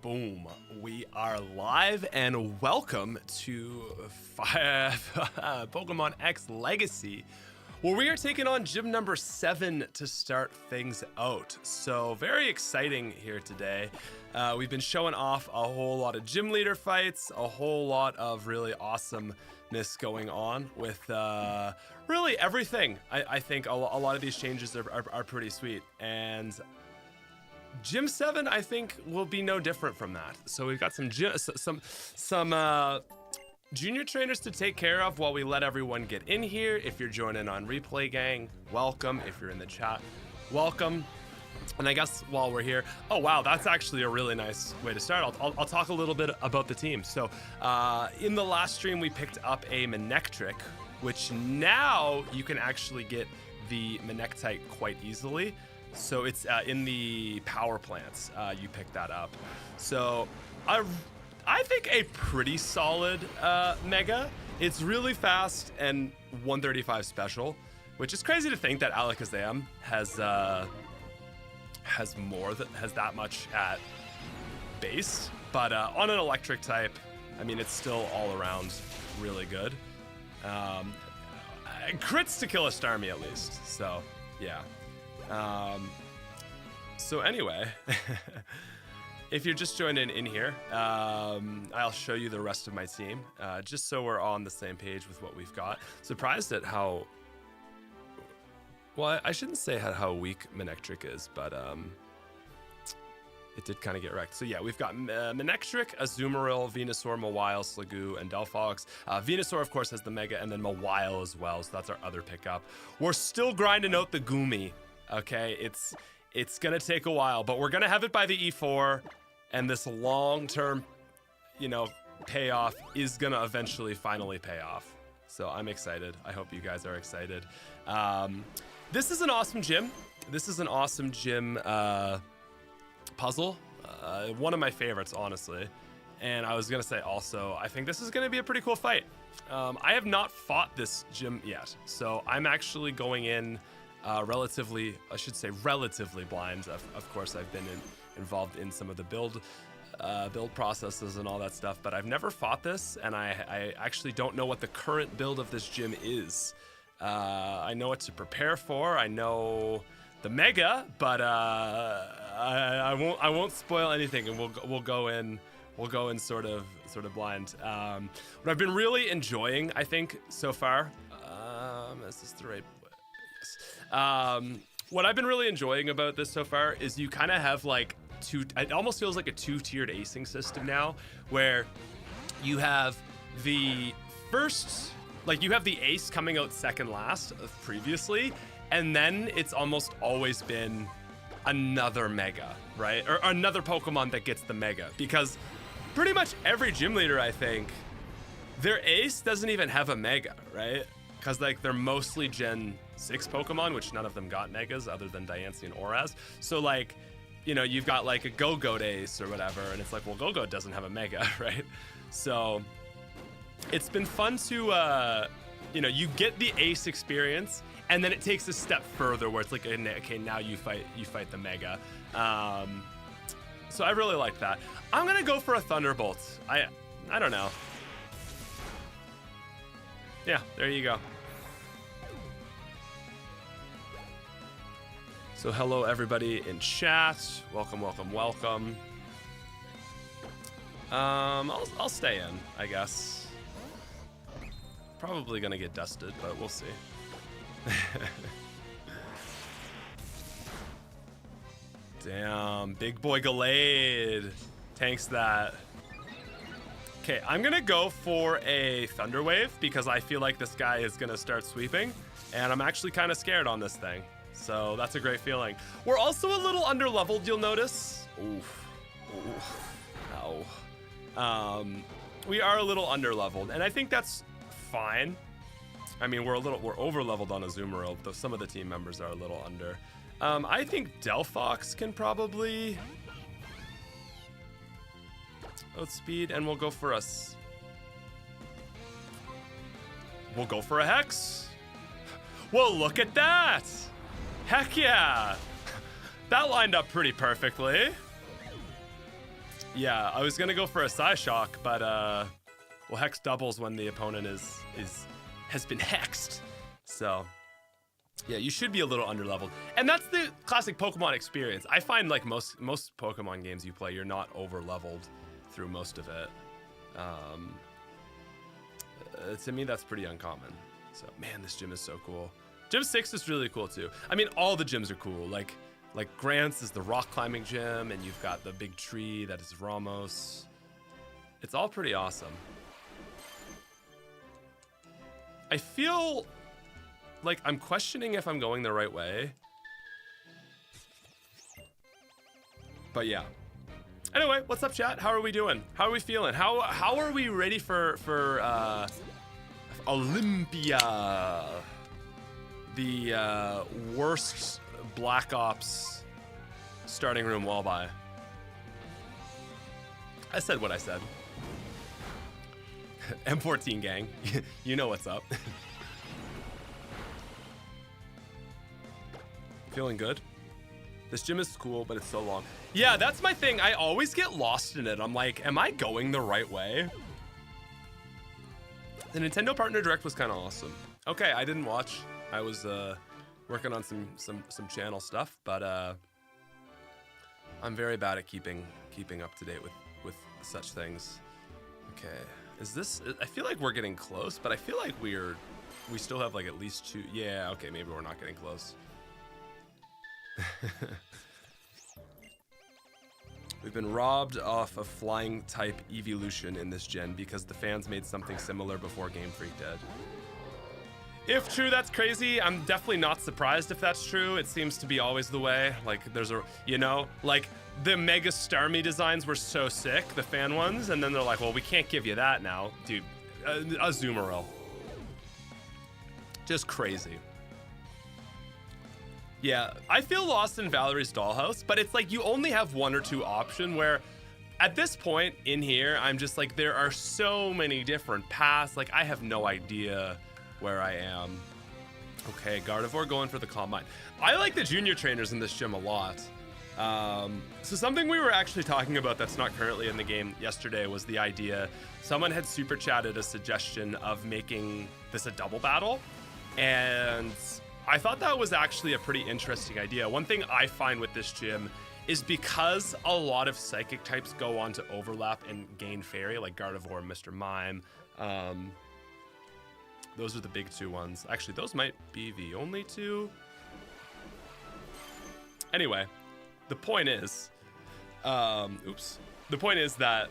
Boom. We are live and welcome to Pokemon X Legacy, where we are taking on gym number 7 to start things out. So very exciting here today. We've been showing off a whole lot of gym leader fights, a whole lot of really awesomeness going on with really everything. I think a lot of these changes are pretty sweet, and Gym 7, I think, will be no different from that. So we've got some junior trainers to take care of while we let everyone get in here. If you're joining on Replay Gang, welcome. If you're in the chat, welcome. And I guess while we're here, oh wow, that's actually a really nice way to start. I'll talk a little bit about the team. So in the last stream, we picked up a Manectric, which now you can actually get the Manectite quite easily. So it's in the power plants, you pick that up. So I think a pretty solid Mega. It's really fast and 135 special, which is crazy to think that Alakazam has that much at base. But on an electric type, I mean, it's still all around really good. Crits to kill a Starmie at least, so yeah. So anyway, if you're just joining in here, I'll show you the rest of my team, just so we're on the same page with what we've got. Surprised at how, well, I shouldn't say how weak Manectric is, but it did kind of get wrecked. So yeah, we've got Manectric, Azumarill, Venusaur, Mawile, Sliggoo, and Delphox. Venusaur, of course, has the Mega, and then Mawile as well, so that's our other pickup. We're still grinding out the Goomy. Okay, it's gonna take a while, but we're gonna have it by the E4, and this long-term, payoff is gonna eventually finally pay off. So I'm excited. I hope you guys are excited. This is an awesome gym. This is an awesome gym puzzle. One of my favorites, honestly. And I was gonna say also, I think this is gonna be a pretty cool fight. I have not fought this gym yet, so I'm actually going in relatively blind. Of course, I've been involved in some of the build processes and all that stuff, but I've never fought this, and I actually don't know what the current build of this gym is. I know what to prepare for. I know the Mega, but I won't spoil anything, and we'll go in sort of blind. What I've been really enjoying, I think, so far, is this the right? What I've been really enjoying about this so far is you kind of have like it almost feels like a two-tiered acing system now, where you have the first, like you have the ace coming out second last previously, and then it's almost always been another Mega, right? Or another Pokemon that gets the Mega, because pretty much every gym leader, I think, their ace doesn't even have a Mega, right? Because like they're mostly Gen 6 Pokemon, which none of them got Megas other than Diancie and Oraz. So like, you've got like a Go-Goat ace or whatever, and it's like, well, Go-Goat doesn't have a Mega, right? So it's been fun to, you get the ace experience, and then it takes a step further where it's like, okay, now you fight the Mega. So I really like that. I'm gonna go for a Thunderbolt. I don't know. Yeah, there you go. So hello everybody in chat. Welcome. I'll stay in, I guess. Probably gonna get dusted, but we'll see. Damn, big boy Gallade tanks that. Okay, I'm gonna go for a Thunder Wave because I feel like this guy is gonna start sweeping, and I'm actually kind of scared on this thing. So that's a great feeling. We're also a little under-leveled, you'll notice. Oof. Ow. We are a little under-leveled, and I think that's fine. I mean, we're over-leveled on Azumarill, though some of the team members are a little under. I think Delphox can probably outspeed, and we'll go for a Hex. Whoa, look at that! Heck yeah! That lined up pretty perfectly. Yeah, I was gonna go for a Psyshock, but well, Hex doubles when the opponent has been hexed. So yeah, you should be a little underleveled, and that's the classic Pokemon experience. I find like most Pokemon games you play, you're not overleveled through most of it. To me, that's pretty uncommon. So man, this gym is so cool. Gym 6 is really cool too. I mean, all the gyms are cool. Like Grant's is the rock climbing gym, and you've got the big tree that is Ramos. It's all pretty awesome. I feel like I'm questioning if I'm going the right way. But yeah. Anyway, what's up, chat? How are we doing? How are we feeling? How are we ready for Olympia? The worst Black Ops starting room wall buy. I said what I said. M14 gang, you know what's up. Feeling good? This gym is cool, but it's so long. Yeah, that's my thing. I always get lost in it. I'm like, am I going the right way? The Nintendo Partner Direct was kind of awesome. Okay, I didn't watch. I was working on some channel stuff, but I'm very bad at keeping up to date with such things. Okay, is this? I feel like we're getting close, but I feel like we still have like at least 2. Yeah, okay, maybe we're not getting close. We've been robbed off a flying type evolution in this gen because the fans made something similar before Game Freak did. If true, that's crazy. I'm definitely not surprised if that's true. It seems to be always the way. Like there's a, you know, like the Mega Starmie designs were so sick, the fan ones, and then they're like, well, we can't give you that now. Dude, Azumarill. Just crazy. Yeah, I feel lost in Valerie's Dollhouse, but it's like you only have 1 or 2 options where at this point in here, I'm just like, there are so many different paths. Like I have no idea where I am. Okay, Gardevoir going for the Combine. I like the junior trainers in this gym a lot. So something we were actually talking about that's not currently in the game yesterday was the idea, someone had super chatted a suggestion of making this a double battle. And I thought that was actually a pretty interesting idea. One thing I find with this gym is because a lot of psychic types go on to overlap and gain fairy, like Gardevoir and Mr. Mime. Those are the big 2 ones. Actually, those might be the only 2. Anyway, the point is, the point is that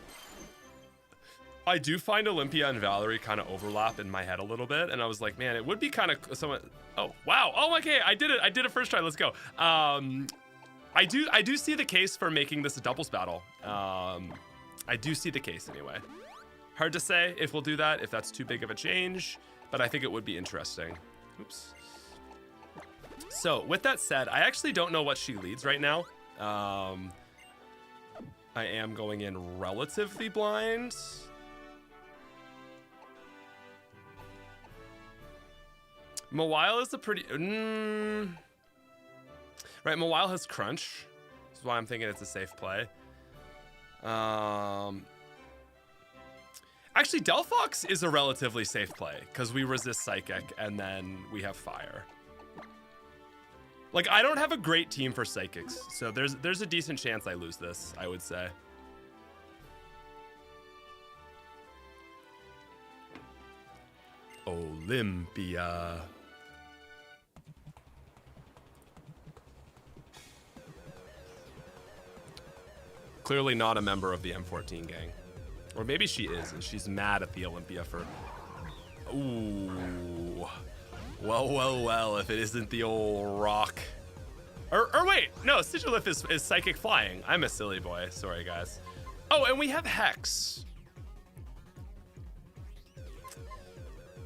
I do find Olympia and Valerie kind of overlap in my head a little bit, and I was like, man, it would be kind of somewhat. Oh wow! Oh okay, I did it first try. Let's go. I do see the case for making this a doubles battle. I do see the case anyway. Hard to say if we'll do that, if that's too big of a change, but I think it would be interesting. Oops. So with that said, I actually don't know what she leads right now. I am going in relatively blind. Mawile is a pretty... Right, Mawile has Crunch. That's why I'm thinking it's a safe play. Actually, Delphox is a relatively safe play because we resist Psychic and then we have Fire. Like, I don't have a great team for Psychics, so there's a decent chance I lose this, I would say. Olympia. Clearly not a member of the M14 gang. Or maybe she is, and she's mad at the Olympia for... Ooh. Well, if it isn't the old rock. Or wait, no, Sigilif is Psychic Flying. I'm a silly boy, sorry guys. Oh, and we have Hex.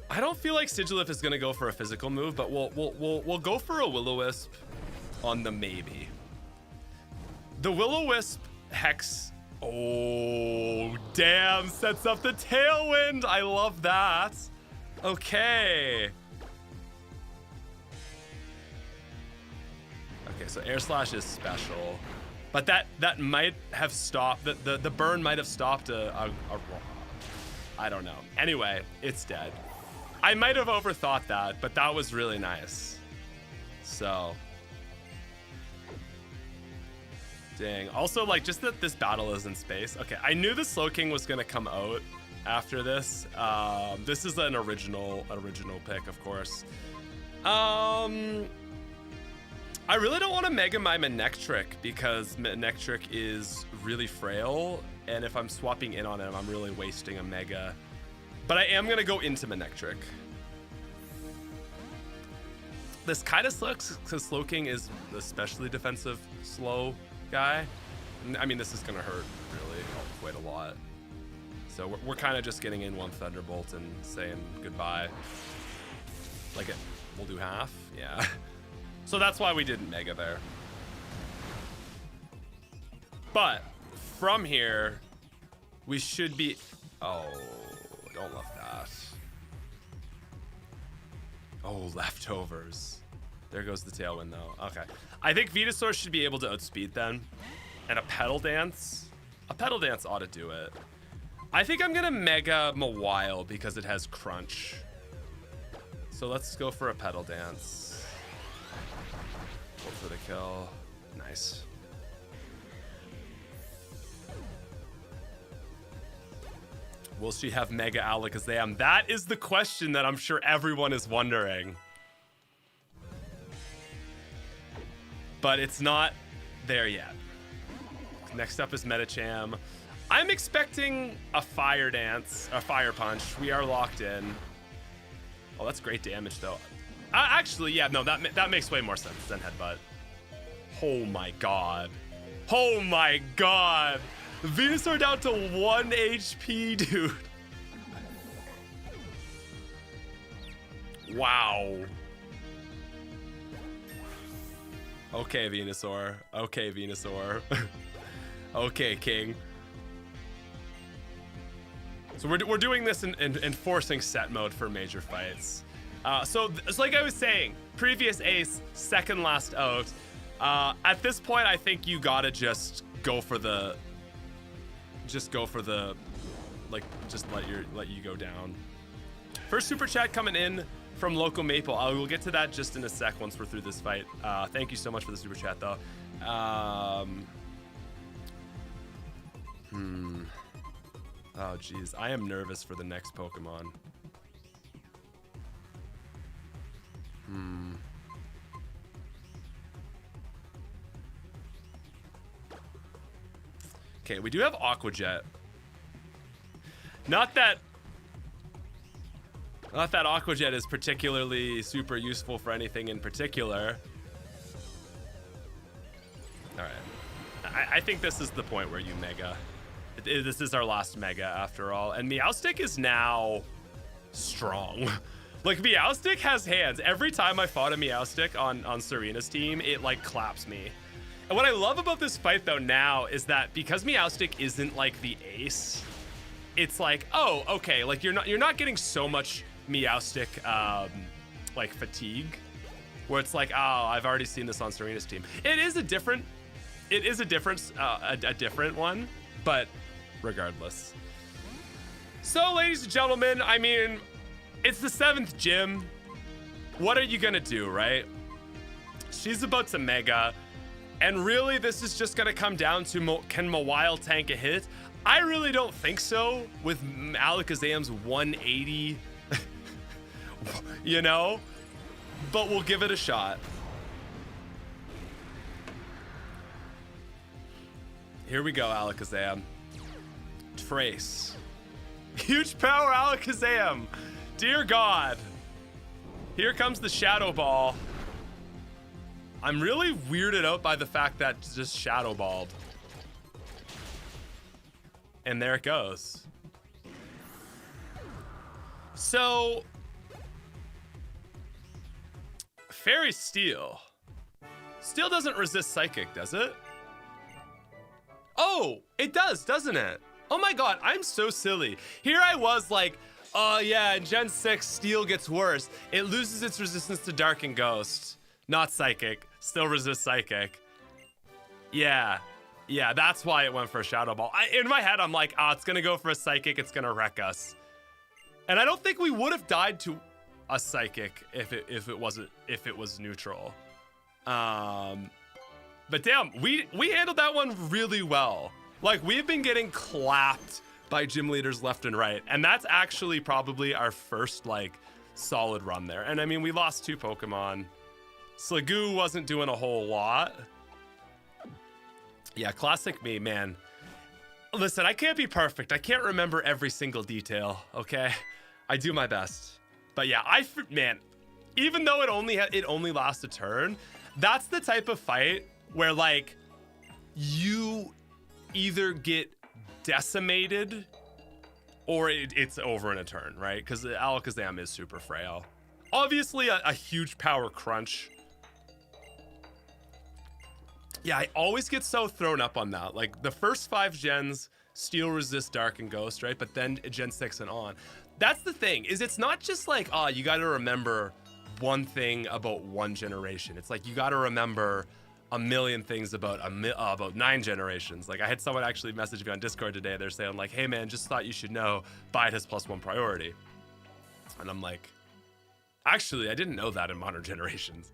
I don't feel like Sigilif is gonna go for a physical move, but we'll go for a Will-O-Wisp on the maybe. The Will-O-Wisp Hex, oh damn, sets up the Tailwind. I love that. Okay. Okay, so Air Slash is special. But that might have stopped, the burn might have stopped I don't know. Anyway, it's dead. I might have overthought that, but that was really nice. So. Dang. Also, like, just that this battle is in space. Okay, I knew the Slow King was gonna come out after this. This is an original pick, of course. I really don't want to Mega my Manectric because Manectric is really frail, and if I'm swapping in on him, I'm really wasting a Mega. But I am gonna go into Manectric. This kind of sucks because Slow King is especially defensive slow guy. I mean, this is gonna hurt really quite a lot. So we're kind of just getting in one Thunderbolt and saying goodbye. Like we'll do half, yeah. So that's why we didn't Mega there. But from here, we should be, oh, don't love that. Oh, leftovers. There goes the Tailwind though, okay. I think Venusaur should be able to outspeed then. And a Petal Dance ought to do it. I think I'm gonna Mega Mawile because it has Crunch. So let's go for a Petal Dance. Go for the kill. Nice. Will she have Mega Alakazam? That is the question that I'm sure everyone is wondering. But it's not there yet. Next up is Medicham. I'm expecting a Fire Dance, a Fire Punch. We are locked in. Oh, that's great damage though. Actually, yeah, no, that makes way more sense than Headbutt. Oh my god. Oh my god. Venusaur down to 1 HP, dude. Wow. Okay, Venusaur. Okay, Venusaur. Okay, King. So we're doing this in forcing set mode for major fights. So like I was saying, previous ace, second last out. At this point, I think you gotta just go for the, like, just let you go down. First super chat coming in from Local Maple. I will get to that just in a sec once we're through this fight. Thank you so much for the super chat though. Oh geez, I am nervous for the next Pokemon. Okay, we do have Aqua Jet. Not that Aqua Jet is particularly super useful for anything in particular. All right, I think this is the point where you Mega. This is our last Mega after all, and Meowstic is now strong. Like, Meowstic has hands. Every time I fought a Meowstic on Serena's team, it like claps me. And what I love about this fight though now is that because Meowstic isn't like the ace, it's like, oh, okay, like you're not getting so much Meowstic like fatigue, where it's like, oh, I've already seen this on Serena's team. It is a different one, but regardless. So, ladies and gentlemen, I mean, it's the 7th gym. What are you gonna do, right? She's about to Mega. And really, this is just gonna come down to can Mawile tank a hit? I really don't think so with Alakazam's 180, you know? But we'll give it a shot. Here we go, Alakazam. Trace. Huge power, Alakazam. Dear God. Here comes the Shadow Ball. I'm really weirded out by the fact that just Shadow Balled. And there it goes. So, Fairy Steel. Steel doesn't resist Psychic, does it? Oh, it does, doesn't it? Oh my God, I'm so silly. Here I was like, oh yeah, in Gen 6, Steel gets worse. It loses its resistance to Dark and Ghost. Not Psychic, still resists Psychic. Yeah, Yeah, that's why it went for a Shadow Ball. In my head, I'm like, it's gonna go for a Psychic. It's gonna wreck us. And I don't think we would have died to a Psychic if it was neutral. But damn, we handled that one really well. Like, we've been getting clapped by gym leaders left and right, and that's actually probably our first like solid run there. And I mean, we lost 2 Pokemon. Sliggoo wasn't doing a whole lot. Yeah, classic me, man. Listen, I can't be perfect. I can't remember every single detail, okay? I do my best. But yeah, man, even though it only lasts a turn, that's the type of fight where like you either get decimated or it's over in a turn, right? Because Alakazam is super frail. Obviously, a huge power crunch. Yeah, I always get so thrown up on that. Like, the first 5 gens, Steel, Resist, Dark, and Ghost, right? But then Gen 6 and on. That's the thing, is it's not just like, you gotta remember one thing about one generation. It's like, you gotta remember a million things about 9 generations. Like, I had someone actually message me on Discord today. They're saying like, hey man, just thought you should know Bide has +1 priority. And I'm like, actually, I didn't know that in modern generations.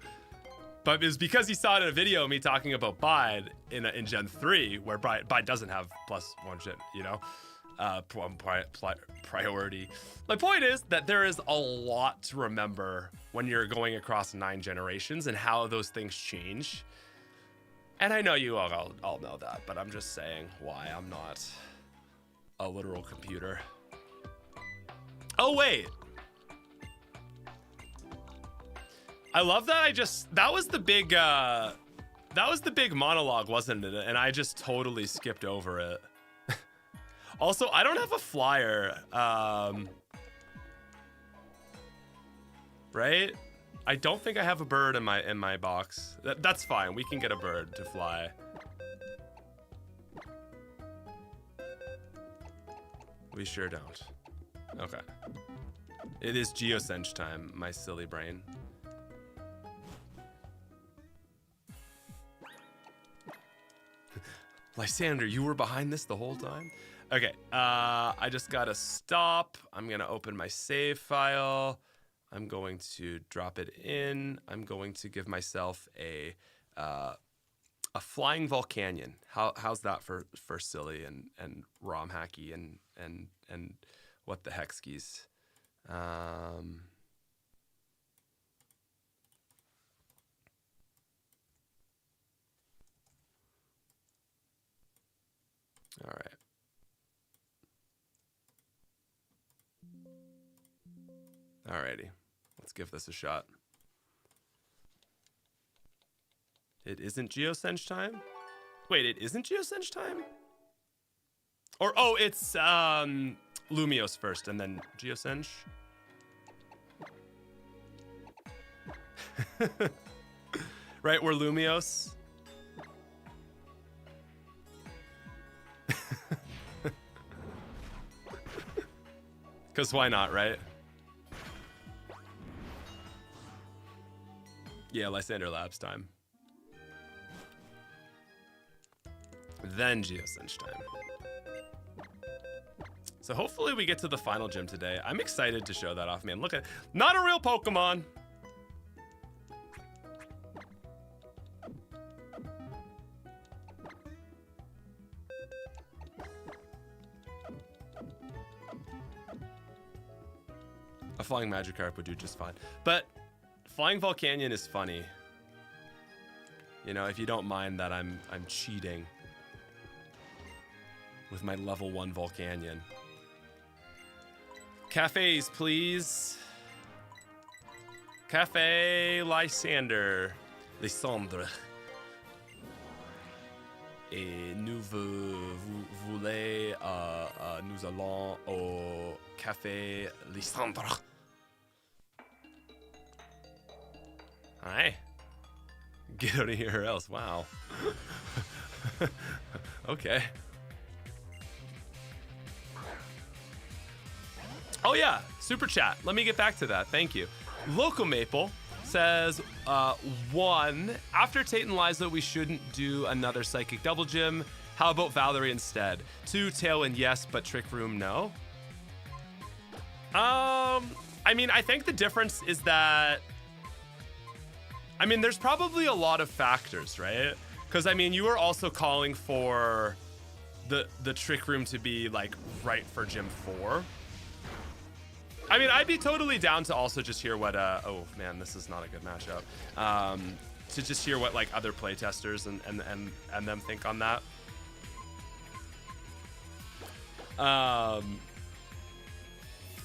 But it was because he saw it in a video of me talking about Bide in Gen 3, where Bide doesn't have +1 gen, you know, priority. My point is that there is a lot to remember when you're going across 9 generations and how those things change. And I know you all know that, but I'm just saying why I'm not a literal computer. Oh, wait. I love that that was the big monologue, wasn't it? And I just totally skipped over it. Also, I don't have a flyer, right? I don't think I have a bird in my box. That's fine. We can get a bird to fly. We sure don't. Okay. It is Geosench time, my silly brain. Lysander, you were behind this the whole time? Okay, I just gotta stop. I'm gonna open my save file. I'm going to drop it in. I'm going to give myself a flying Volcanion. How's that for silly and ROM hacky and what the heck skis? All right. Alrighty, let's give this a shot. It isn't Geosench time? Wait, it isn't Geosench time? Or, oh, it's Lumios first and then Geosench? Right, we're Lumios. Because why not, right? Yeah, Lysander Labs time. Then Geosench time. So hopefully we get to the final gym today. I'm excited to show that off, man. Look at, not a real Pokemon. A flying Magikarp would do just fine. But flying Volcanion is funny. You know, if you don't mind that I'm cheating with my level 1 Volcanion. Cafes, please. Cafe Lysander. Lysandre. Et nous voulons, nous allons au Café Lysandre. Hi. Get out of here or else. Wow. Okay. Oh yeah, super chat. Let me get back to that. Thank you. Local Maple says, 1, after Tate and Liza, we shouldn't do another Psychic Double Gym. How about Valerie instead? 2 Tailwind, yes, but Trick Room, no. I mean, I think the difference is that, I mean, there's probably a lot of factors, right? Because I mean, you were also calling for the Trick Room to be like right for Gym 4. I mean, I'd be totally down to also just hear what oh man, this is not a good matchup. To just hear what like other playtesters and them think on that.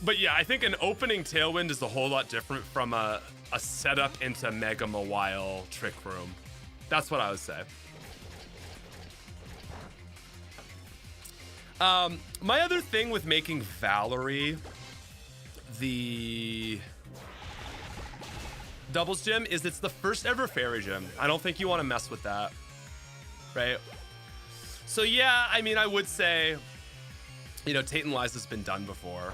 But yeah, I think an opening Tailwind is a whole lot different from a setup into Mega Mawile Trick Room. That's what I would say. My other thing with making Valerie the doubles gym is it's the first ever fairy gym. I don't think you want to mess with that, right? So yeah, I mean, I would say, you know, Tate and Liza's been done before,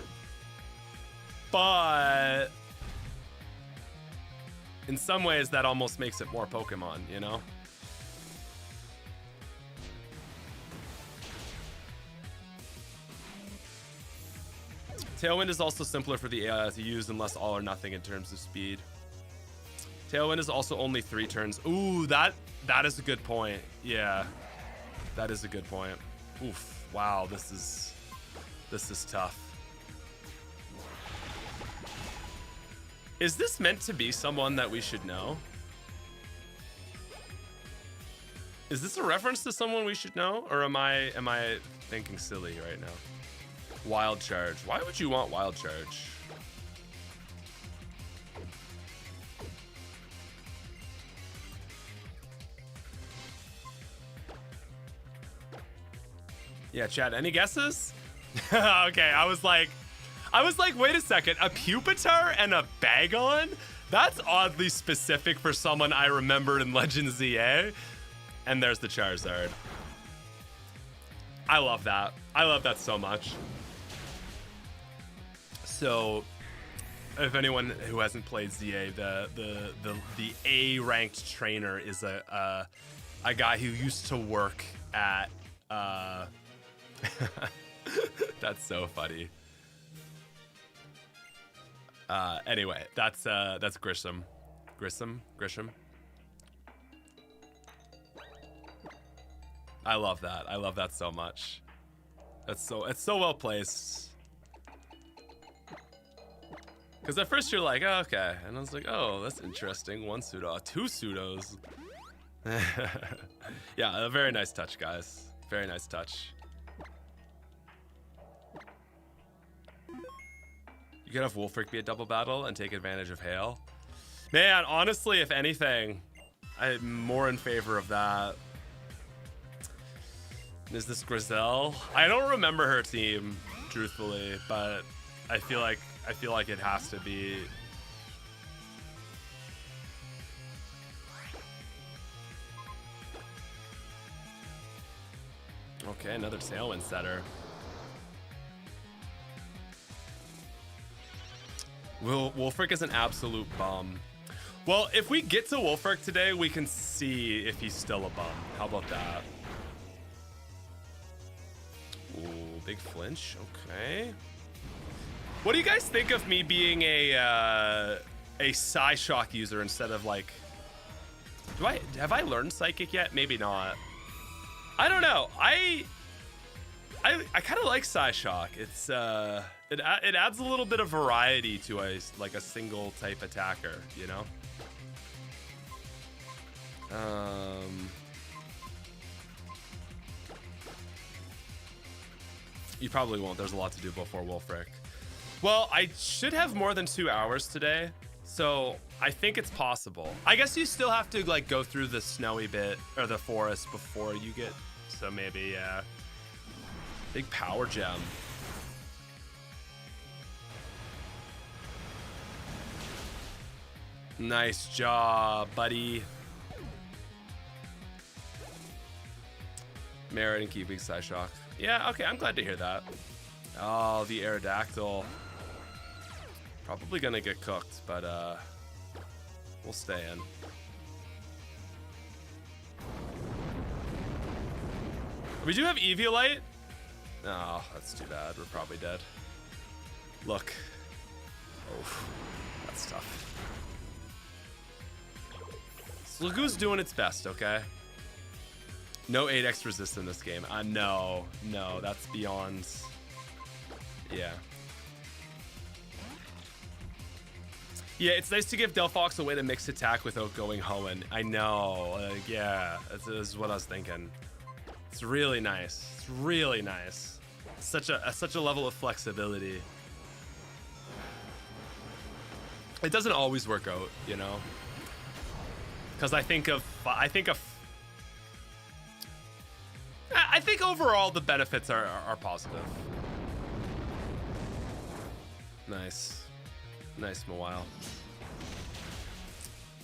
but in some ways that almost makes it more Pokemon, you know? Tailwind is also simpler for the AI to use unless all or nothing in terms of speed. Tailwind is also only 3 turns. Ooh, that is a good point. Yeah, that is a good point. Oof, wow, this is tough. Is this meant to be someone that we should know? Is this a reference to someone we should know, or am I thinking silly right now? Wild Charge. Why would you want Wild Charge? Yeah, Chad, any guesses? Okay, I was like, wait a second, a Pupitar and a Bagon? That's oddly specific for someone I remembered in Legends ZA. And there's the Charizard. I love that. I love that so much. So, if anyone who hasn't played ZA, the A-ranked trainer is a guy who used to work at that's so funny. Anyway, that's Grisham. Grisham. I love that. I love that so much. It's so well placed. Because at first you're like, oh, okay, and I was like, oh, that's interesting. 1 pseudo, 2 pseudos. Yeah, a very nice touch, guys. Very nice touch. You could have Wolfric be a double battle and take advantage of Hail. Man, honestly, if anything, I'm more in favor of that. Is this Grizel? I don't remember her team, truthfully, but I feel like it has to be. Okay, another Tailwind setter. Wolfric is an absolute bum. Well, if we get to Wolfric today, we can see if he's still a bum. How about that? Ooh, big flinch. Okay. What do you guys think of me being a Psyshock user instead of like? Have I learned Psychic yet? Maybe not. I don't know. I kind of like Psyshock. It's it adds a little bit of variety to a single type attacker, you know. You probably won't. There's a lot to do before Wolfric. Well, I should have more than 2 hours today, so I think it's possible. I guess you still have to like go through the snowy bit or the forest before you get. So maybe, yeah. Big power gem. Nice job, buddy. Merit and keeping Psyshock. Yeah, okay, I'm glad to hear that. Oh, the Aerodactyl. Probably gonna get cooked, but we'll stay in. We do have Eviolite. Oh, that's too bad. We're probably dead. Look. Oh, that's tough. Slagoo's doing its best, okay? No 8x resist in this game. No, that's beyond. Yeah. Yeah, it's nice to give Delphox a way to mix attack without going Hoenn. I know. Yeah, this is what I was thinking. It's really nice. It's really nice. Such a level of flexibility. It doesn't always work out, you know. Because I think overall the benefits are positive. Nice. Nice, Mawile.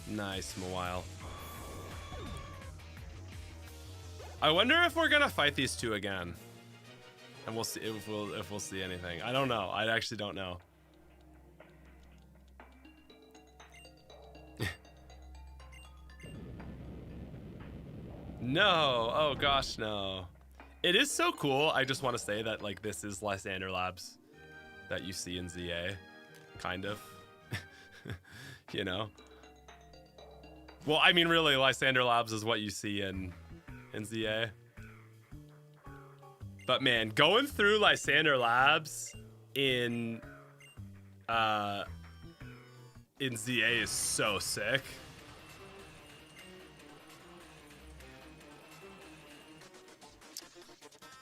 Nice, Mawile. I wonder if we're gonna fight these two again, and we'll see if we'll see anything. I don't know. I actually don't know. No. Oh gosh, no. It is so cool. I just want to say that like this is Lysander Labs that you see in ZA, kind of. You know. Well, I mean, really, Lysander Labs is what you see in ZA. But man, going through Lysander Labs in ZA is so sick.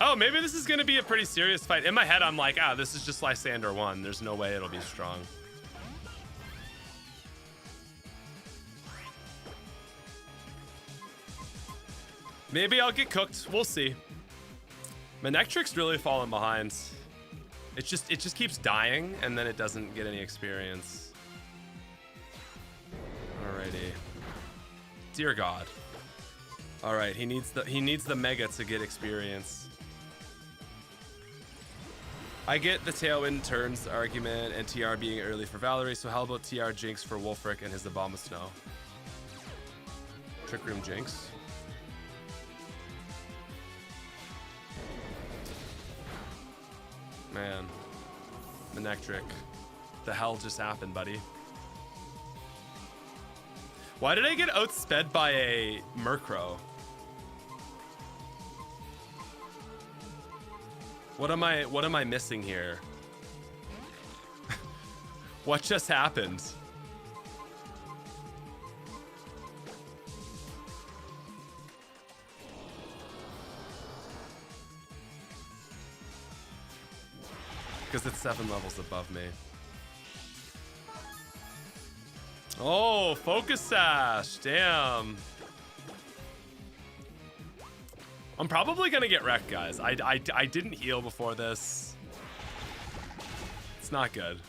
Oh, maybe this is gonna be a pretty serious fight. In my head, I'm like, this is just Lysander 1. There's no way it'll be strong. Maybe I'll get cooked. We'll see. Manectric's really falling behind. It just keeps dying, and then it doesn't get any experience. Alrighty. Dear God. All right, he needs the Mega to get experience. I get the Tailwind turns argument and TR being early for Valerie, so how about TR Jinx for Wolfric and his Obama Snow? Trick Room Jinx. Man. Manectric. The hell just happened, buddy? Why did I get outsped by a Murkrow? What am I missing here? What just happened? Because it's 7 levels above me. Oh, Focus Sash. Damn. I'm probably gonna get wrecked, guys. I didn't heal before this. It's not good.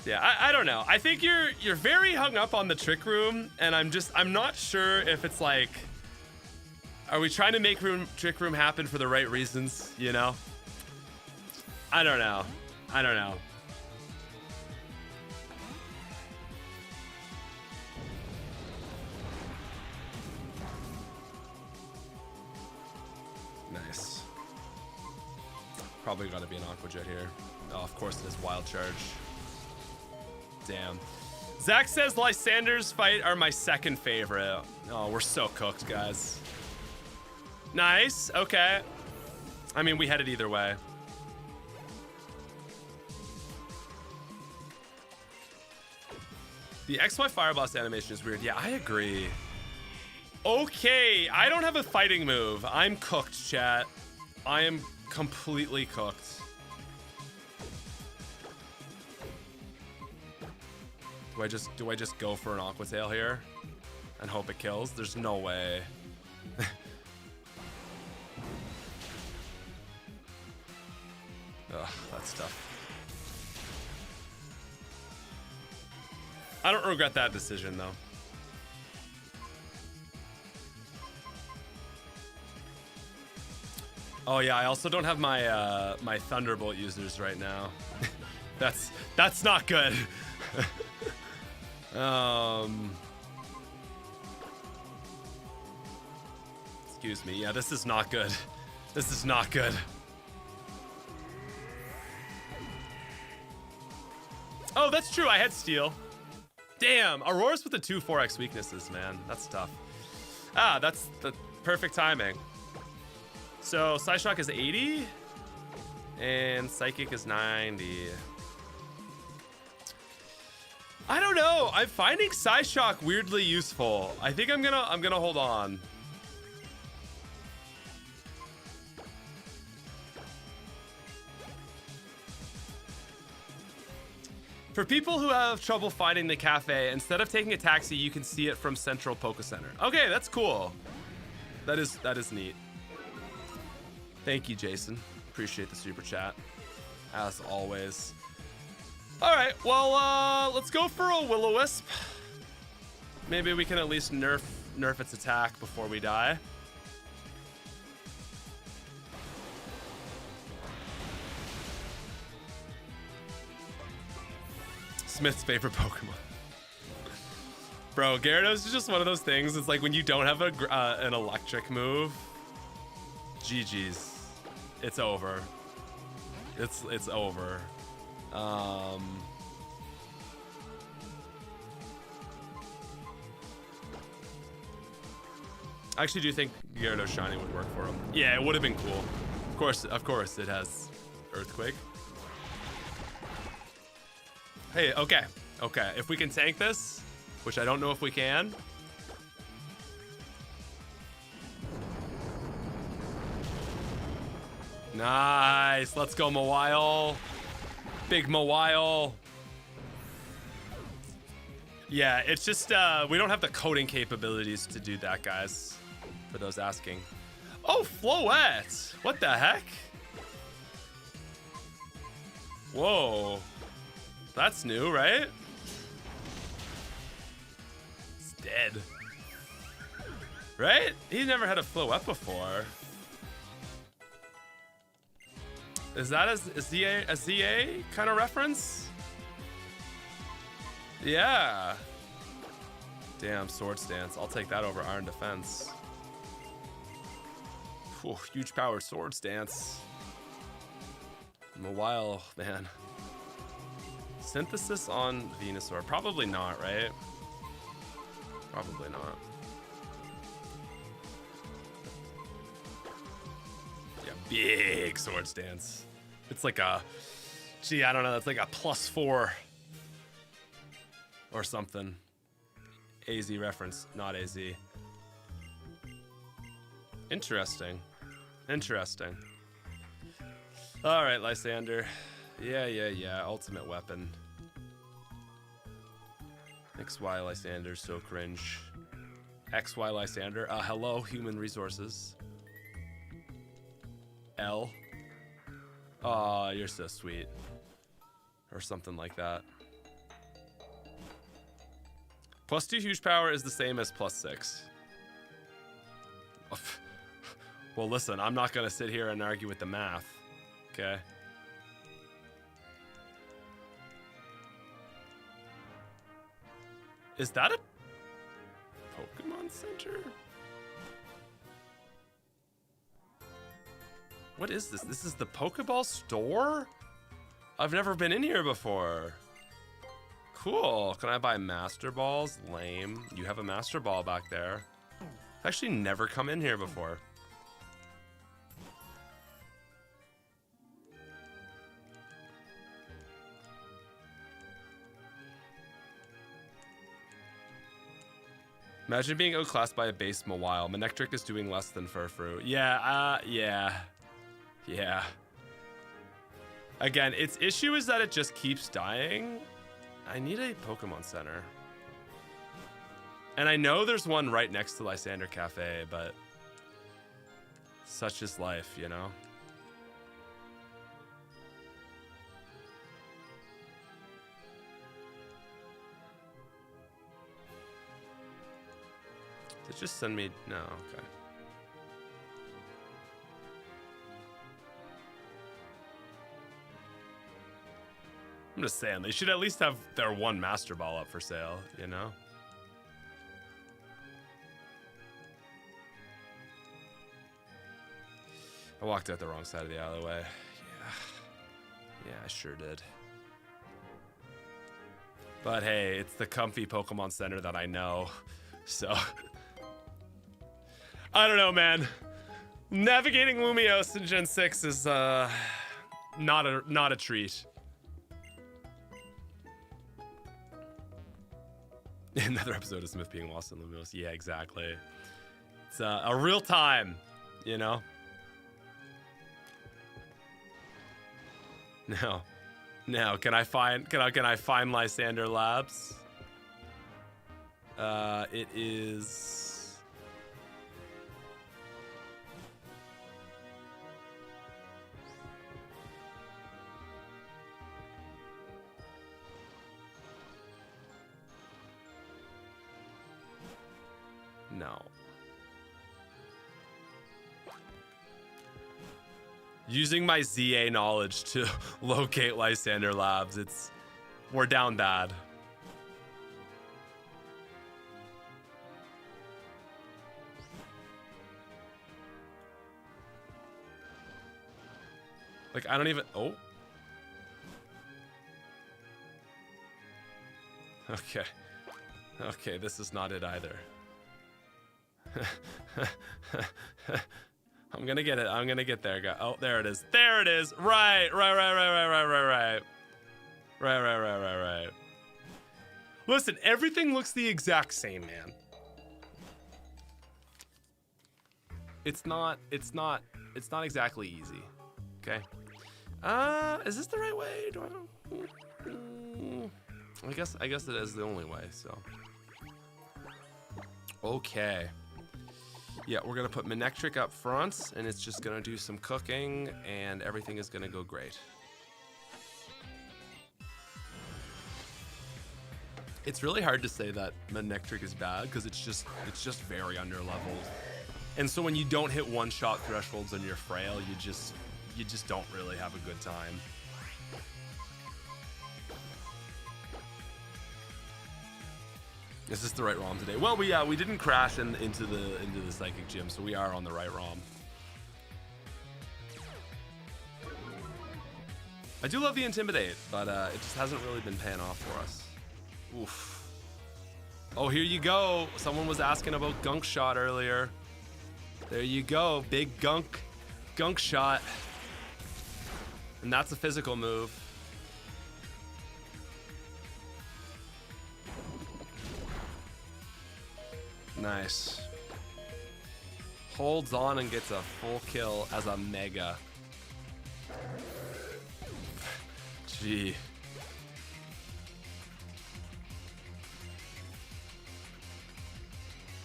Yeah, I don't know. I think you're very hung up on the Trick Room, and I'm not sure if it's like, are we trying to make Trick Room happen for the right reasons, you know? I don't know. I don't know. Nice. Probably got to be an Aqua Jet here. Oh, of course it is Wild Charge. Damn. Zach says Lysander's fight are my second favorite. Oh, we're so cooked, guys. Nice. Okay. I mean, we had it either way. The XY Fire Blast animation is weird. Yeah, I agree. Okay, I don't have a fighting move. I'm cooked, chat. I am completely cooked. Do I just go for an Aqua Tail here and hope it kills? There's no way. Ugh, that's tough. I don't regret that decision, though. Oh yeah, I also don't have my my Thunderbolt users right now. that's not good. Excuse me. Yeah, this is not good. This is not good. Oh, that's true. I had steel. Damn, Aurora's with the 2-4x weaknesses, man. That's tough. Ah, that's the perfect timing. So Psyshock is 80 and Psychic is 90. I don't know. I'm finding Psyshock weirdly useful. I think I'm gonna hold on. For people who have trouble finding the cafe, instead of taking a taxi, you can see it from Central Poke Center. Okay, that's cool. That is neat. Thank you, Jason. Appreciate the super chat, as always. All right, well, let's go for a Will-O-Wisp. Maybe we can at least nerf its attack before we die. Smith's favorite Pokemon. Bro, Gyarados is just one of those things. It's like when you don't have an electric move, GG's. It's over. It's over. I actually do think Gyarados Shiny would work for him. Yeah, it would have been cool. Of course, it has Earthquake. Hey, okay. If we can tank this, which I don't know if we can. Nice. Let's go, Mawile. Big Mawile. Yeah, it's just we don't have the coding capabilities to do that, guys. For those asking. Oh, Floette. What the heck? Whoa. That's new, right? It's dead. Right? He never had a Floette before. Is that a ZA kind of reference? Yeah. Damn, Sword Stance. I'll take that over Iron Defense. Whew, huge power Sword Stance. Mawile, man. Synthesis on Venusaur. Probably not, right? Probably not. Yeah, big Sword Stance. It's like a, gee, I don't know. That's like a +4 or something. AZ reference, not AZ. Interesting. Interesting. All right, Lysander. Yeah. Ultimate weapon. XY Lysander, so cringe. XY Lysander. Hello, human resources. L. Aw, you're so sweet. Or something like that. +2 huge power is the same as +6. Well, listen, I'm not gonna sit here and argue with the math. Okay. Is that a Pokemon Center? What is this? This is the Pokeball store? I've never been in here before. Cool. Can I buy Master Balls? Lame. You have a Master Ball back there. I've actually never come in here before. Imagine being outclassed by a base Mawile. Manectric is doing less than Furfrou. Yeah. Again, its issue is that it just keeps dying. I need a Pokemon Center. And I know there's one right next to Lysander Cafe, but such is life, you know? Did it just send me? No, okay. I'm just saying, they should at least have their one Master Ball up for sale, you know? I walked out the wrong side of the alleyway. Yeah, I sure did. But hey, it's the comfy Pokemon Center that I know, so I don't know, man. Navigating Lumiose in Gen 6 is not a treat. Another episode of Smith being lost in Lumiose. Yeah, exactly. It's a real time, you know. Now, can I find Lysander Labs? It is. No. Using my ZA knowledge to locate Lysander Labs, we're down bad. Like, I don't even, oh. Okay, this is not it either. I'm gonna get it. I'm gonna get there. Oh, there it is. There it is. Right. Listen, everything looks the exact same, man. It's not exactly easy. Okay. Is this the right way? I guess it is the only way, so. Okay. Yeah, we're gonna put Manectric up front, and it's just gonna do some cooking, and everything is gonna go great. It's really hard to say that Manectric is bad because it's just very underleveled, and so when you don't hit one-shot thresholds on your Frail, you just don't really have a good time. Is this the right ROM today? Well, we didn't crash into the Psychic Gym, so we are on the right ROM. I do love the Intimidate, but it just hasn't really been paying off for us. Oof. Oh, here you go. Someone was asking about Gunk Shot earlier. There you go, big Gunk Shot. And that's a physical move. Nice. Holds on and gets a full kill as a Mega. Gee.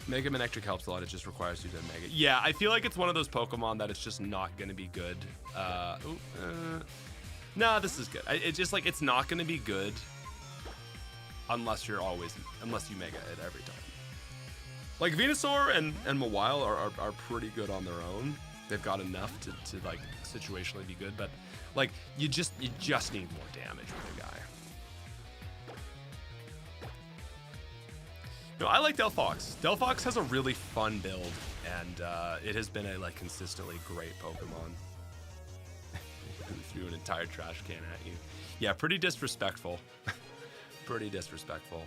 Mega Manectric helps a lot. It just requires you to Mega. Yeah, I feel like it's one of those Pokemon that it's just not going to be good. Nah, this is good. It's just like, it's not going to be good unless you Mega it every time. Like Venusaur and Mawile are pretty good on their own. They've got enough to like situationally be good, but like you just need more damage with a guy. No, I like Delphox. Delphox has a really fun build, and it has been a like consistently great Pokemon. Threw an entire trash can at you. Yeah, pretty disrespectful. Pretty disrespectful.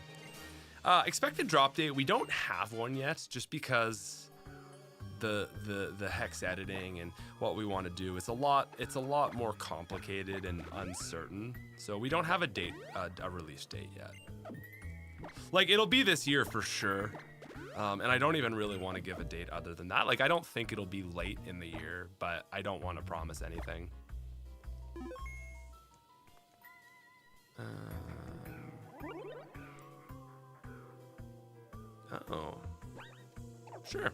Expected drop date, we don't have one yet, just because the hex editing and what we want to do is a lot more complicated and uncertain. So we don't have a date, a release date yet. Like, it'll be this year for sure. And I don't even really want to give a date other than that. Like, I don't think it'll be late in the year, but I don't want to promise anything. Uh-oh. Sure.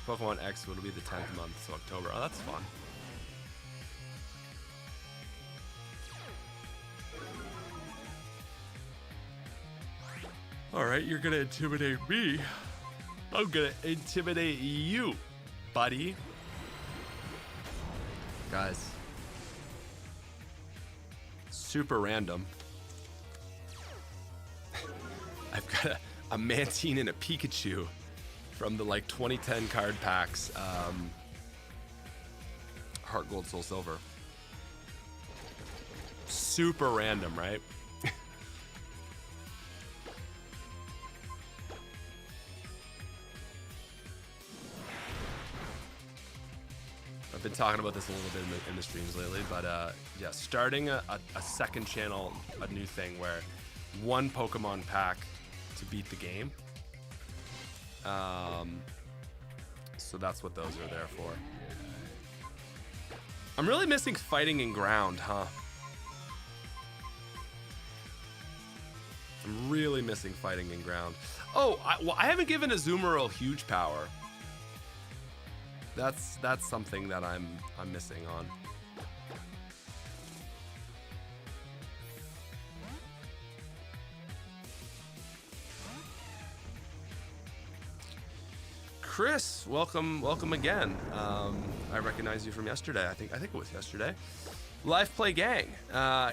Pokemon X will be the 10th month, so October. Oh, that's fun. All right, you're gonna intimidate me. I'm gonna intimidate you, buddy. guys. Super random. I've got a Mantine and a Pikachu from the like 2010 card packs. Heart Gold, Soul Silver. Super random, right? I've been talking about this a little bit in the streams lately, but yeah, starting a second channel, a new thing where one Pokemon pack to beat the game. So that's what those are there for. I'm really missing fighting in ground, huh? I'm really missing fighting in ground. Oh, I haven't given Azumarill huge power. That's something that I'm missing on. Chris, welcome again. I recognize you from yesterday. I think it was yesterday. Live Play Gang.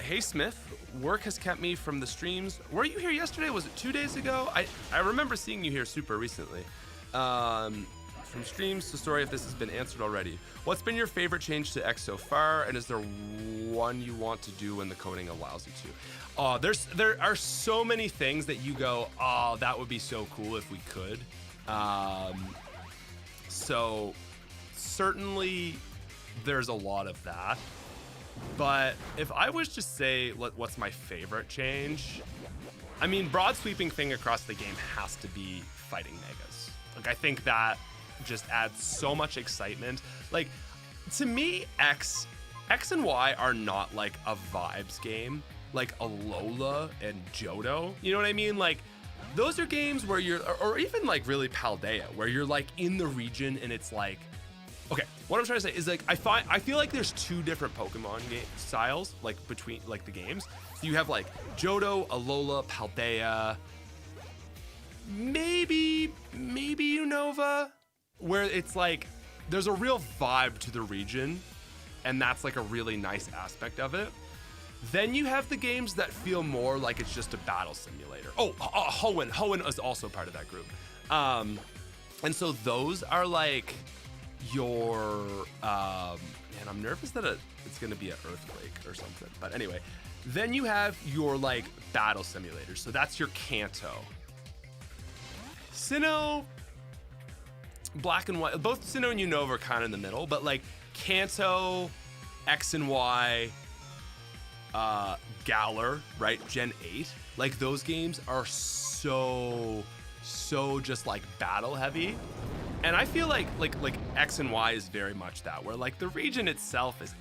Hey Smith, work has kept me from the streams. Were you here yesterday? Was it 2 days ago? I remember seeing you here super recently. From streams to story, if this has been answered already. What's been your favorite change to X so far, and is there one you want to do when the coding allows you to? Oh, there are so many things that you go, oh, that would be so cool if we could. So certainly there's a lot of that. But if I was to say what's my favorite change, I mean, broad sweeping thing across the game has to be fighting megas. Like, I think that just adds so much excitement. Like, to me, X and Y are not like a vibes game, like Alola and Johto. You know what I mean? Like, those are games where you're, or even like really Paldea, where you're like in the region and it's like, okay, what I'm trying to say is like, I feel like there's two different Pokemon game styles, like between like the games. So you have like Johto, Alola, Paldea, maybe Unova, where it's like there's a real vibe to the region, and that's like a really nice aspect of it. Then you have the games that feel more like it's just a battle simulator. Oh, Hoenn is also part of that group. And so those are like your, man, I'm nervous that it's gonna be an earthquake or something. But anyway, then you have your like battle simulators. So that's your Kanto. Sinnoh, Black and White, both Sinnoh and Unova are kind of in the middle, but like Kanto, X and Y, Galar, right? Gen 8. Like those games are so just like battle heavy. And I feel like X and Y is very much that, where like the region itself is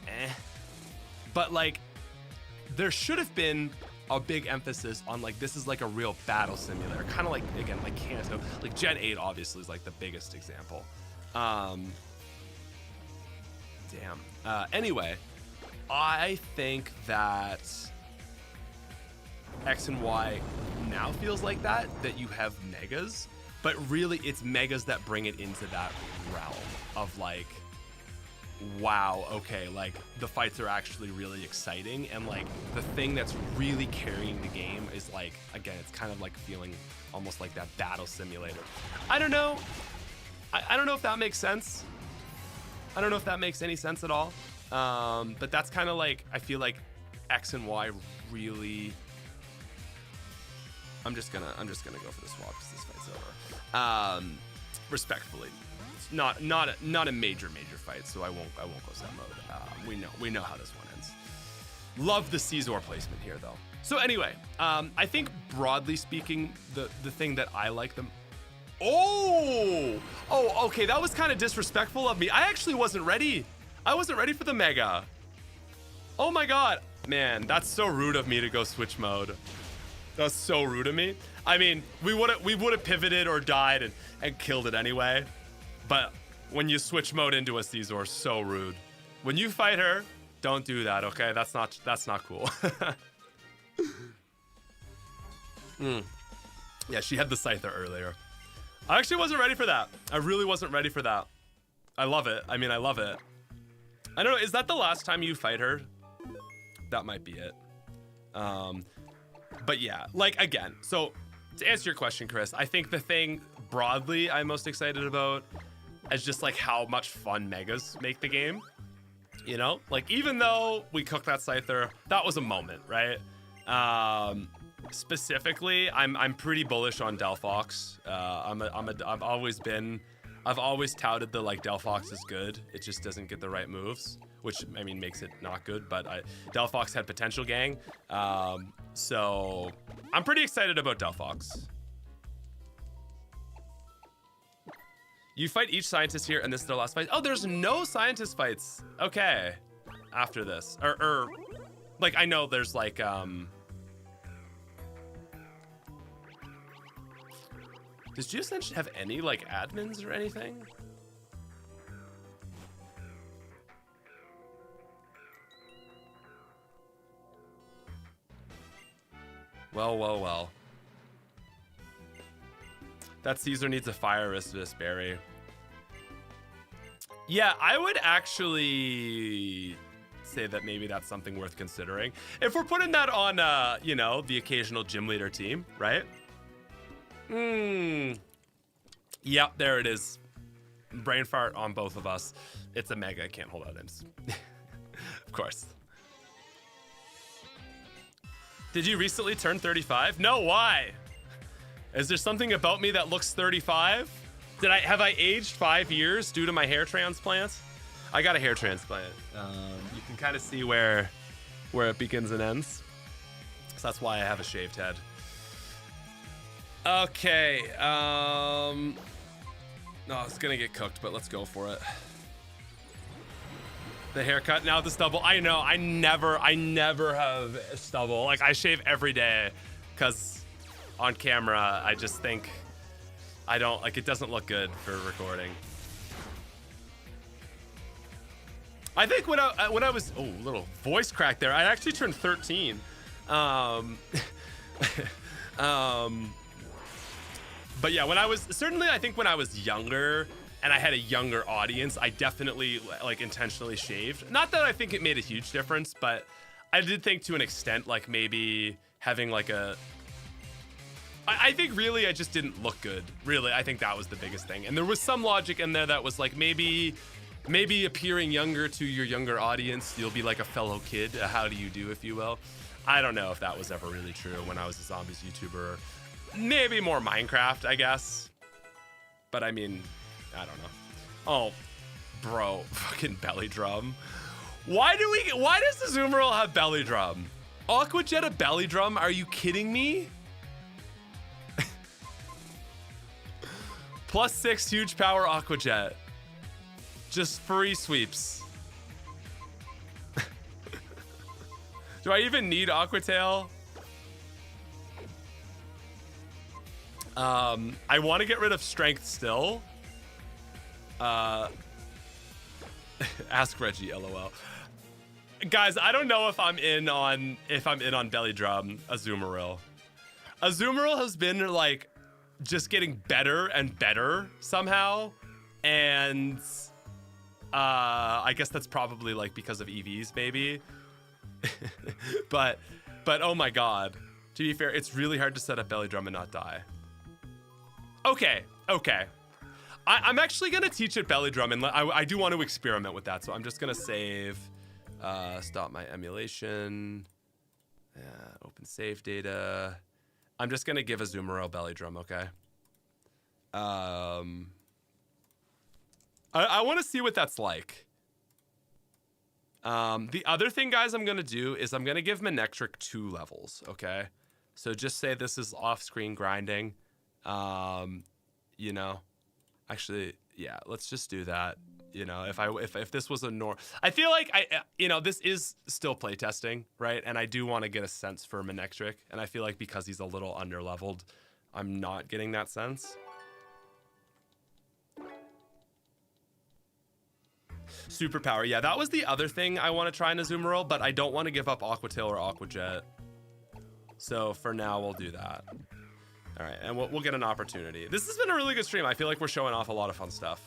but like there should have been a big emphasis on like this is like a real battle simulator, kind of like, again, like Kanto. Like Gen 8 obviously is like the biggest example. Anyway, I think that X and Y now feels like that you have megas, but really it's megas that bring it into that realm of like, wow, okay, like the fights are actually really exciting, and like the thing that's really carrying the game is like, again, it's kind of like feeling almost like that battle simulator. I don't know. I don't know if that makes sense. I don't know if that makes any sense at all. But that's kind of like, I feel like X and Y really, I'm just gonna go for the swap because this fight's over. Respectfully, it's not a major fight, so I won't go set mode. We know how this one ends. Love the Caesar placement here though. So anyway, I think broadly speaking, the thing that I like them. Oh, okay, that was kind of disrespectful of me. I actually wasn't ready. I wasn't ready for the Mega. Oh my God, man, that's so rude of me to go switch mode. That's so rude of me. I mean, we would have pivoted or died and killed it anyway. But when you switch mode into a Caesar, so rude. When you fight her, don't do that, okay? That's not cool. Yeah, she had the Scyther earlier. I actually wasn't ready for that. I really wasn't ready for that. I love it. I mean, I love it. I don't know, is that the last time you fight her? That might be it. But yeah, like again, so to answer your question, Chris, I think the thing broadly I'm most excited about is just like how much fun megas make the game. You know, like even though we cooked that Scyther, that was a moment, right? Specifically, I'm pretty bullish on Delphox. I've always touted the like Delphox is good. It just doesn't get the right moves, which I mean makes it not good. But Delphox had potential, gang. So I'm pretty excited about Delphox. You fight each scientist here, and this is their last fight. Oh, there's no scientist fights. Okay, after this, or like I know there's like Does Geoscension have any like admins or anything? Well. That Caesar needs a fire resist berry. Yeah, I would actually say that maybe that's something worth considering. If we're putting that on, you know, the occasional gym leader team, right? Yep, there it is. Brain fart on both of us. It's a mega. I can't hold out imps. Of course. Did you recently turn 35? No, why? Is there something about me that looks 35? Have I aged 5 years due to my hair transplant? I got a hair transplant. You can kind of see where it begins and ends. So that's why I have a shaved head. Okay. No, it's gonna get cooked, but let's go for it. The haircut, now the stubble. I know, I never have stubble. Like I shave every day because on camera, I just think I don't, like it doesn't look good for recording. I think when I was, oh, little voice crack there. I actually turned 13. But yeah, when I was, certainly I think when I was younger and I had a younger audience, I definitely like intentionally shaved. Not that I think it made a huge difference, but I did think to an extent, like maybe having like I think really I just didn't look good. Really, I think that was the biggest thing. And there was some logic in there that was like maybe appearing younger to your younger audience, you'll be like a fellow kid, a how do you do, if you will. I don't know if that was ever really true when I was a zombies YouTuber. Maybe more Minecraft, I guess. But I mean, I don't know. Oh, bro, fucking belly drum. Why does the Zoomerl have belly drum? Aquajet a belly drum? Are you kidding me? +6 huge power Aquajet. Just free sweeps. Do I even need Aquatail? I want to get rid of strength still. Ask Reggie, LOL. Guys, I don't know if I'm in on belly drum Azumarill. Azumarill has been like just getting better and better somehow, and I guess that's probably like because of EVs maybe. but oh my god, to be fair, it's really hard to set up belly drum and not die. Okay. I'm actually gonna teach it belly drum, and I do want to experiment with that, so I'm just gonna save, stop my emulation, open save data. I'm just gonna give Azumarill belly drum, okay? I want to see what that's like. The other thing, guys, I'm gonna do is I'm gonna give Manectric 2 levels, okay? So just say this is off-screen grinding. You know, actually, yeah, let's just do that. You know, if this was a I feel like this is still playtesting, right? And I do want to get a sense for Manectric, and I feel like because he's a little under-leveled, I'm not getting that sense. Superpower, yeah, that was the other thing I want to try in Azumarill, but I don't want to give up Aquatail or Aquajet. So for now, we'll do that. All right, and we'll get an opportunity. This has been a really good stream. I feel like we're showing off a lot of fun stuff.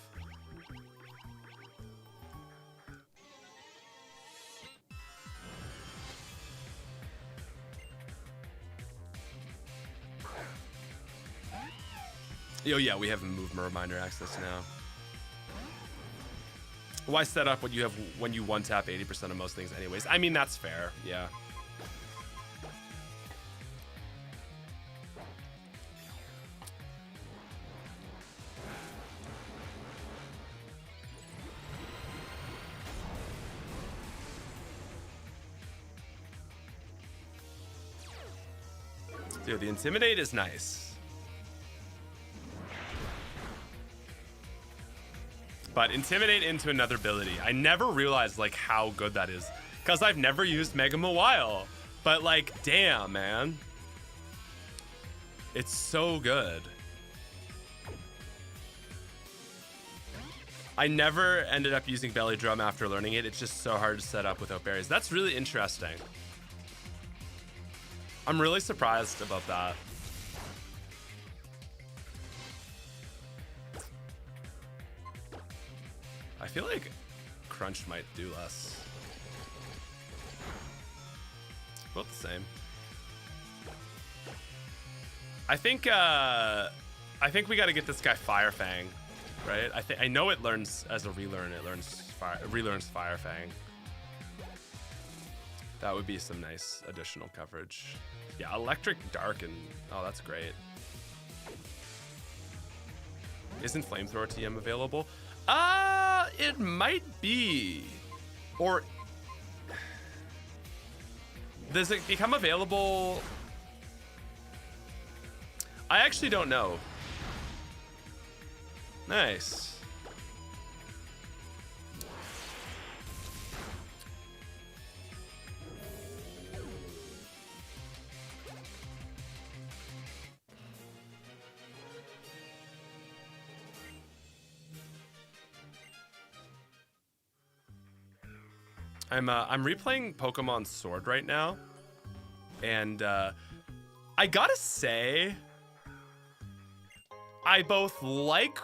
Oh yeah, we have move reminder access now. Why set up what you have when you one tap 80% of most things anyways? I mean, that's fair, yeah. Dude, the Intimidate is nice. But Intimidate into another ability. I never realized like how good that is. Because I've never used Mega Mawile. But like, damn, man. It's so good. I never ended up using Belly Drum after learning it. It's just so hard to set up without berries. That's really interesting. I'm really surprised about that. I feel like Crunch might do less. Both the same. I think we got to get this guy Fire Fang, right? I know it learns as a relearn. It relearns Fire Fang. That would be some nice additional coverage. Yeah, Electric Dark and oh, that's great. Isn't Flamethrower TM available? It might be. Or does it become available? I actually don't know. Nice. I'm replaying Pokemon Sword right now, and I gotta say, I both like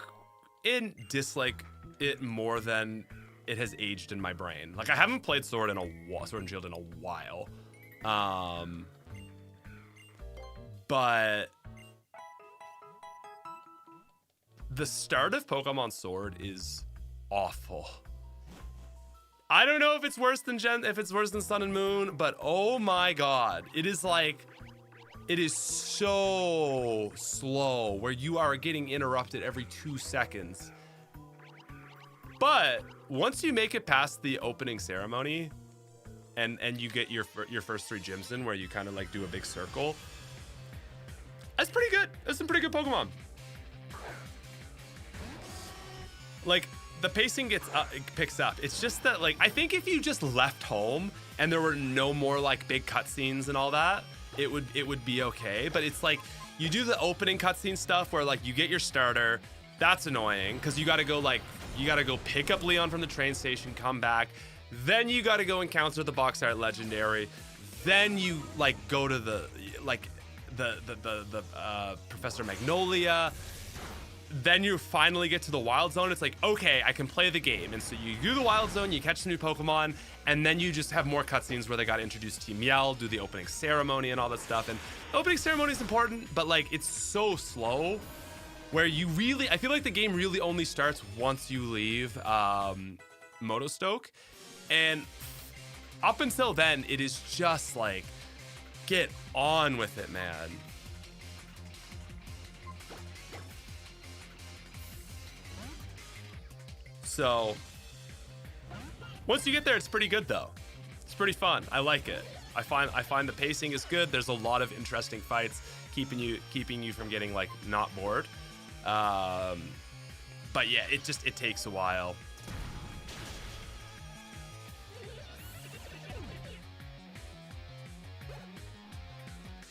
and dislike it more than it has aged in my brain. Like I haven't played Sword and Shield in a while, but the start of Pokemon Sword is awful. I don't know if it's worse than Sun and Moon, but oh my god, it is so slow where you are getting interrupted every 2 seconds. But once you make it past the opening ceremony and you get your first 3 gyms in where you kind of like do a big circle, that's pretty good. That's some pretty good Pokemon. Like the pacing picks up. It's just that like I think if you just left home and there were no more like big cutscenes and all that, it would be okay. But it's like you do the opening cutscene stuff where like you get your starter. That's annoying because you gotta go pick up Leon from the train station, come back, then you gotta go encounter the box art legendary, then you like go to the Professor Magnolia. Then you finally get to the Wild Zone. It's like, okay, I can play the game. And so you do the Wild Zone, you catch some new Pokemon, and then you just have more cutscenes where they got to introduce Team Yell, do the opening ceremony and all that stuff. And the opening ceremony is important, but like it's so slow where I feel like the game really only starts once you leave Motostoke. And up until then, it is just like, get on with it, man. So once you get there, it's pretty good though. It's pretty fun. I like it. I find the pacing is good. There's a lot of interesting fights, keeping you from getting like not bored. But yeah, it takes a while.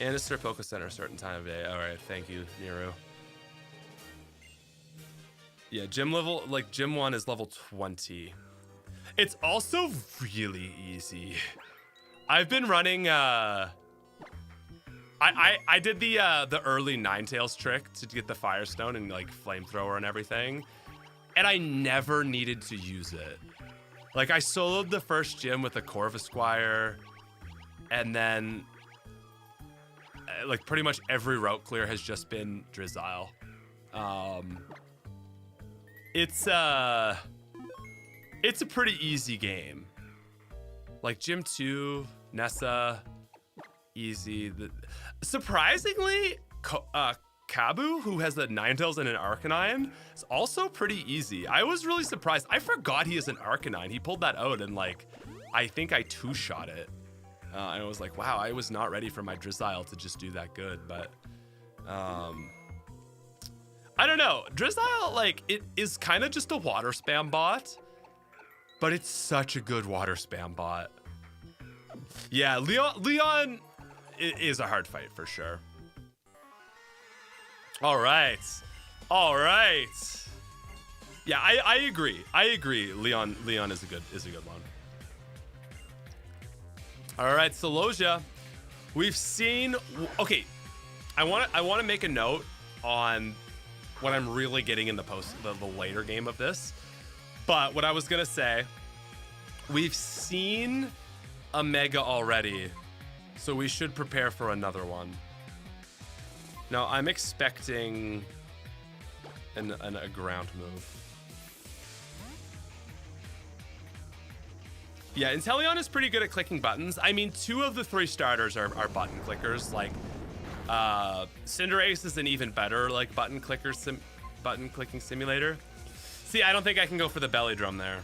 Annister Poke Center, a certain time of day. All right, thank you, Niru. Yeah, gym 1 is level 20. It's also really easy. I've been running I did the early Ninetales trick to get the Firestone and like Flamethrower and everything, and I never needed to use it. Like I soloed the first gym with a Corvisquire, and then like pretty much every route clear has just been Drizzile. It's a pretty easy game. Like Gym 2, Nessa, easy. Surprisingly, Kabu, who has the Ninetales and an Arcanine, is also pretty easy. I was really surprised. I forgot he is an Arcanine. He pulled that out and like, I think I two-shot it. And I was like, wow, I was not ready for my Drizzile to just do that good, but I don't know. Drizzile, like, it is kind of just a water spam bot, but it's such a good water spam bot. Yeah, Leon is a hard fight for sure. All right. Yeah, I agree. Leon is a good one. All right, Solosia. We've seen. Okay, I want to make a note on what I'm really getting in the later game of this. But what I was gonna say, we've seen a Mega already, so we should prepare for another one. Now I'm expecting a ground move. Yeah, Inteleon is pretty good at clicking buttons. I mean, 2 of the 3 starters are button clickers. Like, Cinderace is an even better like button clicking simulator. See, I don't think I can go for the belly drum there.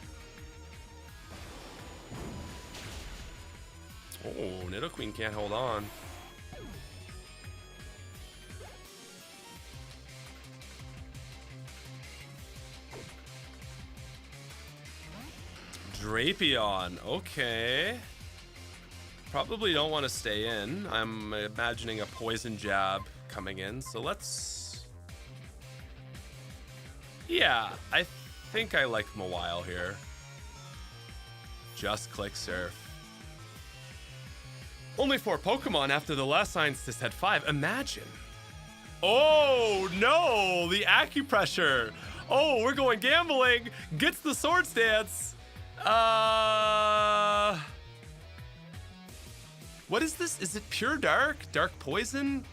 Oh, Nidoqueen can't hold on. Drapion, okay. Probably don't want to stay in. I'm imagining a poison jab coming in, so let's... Yeah, I think I like Mawile here. Just click surf. Only 4 Pokemon after the last scientist had 5. Imagine. Oh no, the acupressure. Oh, we're going gambling. Gets the Swords Dance. What is this? Is it pure dark? Dark poison?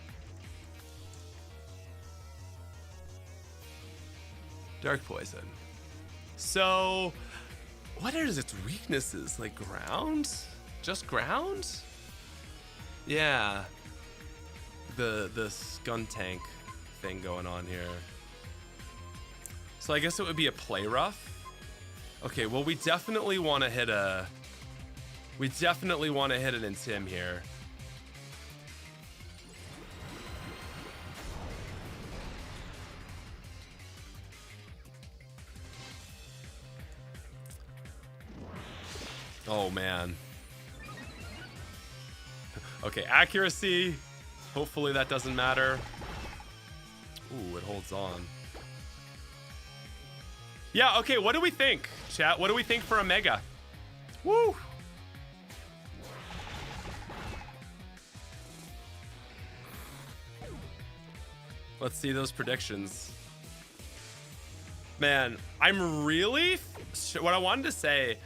Dark poison. So, what are its weaknesses? Like ground? Just ground? Yeah. The Skuntank thing going on here. So I guess it would be a play rough. Okay, well we definitely want to hit an Intim here. Oh man. Okay, accuracy. Hopefully that doesn't matter. Ooh, it holds on. Yeah, okay, what do we think, chat? What do we think for a Mega? Woo! Let's see those predictions. Man, I'm really... What I wanted to say,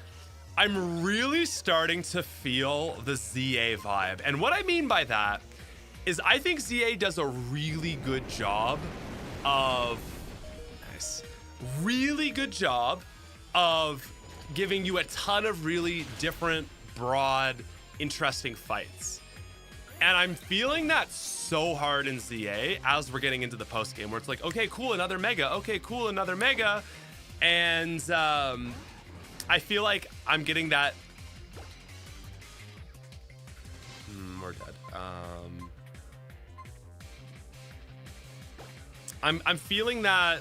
I'm really starting to feel the ZA vibe. And what I mean by that is I think ZA does a really good job of... Nice. Really good job of giving you a ton of really different, broad, interesting fights. And I'm feeling that so hard in ZA as we're getting into the post game where it's like, okay, cool, another Mega. Okay, cool, another Mega. And I feel like I'm getting that. We're dead. I'm feeling that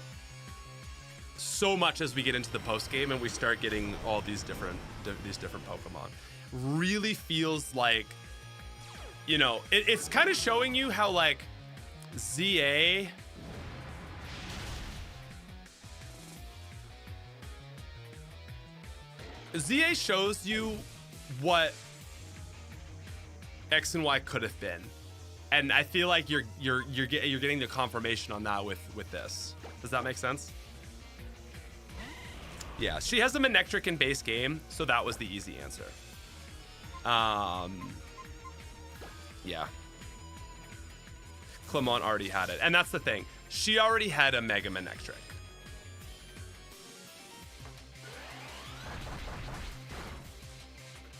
so much as we get into the post game and we start getting all these different Pokemon. Really feels like, you know, it's kind of showing you how like ZA shows you what X and Y could have been, and I feel like you're getting the confirmation on that with this. Does that make sense? Yeah, she has a Manectric in base game, so that was the easy answer. Yeah. Clement already had it. And that's the thing. She already had a Mega Manectric.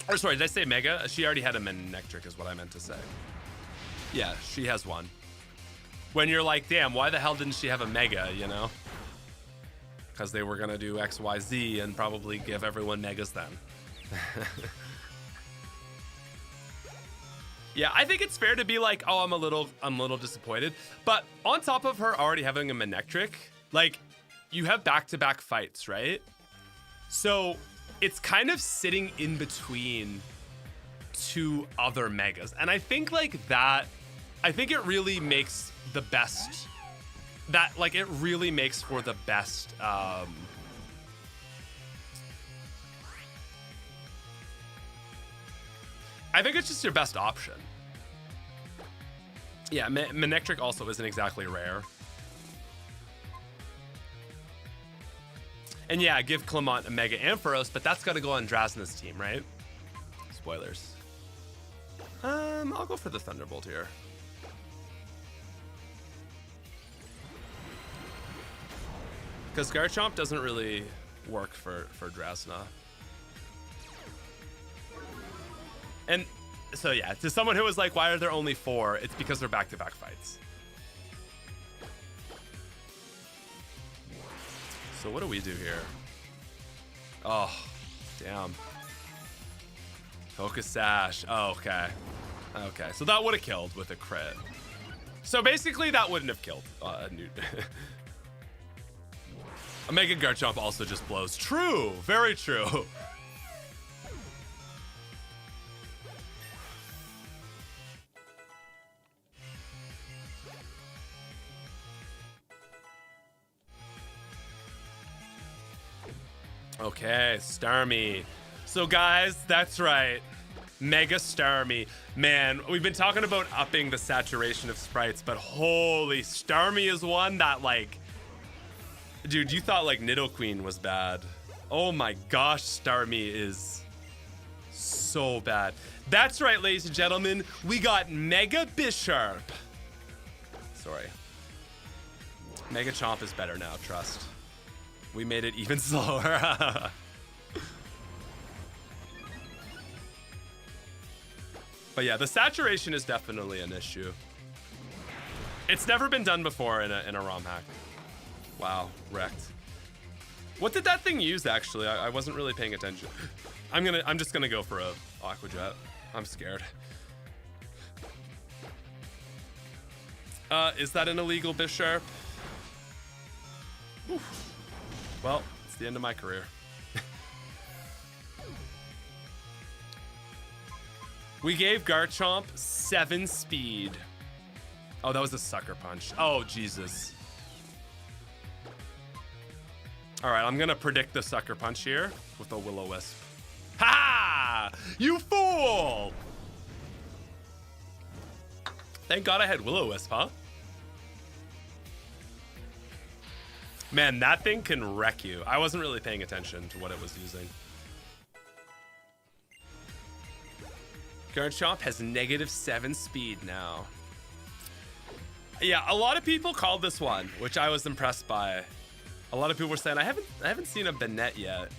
Or sorry, did I say Mega? She already had a Manectric is what I meant to say. Yeah, she has one. When you're like, damn, why the hell didn't she have a Mega, you know? Because they were gonna do X, Y, Z and probably give everyone Megas then. Yeah, I think it's fair to be like, oh, I'm a little disappointed. But on top of her already having a Manectric, like, you have back-to-back fights, right? So it's kind of sitting in between two other Megas. And I think like that, I think it really makes the best, that like it really makes for the best, I think it's just your best option. Yeah, Manectric also isn't exactly rare. And yeah, give Clement a Mega Ampharos, but that's got to go on Drasna's team, right? Spoilers. I'll go for the Thunderbolt here. Because Garchomp doesn't really work for Drasna. And so yeah, to someone who was like, why are there only 4? It's because they're back-to-back fights. So what do we do here? Oh, damn. Focus Sash. Oh, okay. Okay, so that would have killed with a crit. So basically that wouldn't have killed Newt. A Mega Garchomp also just blows. True, very true. Okay, Starmie. So guys, that's right. Mega Starmie. Man, we've been talking about upping the saturation of sprites, but holy, Starmie is one that like, dude, you thought like Nidoqueen was bad. Oh my gosh, Starmie is so bad. That's right, ladies and gentlemen, we got Mega Bisharp. Sorry. Mega Chomp is better now, trust. We made it even slower. But yeah, the saturation is definitely an issue. It's never been done before in a ROM hack. Wow, wrecked. What did that thing use actually? I wasn't really paying attention. I'm just gonna go for a Aqua Jet. I'm scared. Is that an illegal Bisharp? Oof. Well, it's the end of my career. We gave Garchomp 7 speed. Oh, that was a Sucker Punch. Oh, Jesus. All right, I'm gonna predict the Sucker Punch here with a Will-O-Wisp. Ha! You fool! Thank God I had Will-O-Wisp, huh? Man, that thing can wreck you. I wasn't really paying attention to what it was using. Garchomp has -7 speed now. Yeah, a lot of people called this one, which I was impressed by. A lot of people were saying, I haven't seen a Banette yet.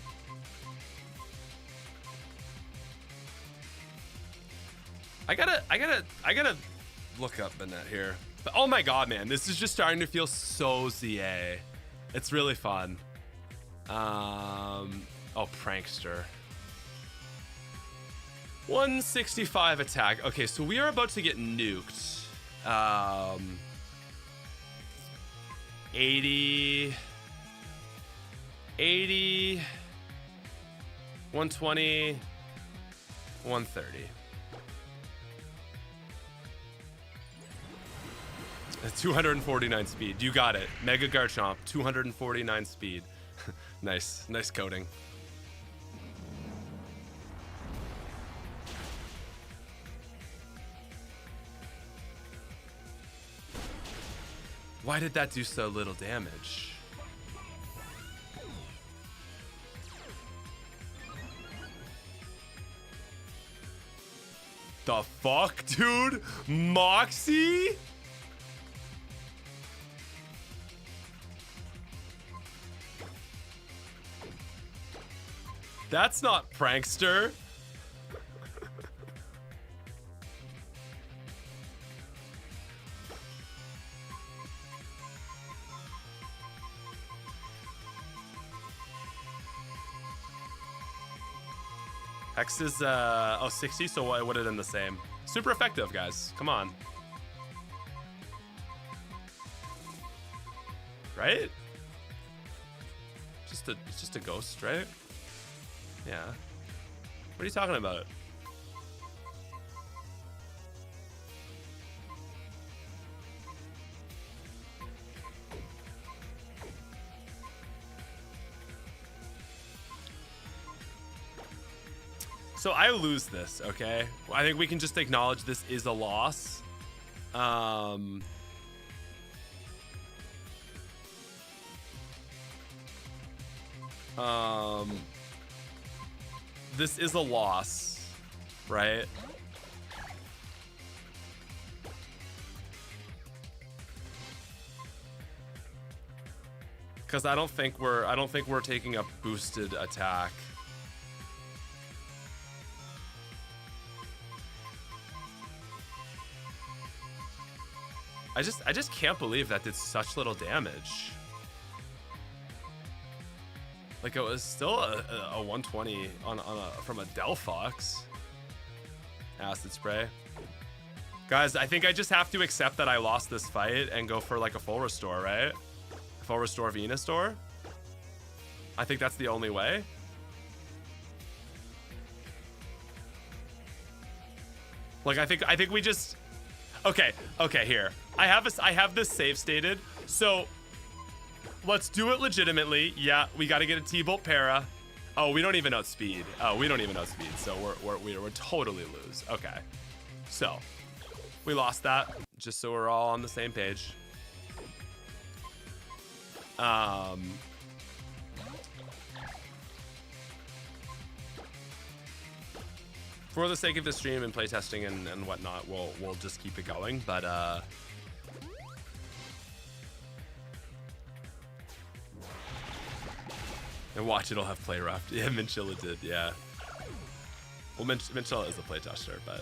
I gotta look up Banette here. But oh my God, man, this is just starting to feel so ZA. It's really fun. Oh, Prankster. 165 attack. Okay, so we are about to get nuked. 80, 120, 130. 249 speed. You got it. Mega Garchomp, 249 speed. Nice coding. Why did that do so little damage? The fuck, dude? Moxie? That's not prankster. Hex is, 60, so I would have done the same. Super effective, guys. Come on. Right? It's just a ghost, right? Yeah. What are you talking about? So I lose this, okay? I think we can just acknowledge this is a loss. This is a loss, right? Because I don't think we're taking a boosted attack. I just can't believe that did such little damage. Like, it was still a 120 from a Delphox. Acid spray. Guys, I think I just have to accept that I lost this fight and go for like a full restore, right? Full restore Venusaur. I think that's the only way. Like, I think we just... Okay, here. I have this save stated. So let's do it legitimately. Yeah, we got to get a T-Bolt para. Oh, we don't even outspeed. Oh, we don't even outspeed. So we're totally lose. Okay. So we lost that, just so we're all on the same page. For the sake of the stream and playtesting and whatnot, we'll just keep it going. But and watch, it'll have play rough. Yeah, Minchilla did. Yeah. Well, Minchilla is a playtester, but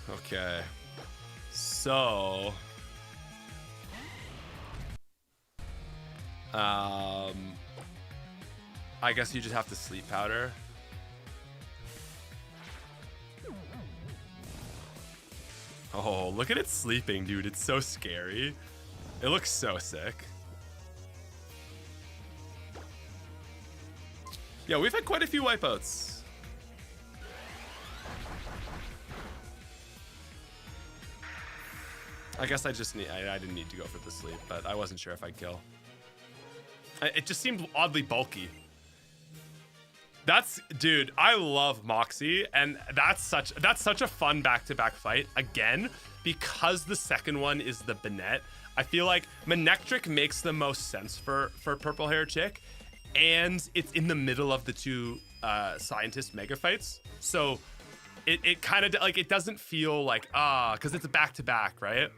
okay. So I guess you just have to sleep powder. Oh, look at it sleeping, dude. It's so scary. It looks so sick. Yeah, we've had quite a few wipeouts. I guess I didn't need to go for the sleep, but I wasn't sure if I'd kill. It just seemed oddly bulky. Dude, I love Moxie, and that's such a fun back-to-back fight. Again, because the second one is the Banette, I feel like Manectric makes the most sense for Purple Hair Chick, and it's in the middle of the two scientist mega fights. So it kind of like, it doesn't feel like because it's a back-to-back, right?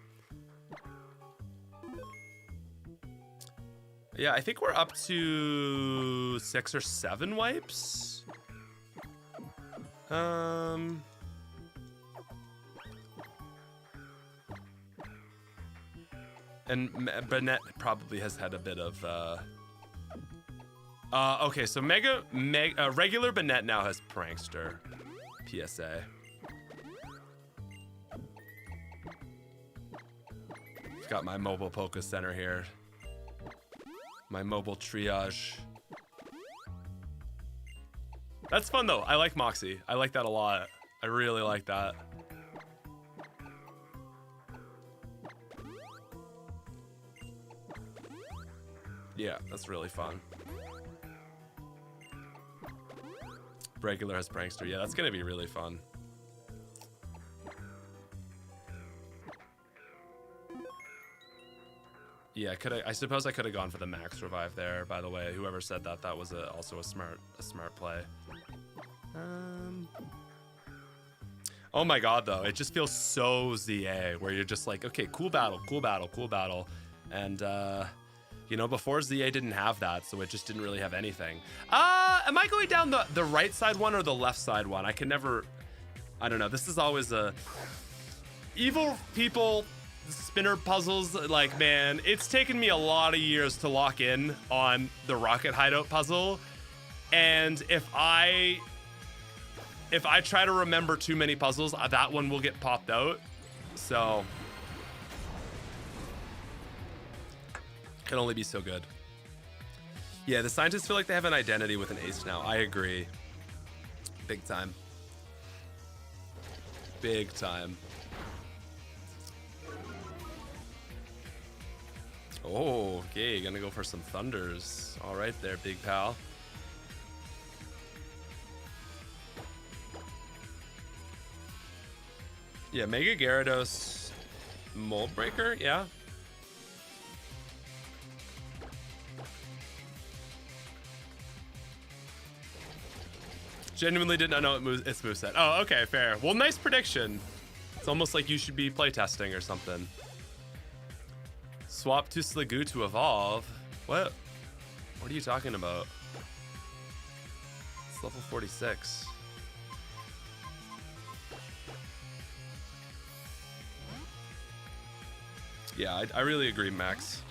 Yeah, I think we're up to 6 or 7 wipes. And Banette probably has had a bit of okay, so regular Banette now has Prankster. PSA. I've got my mobile Poké Center here. My mobile triage. That's fun though. I like Moxie. I like that a lot. I really like that. Yeah, that's really fun. Regular has Prankster. Yeah, that's gonna be really fun. Yeah, I suppose I could have gone for the max revive there, by the way. Whoever said that, that was also a smart play. Oh my god, though. It just feels so ZA, where you're just like, okay, cool battle. And You know, before ZA didn't have that, so it just didn't really have anything. Am I going down the right side one or the left side one? I can never, I don't know. This is always a evil people spinner puzzles. Like, man, it's taken me a lot of years to lock in on the rocket hideout puzzle. And if I try to remember too many puzzles, that one will get popped out. So can only be so good. Yeah, the scientists feel like they have an identity with an ace now. I agree. Big time. Big time. Oh, okay, gonna go for some thunders. All right there, big pal. Yeah, Mega Gyarados Mold Breaker, yeah. Genuinely did not know its moveset. Oh, okay, fair. Well, nice prediction. It's almost like you should be playtesting or something. Swap to Sliggoo to evolve. What? What are you talking about? It's level 46. Yeah, I really agree, Max.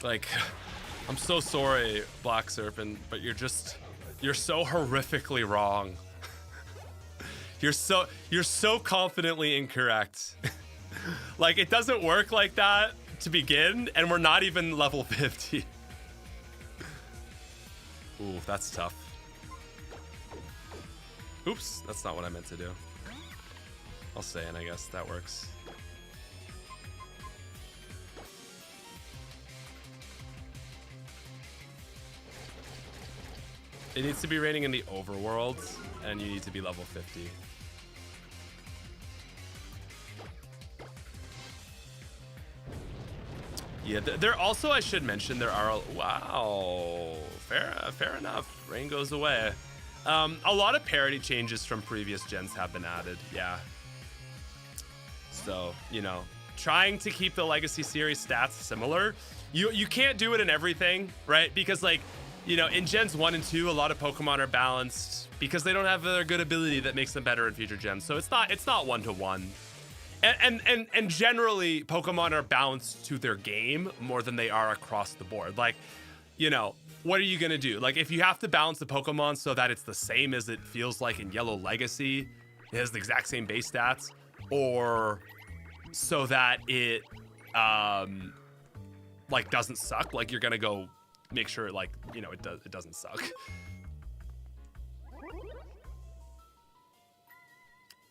Like, I'm so sorry, Black Serpent, but you're so horrifically wrong. You're so confidently incorrect. Like, it doesn't work like that to begin, and we're not even level 50. Ooh, that's tough. Oops, that's not what I meant to do. I'll stay in, I guess. That works. It needs to be raining in the overworld, and you need to be level 50. Yeah, there also, I should mention, there are, wow, fair enough. Rain goes away. A lot of parity changes from previous gens have been added, yeah. So, you know, trying to keep the Legacy Series stats similar. You can't do it in everything, right? Because, like, you know, in gens 1 and 2, a lot of Pokemon are balanced because they don't have their good ability that makes them better in future gens. So it's not one-to-one. And generally, Pokemon are balanced to their game more than they are across the board. Like, you know, what are you gonna do? Like, if you have to balance the Pokemon so that it's the same as it feels like in Yellow Legacy, it has the exact same base stats, or so that it like doesn't suck, like you're gonna go make sure, like, you know, it doesn't suck.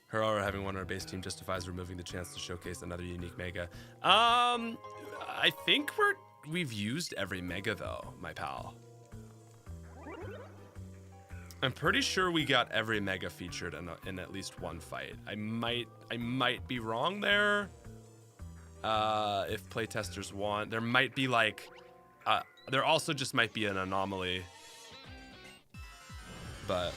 Her aura having won our base team justifies removing the chance to showcase another unique Mega. I think we've used every Mega though, my pal. I'm pretty sure we got every Mega featured in at least one fight. I might be wrong there. If playtesters want, there might be like, there also just might be an anomaly. But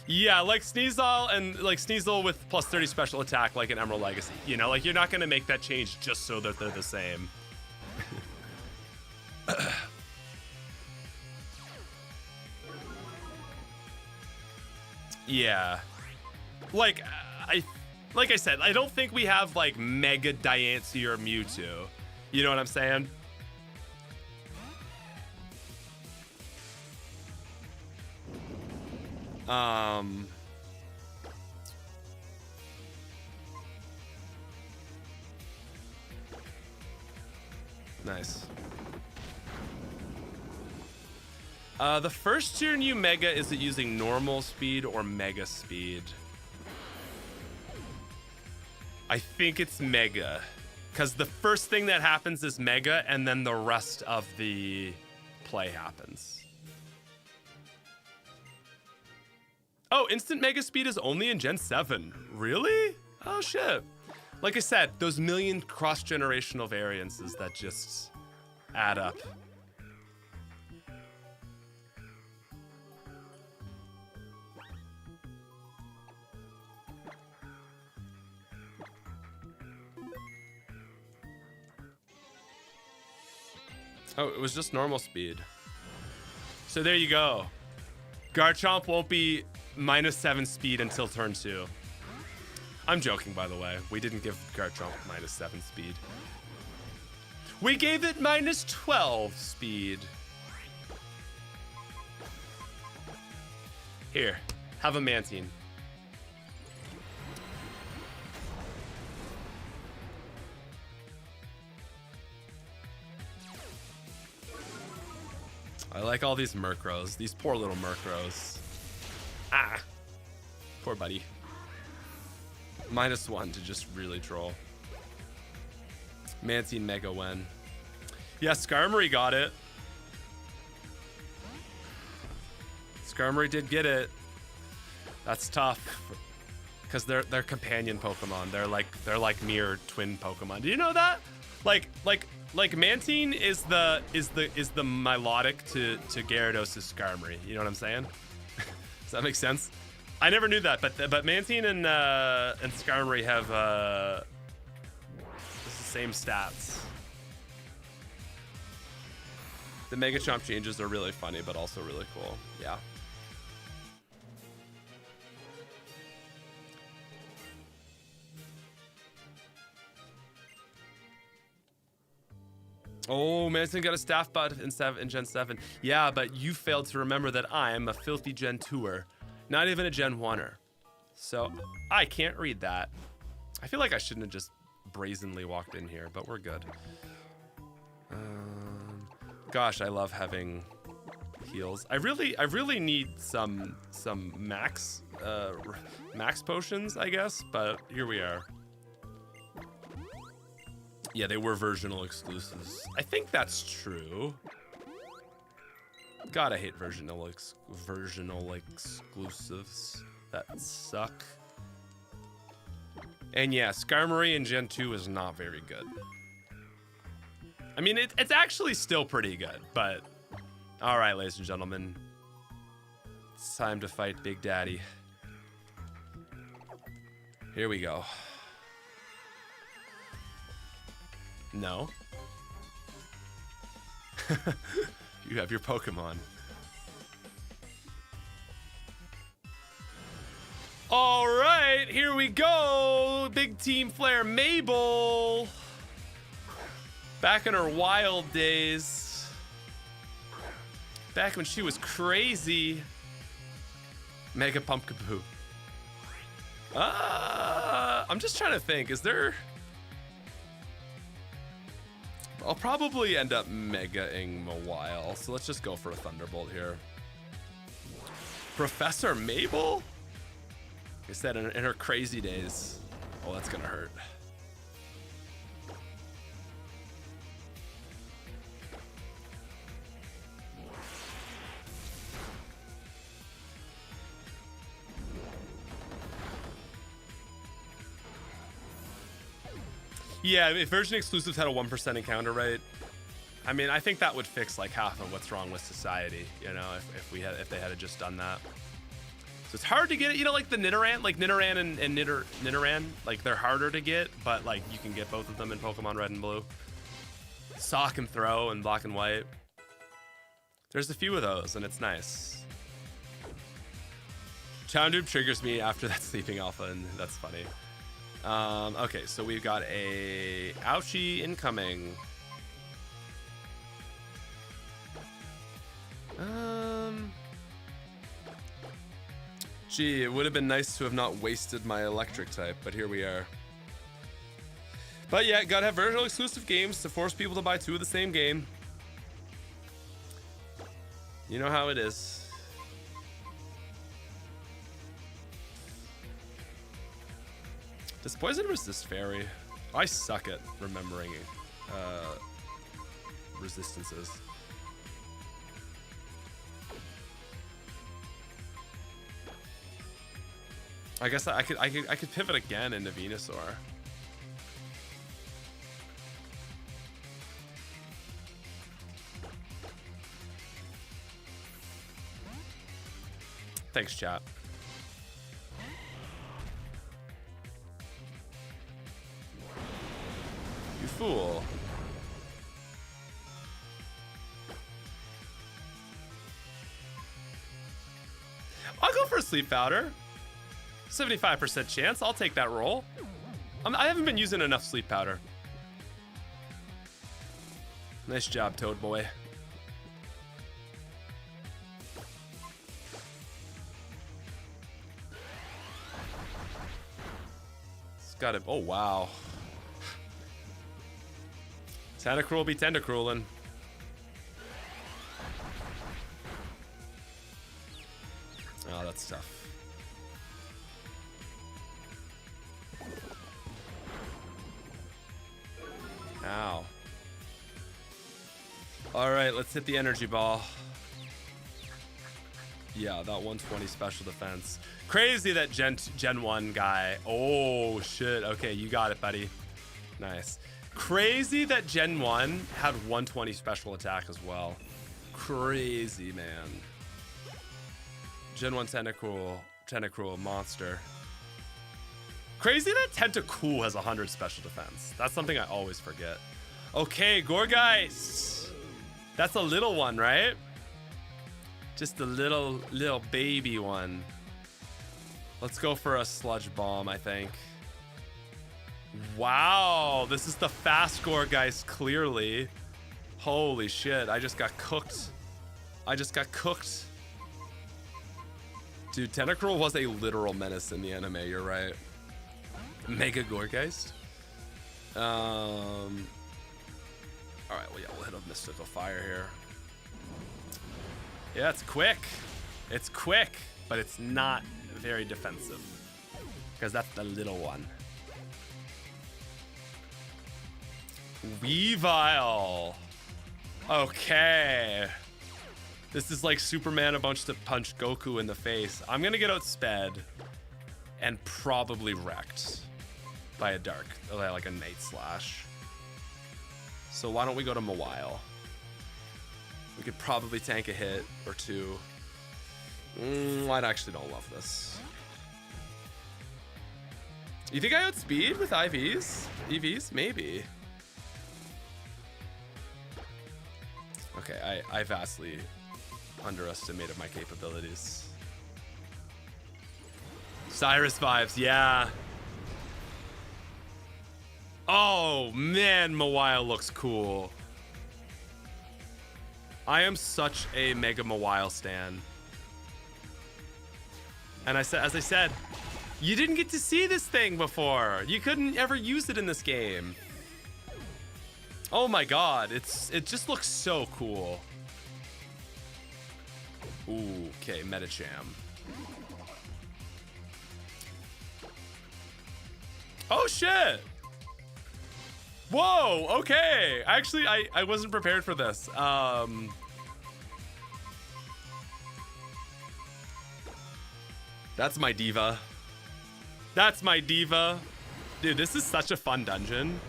yeah, like Sneasel and like Sneasel with plus 30 special attack, like an Emerald Legacy. You know, like you're not gonna make that change just so that they're the same. Yeah, like I said, I don't think we have like Mega Diancie or Mewtwo. You know what I'm saying? Nice. The first tier new Mega, is it using normal speed or Mega speed? I think it's Mega, because the first thing that happens is Mega, and then the rest of the play happens. Oh, instant Mega speed is only in Gen 7. Really? Oh, shit. Like I said, those million cross-generational variances that just add up. Oh, it was just normal speed. So there you go. Garchomp won't be -7 speed until turn 2. I'm joking, by the way. We didn't give Garchomp -7 speed. We gave it -12 speed. Here, have a Mantine. I like all these Murkrows. These poor little Murkrows. Ah. Poor buddy. -1 to just really troll. Mantine Mega Wen. Yeah, Skarmory got it. Skarmory did get it. That's tough. Because they're companion Pokemon. They're like mirror twin Pokemon. Do you know that? Like Mantine is the Milotic to Gyarados' Skarmory. You know what I'm saying? Does that make sense? I never knew that, but Mantine and Skarmory have the same stats. The Megachomp changes are really funny, but also really cool. Yeah. Oh, Mantine got a staff butt in Gen 7. Yeah, but you failed to remember that I'm a filthy Gen 2er. Not even a Gen 1er. So I can't read that. I feel like I shouldn't have just brazenly walked in here, but we're good. Gosh, I love having heals. I really need some max potions, I guess, but here we are. Yeah, they were versional exclusives. I think that's true. God, I hate versional exclusives that suck. And yeah, Skarmory in Gen 2 is not very good. I mean, it's actually still pretty good, but all right, ladies and gentlemen, it's time to fight Big Daddy. Here we go. No. You have your Pokemon. All right, here we go. Big Team Flare Mabel. Back in her wild days. Back when she was crazy. Mega Pumpkaboo. I'm just trying to think, is there... I'll probably end up Mega-ing Mawile, so let's just go for a Thunderbolt here. Professor Mabel? Like I said, in her crazy days. Oh, that's gonna hurt. Yeah, if version exclusives had a 1% encounter rate, I mean, I think that would fix like half of what's wrong with society, you know, if they had just done that. So it's hard to get it, you know, like the Nidoran, like Nidoran and Nidoran, like they're harder to get, but like you can get both of them in Pokemon Red and Blue. Sock and Throw and Black and White. There's a few of those, and it's nice. Choundoob triggers me after that Sleeping Alpha, and that's funny. Okay, so we've got a Ouchie incoming. Gee, it would have been nice to have not wasted my electric type, but here we are. But yeah, gotta have versional exclusive games to force people to buy 2 of the same game. You know how it is. Does poison resist fairy? I suck at remembering resistances. I guess I could pivot again into Venusaur. Thanks, chat. You fool. I'll go for a sleep powder. 75% chance. I'll take that roll. I haven't been using enough sleep powder. Nice job, Toad Boy. It's got it. Oh, wow. Tentacruel be Tentacruelin'. Oh, that's tough. Ow. All right, let's hit the energy ball. Yeah, that 120 special defense. Crazy that Gen 1 guy. Oh, shit. Okay, you got it, buddy. Nice. Crazy that Gen 1 had 120 special attack as well. Crazy, man. Gen 1 Tentacruel monster. Crazy that Tentacool has 100 special defense. That's something I always forget. Okay, Gorgeist. That's a little one, right? Just a little baby one. Let's go for a Sludge Bomb, I think. Wow, this is the fast Gorgeist, clearly. Holy shit, I just got cooked. Dude, Tentacruel was a literal menace in the anime, you're right. Mega Gorgeist. Alright, well, yeah, we'll hit a Mystical Fire here. Yeah, it's quick. It's quick, but it's not very defensive. Because that's the little one. Weavile. Okay. This is like Superman about to punch Goku in the face. I'm gonna get outsped and probably wrecked by a dark, like a Night Slash. So why don't we go to Mawile? We could probably tank a hit or two. I actually don't love this. You think I outspeed with IVs? EVs? Maybe. Okay, I vastly underestimated my capabilities. Cyrus vibes, yeah. Oh man, Mawile looks cool. I am such a Mega Mawile stan. And as I said, you didn't get to see this thing before. You couldn't ever use it in this game. Oh my god, it just looks so cool. Ooh, okay, Medicham. Oh shit! Whoa, okay. Actually, I wasn't prepared for this. That's my diva. That's my diva. Dude, this is such a fun dungeon.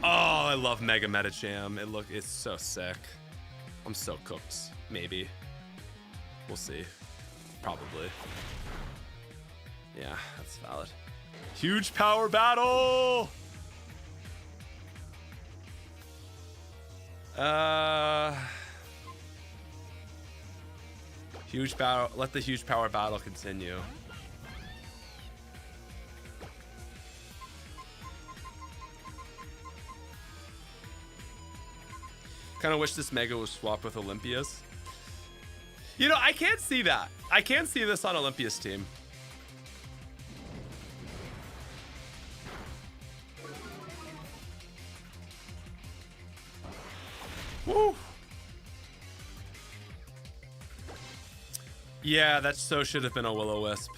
Oh, I love Mega Medicham. It's so sick. I'm so cooked. Maybe. We'll see. Probably. Yeah, that's valid. Huge power battle! Huge power. Let the huge power battle continue. Kind of wish this Mega was swapped with Olympia's. You know, I can't see that. I can't see this on Olympia's team. Woo. Yeah, that so should have been a Will-O-Wisp.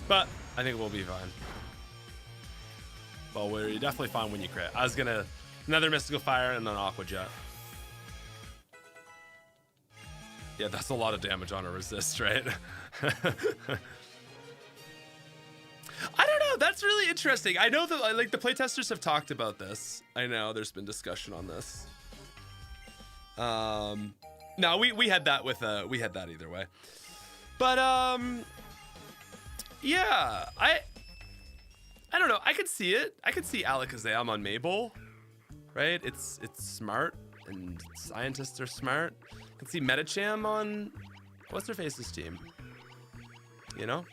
But I think we'll be fine. Well, we're definitely fine when you crit. I was gonna another Mystical Fire and then Aqua Jet. Yeah, that's a lot of damage on a resist, right? I don't know. That's really interesting. I know that like the playtesters have talked about this. I know there's been discussion on this. No, we had that with we had that either way. But yeah, I don't know. I could see it. I could see Alakazam on Mabel, right? It's smart. and scientists are smart. I can see Metacham on what's her face's team. You know?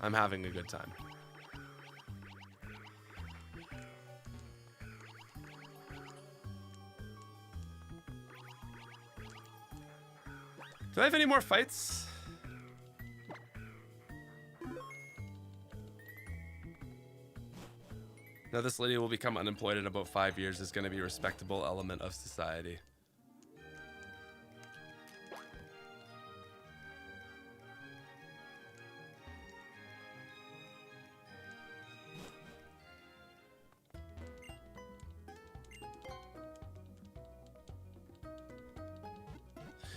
I'm having a good time. Do I have any more fights? Now this lady will become unemployed in about 5 years. Is going to be a respectable element of society.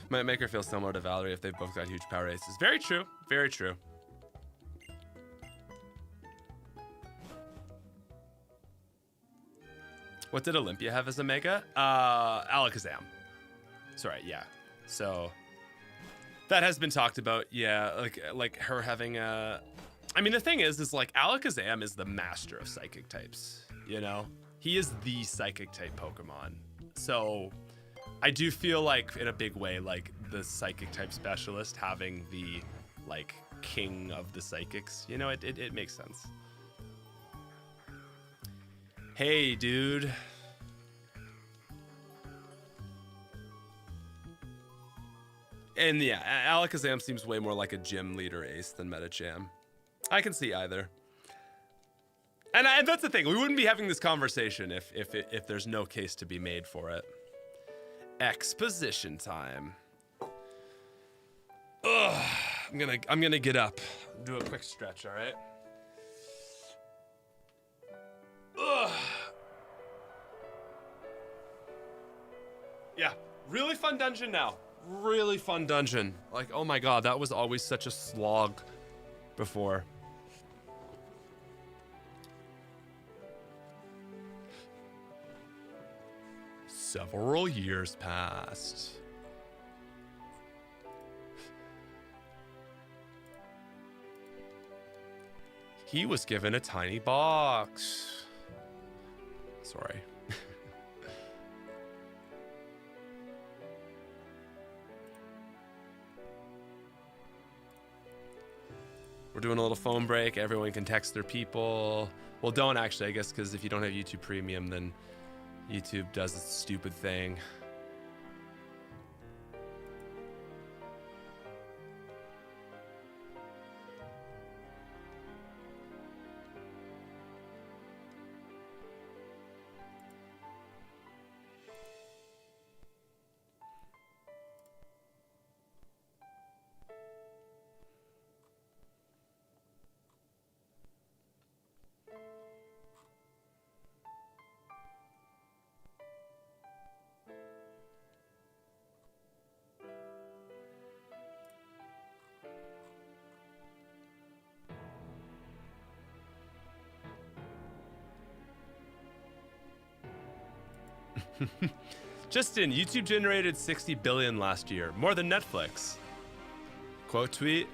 Might make her feel similar to Valerie if they've both got huge power aces. Very true. Very true. What did Olympia have as a mega? Alakazam. Sorry, yeah. So that has been talked about. Yeah, like her having a. I mean, the thing is like Alakazam is the master of psychic types. You know, he is the psychic type Pokemon. So I do feel like in a big way, like the psychic type specialist having the like king of the psychics. You know, it makes sense. Hey, dude. And yeah, Alakazam seems way more like a gym leader ace than Metacham. I can see either. And that's the thing. We wouldn't be having this conversation if there's no case to be made for it. Exposition time. Ugh. I'm gonna get up. Do a quick stretch, all right? Ugh. Yeah, really fun dungeon now. Really fun dungeon. Like, oh my god, that was always such a slog before. Several years passed. He was given a tiny box. Sorry. We're doing a little phone break. Everyone can text their people. Well, don't actually, I guess, because if you don't have YouTube Premium, then YouTube does its stupid thing. Justin, YouTube generated 60 billion last year, more than Netflix. Quote tweet,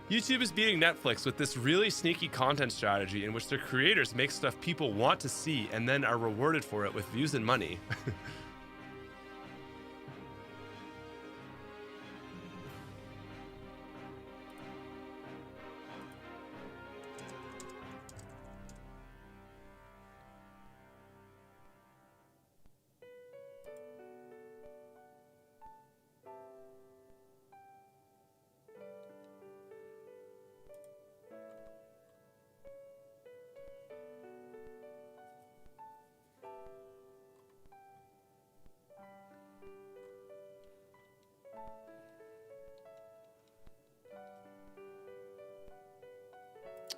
YouTube is beating Netflix with this really sneaky content strategy in which their creators make stuff people want to see and then are rewarded for it with views and money.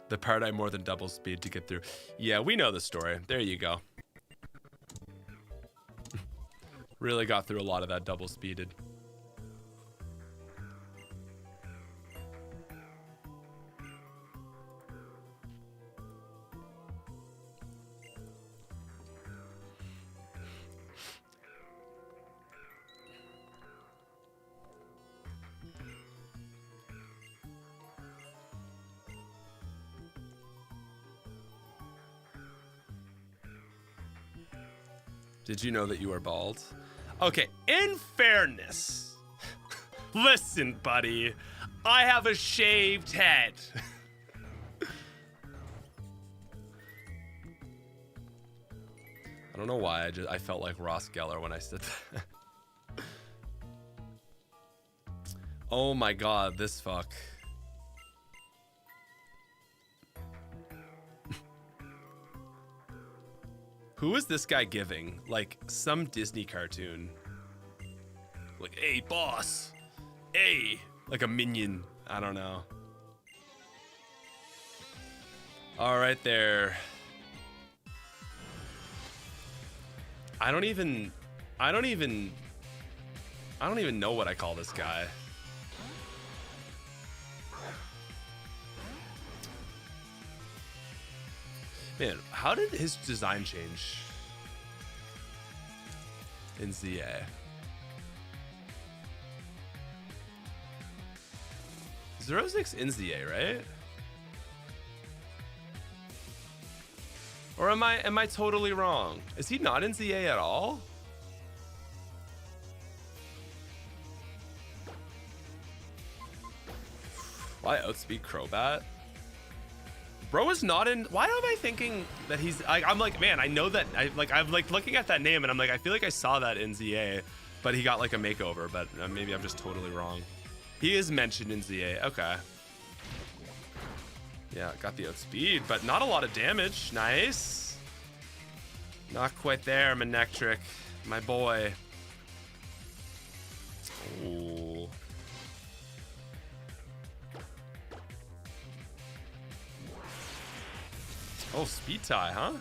The part I more than double speed to get through. Yeah, we know the story. There you go. Really got through a lot of that double speeded. Did you know that you are bald? Okay, in fairness, listen, buddy, I have a shaved head. I don't know why, I felt like Ross Geller when I said that. Oh my god, this fuck. Who is this guy giving? Like some Disney cartoon. Like, hey, boss. Hey. Like a minion. I don't know. All right there. I don't even know what I call this guy. Man, how did his design change in ZA? Zeroznik's in ZA, right? Or am I totally wrong? Is he not in ZA at all? Why outspeed Crobat? Bro is not in. Why am I thinking that he's? I'm like, man, I know that. I'm like looking at that name, and I'm like, I feel like I saw that in ZA, but he got like a makeover. But maybe I'm just totally wrong. He is mentioned in ZA. Okay. Yeah, got the outspeed, but not a lot of damage. Nice. Not quite there, Manectric, my boy. Ooh. Oh, speed tie, huh?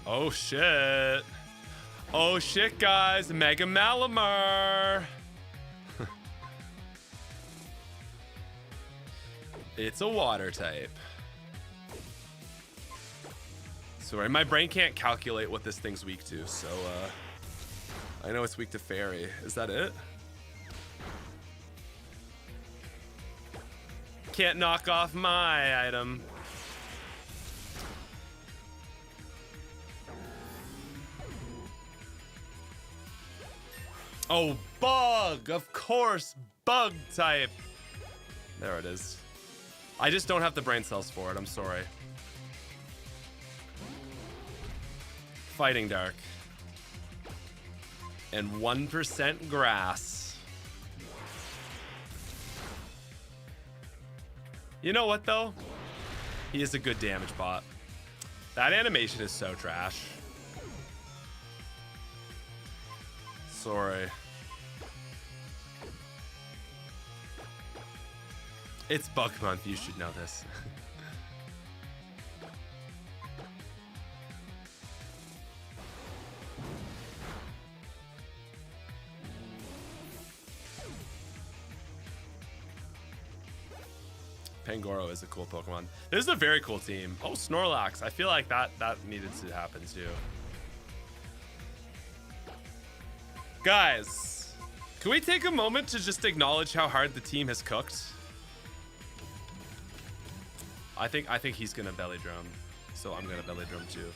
Oh shit. Oh shit, guys. Mega Malamar. It's a water type. Sorry, my brain can't calculate what this thing's weak to, so I know it's weak to fairy. Is that it? Can't knock off my item. Oh, bug! Of course, bug type. There it is. I just don't have the brain cells for it. I'm sorry. Fighting Dark. And 1% grass. You know what, though? He is a good damage bot. That animation is so trash. Sorry. It's bug month. You should know this. Pangoro is a cool Pokemon. This is a very cool team. Oh, Snorlax. I feel like that needed to happen too. Guys, can we take a moment to just acknowledge how hard the team has cooked? I think he's gonna belly drum, so I'm gonna belly drum too.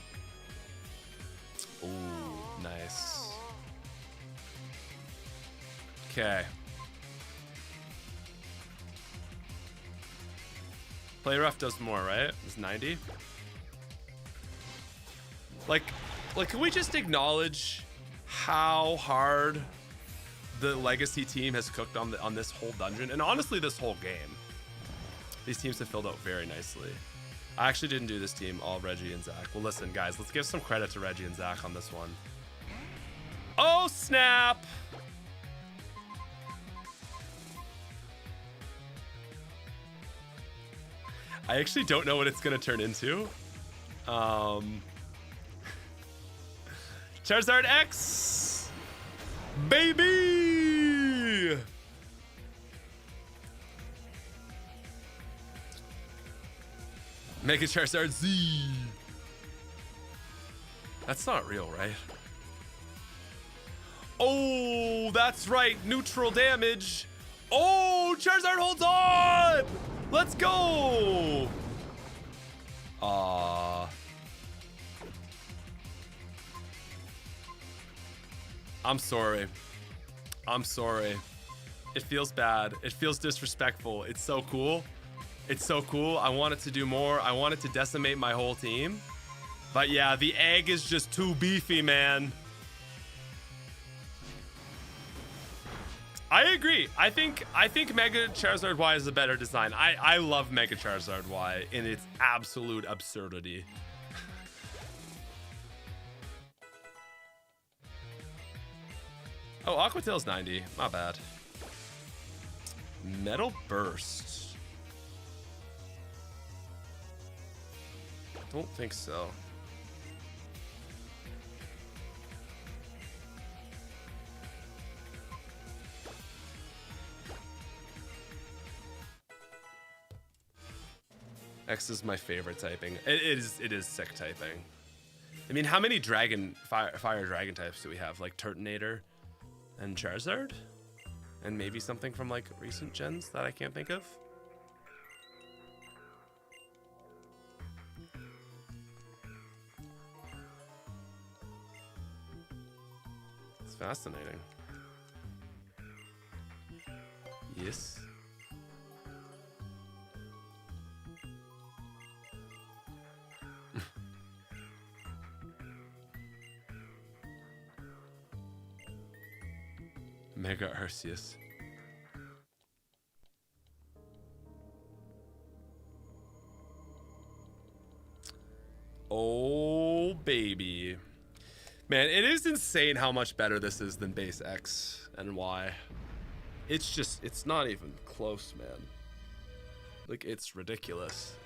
Ooh, nice. Okay. Play rough does more, right? It's 90. Like, can we just acknowledge how hard the legacy team has cooked on this whole dungeon, and honestly this whole game? These teams have filled out very nicely. I actually didn't do this team, all Reggie and Zach. Well, listen, guys, let's give some credit to Reggie and Zach on this one. Oh, snap! I actually don't know what it's gonna turn into. Charizard X! Baby! Mega Charizard Z! That's not real, right? Oh, that's right, neutral damage. Oh, Charizard holds on! Let's go! I'm sorry. I'm sorry. It feels bad. It feels disrespectful. It's so cool. It's so cool. I wanted to do more. I wanted to decimate my whole team. But yeah, the egg is just too beefy, man. I agree. I think Mega Charizard Y is a better design. I love Mega Charizard Y in its absolute absurdity. Oh, Aquatail's 90. Not bad. Metal Burst. Don't think so. X is my favorite typing. It is sick typing. I mean, how many fire dragon types do we have? Like Turtonator and Charizard? And maybe something from like recent gens that I can't think of. It's fascinating. Yes. Mega Arceus. Oh, baby. Man, it is insane how much better this is than base X and Y. It's just, it's not even close, man. Like, it's ridiculous.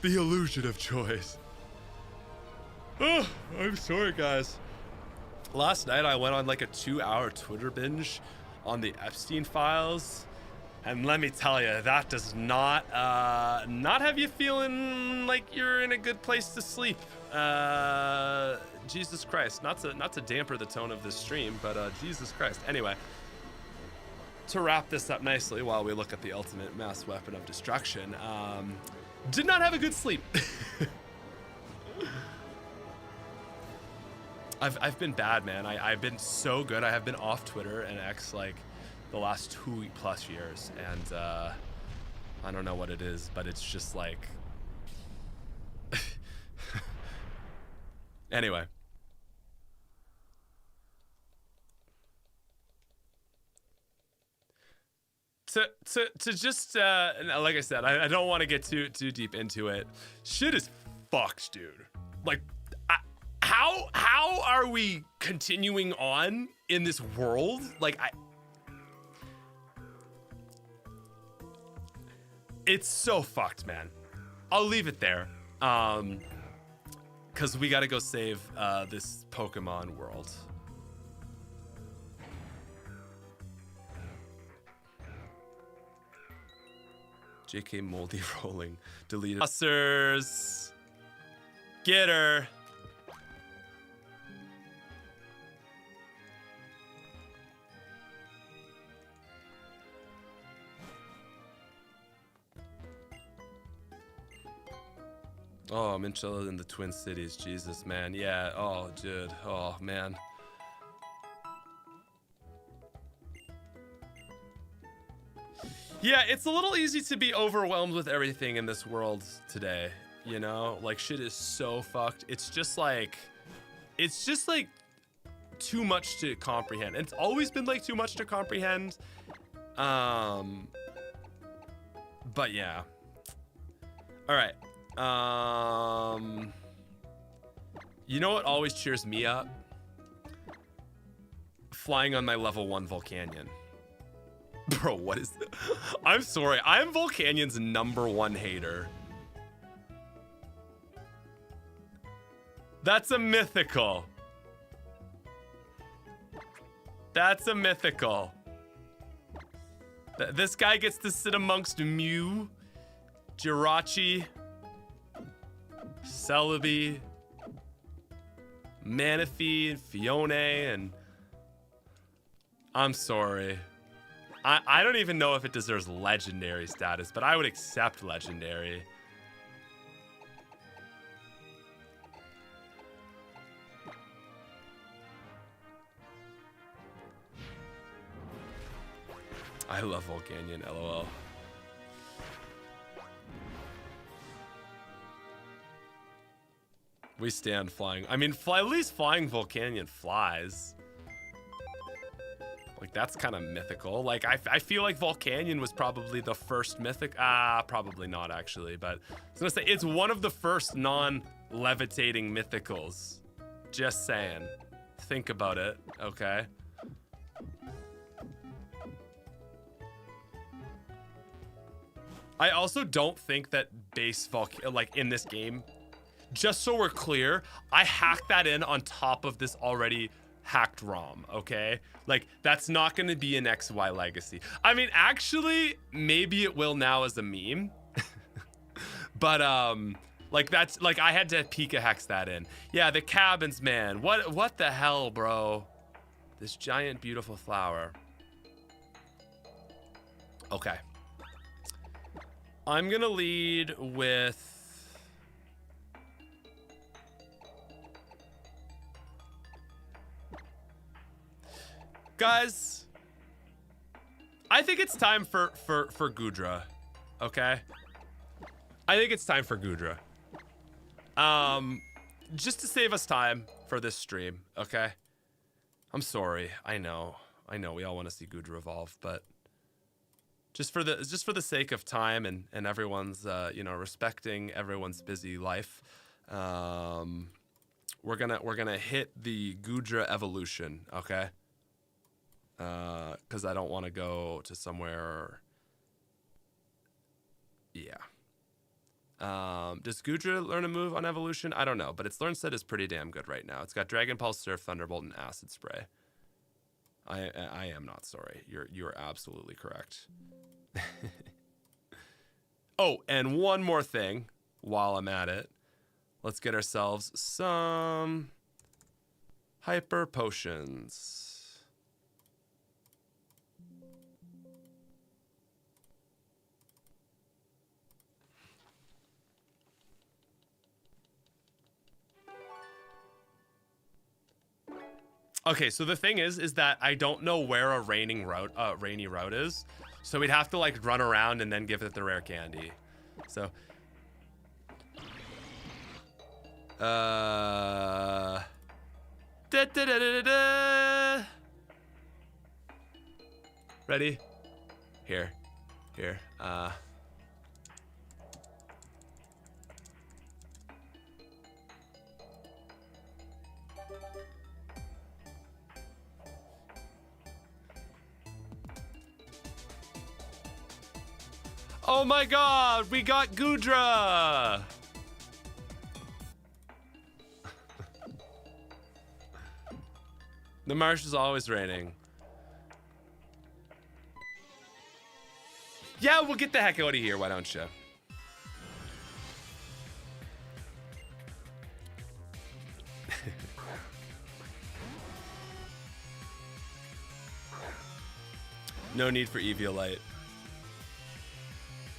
The illusion of choice. Oh, I'm sorry, guys. Last night I went on like a 2-hour Twitter binge on the Epstein files, and let me tell you, that does not have you feeling like you're in a good place to sleep. Jesus Christ, not to damper the tone of this stream, but Jesus Christ. Anyway, to wrap this up nicely while we look at the ultimate mass weapon of destruction, did not have a good sleep. I've been bad, man. I've been so good. I have been off Twitter and X like the last 2+ years, and I don't know what it is, but it's just like anyway. To just like I said, I don't want to get too deep into it. Shit is fucked, dude. Like, how are we continuing on in this world? Like, it's so fucked, man. I'll leave it there, because we gotta go save this Pokemon world. JK Moldy rolling deleted. Busters, get her. Oh, I'm in the Twin Cities. Jesus, man. Yeah. Oh, dude. Oh, man. Yeah, it's a little easy to be overwhelmed with everything in this world today. You know, like, shit is so fucked. It's just like too much to comprehend. It's always been like too much to comprehend. But yeah. All right. You know what always cheers me up? Flying on my level 1 Volcanion. Bro, what is this? I'm sorry, I'm Volcanion's #1 hater. That's a mythical. That's a mythical. This guy gets to sit amongst Mew, Jirachi, Celebi, Manaphy, and Fione, and I'm sorry. I don't even know if it deserves legendary status, but I would accept legendary. I love Volcanion, LOL. We stand flying. I mean, at least flying Volcanion flies. Like, that's kind of mythical. Like, I feel like Volcanion was probably the first mythic. Probably not, actually. But I was going to say, it's one of the first non-levitating mythicals. Just saying. Think about it, okay? I also don't think that base like, in this game, just so we're clear, I hacked that in on top of this already hacked ROM, okay? Like, that's not gonna be an XY legacy. I mean, actually, maybe it will now as a meme. But, like, that's, like, I had to Pika hex that in. Yeah, the cabins, man. What the hell, bro? This giant, beautiful flower. Okay. I'm gonna lead with... Guys, I think it's time for Goodra, okay? I think it's time for Goodra. Just to save us time for this stream, okay? I'm sorry, I know we all want to see Goodra evolve, but just for the sake of time and everyone's you know, respecting everyone's busy life, we're gonna hit the Goodra evolution, okay? Because I don't want to go to somewhere. Yeah. Does Goodra learn a move on evolution? I don't know, but its learn set is pretty damn good right now. It's got Dragon Pulse, Surf, Thunderbolt, and Acid Spray. I am not sorry. You're absolutely correct. Oh, and one more thing while I'm at it. Let's get ourselves some hyper potions. Okay, so the thing is that I don't know where a rainy route is, so we'd have to like run around and then give it the rare candy. So, ready? Here. Oh my god, we got Goodra! The marsh is always raining. Yeah, we'll get the heck out of here, why don't you? No need for Eviolite.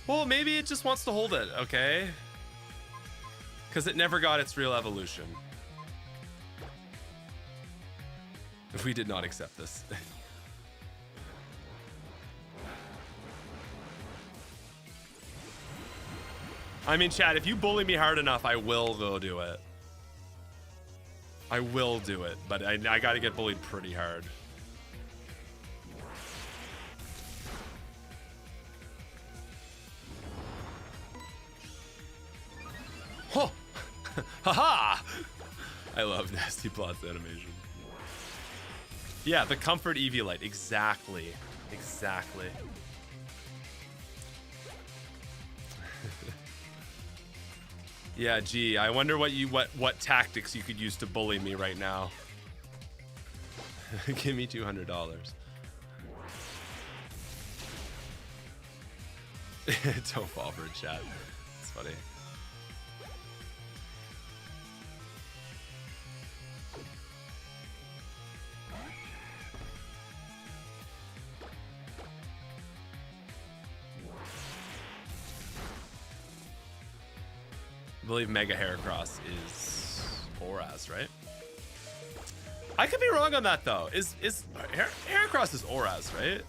Well, maybe it just wants to hold it, okay? Because it never got its real evolution. We did not accept this. I mean, chat, if you bully me hard enough, I will go do it. I will do it, but I gotta get bullied pretty hard. Oh! Haha! I love Nasty Plot's animation. Yeah, the comfort Eviolite. Exactly. Exactly. Yeah, gee, I wonder what tactics you could use to bully me right now. Give me $200. Don't fall for it, chat. It's funny. believe Mega Heracross is Oraz, right? I could be wrong on that though. Is Heracross is Oraz, right?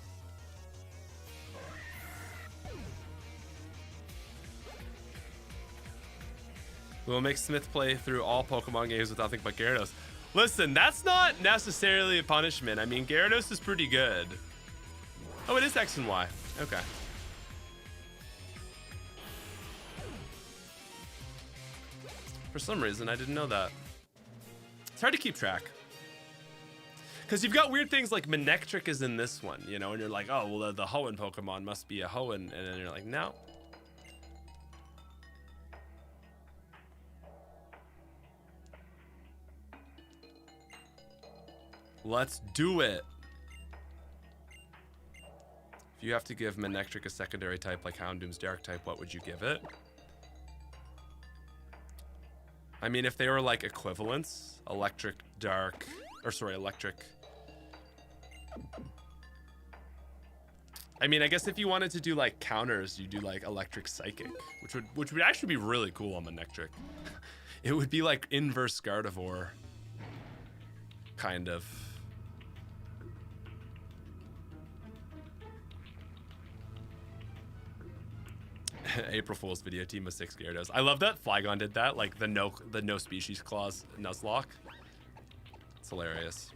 We'll make Smith play through all Pokemon games with nothing but Gyarados. Listen, that's not necessarily a punishment. I mean, Gyarados is pretty good. Oh, it is X and Y. Okay. For some reason, I didn't know that. It's hard to keep track. Because you've got weird things like Manectric is in this one, you know, and you're like, oh, well, the Hoenn Pokemon must be a Hoenn. And then you're like, no. Let's do it. If you have to give Manectric a secondary type like Houndoom's Dark type, what would you give it? I mean, if they were like equivalents, Electric, Dark, or sorry, Electric. I mean, I guess if you wanted to do like counters, you do like Electric Psychic, which would actually be really cool on Manectric. It would be like inverse Gardevoir, kind of. April Fool's video, team of 6 Gyarados. I love that Flygon did that, like the no species clause Nuzlocke. It's hilarious.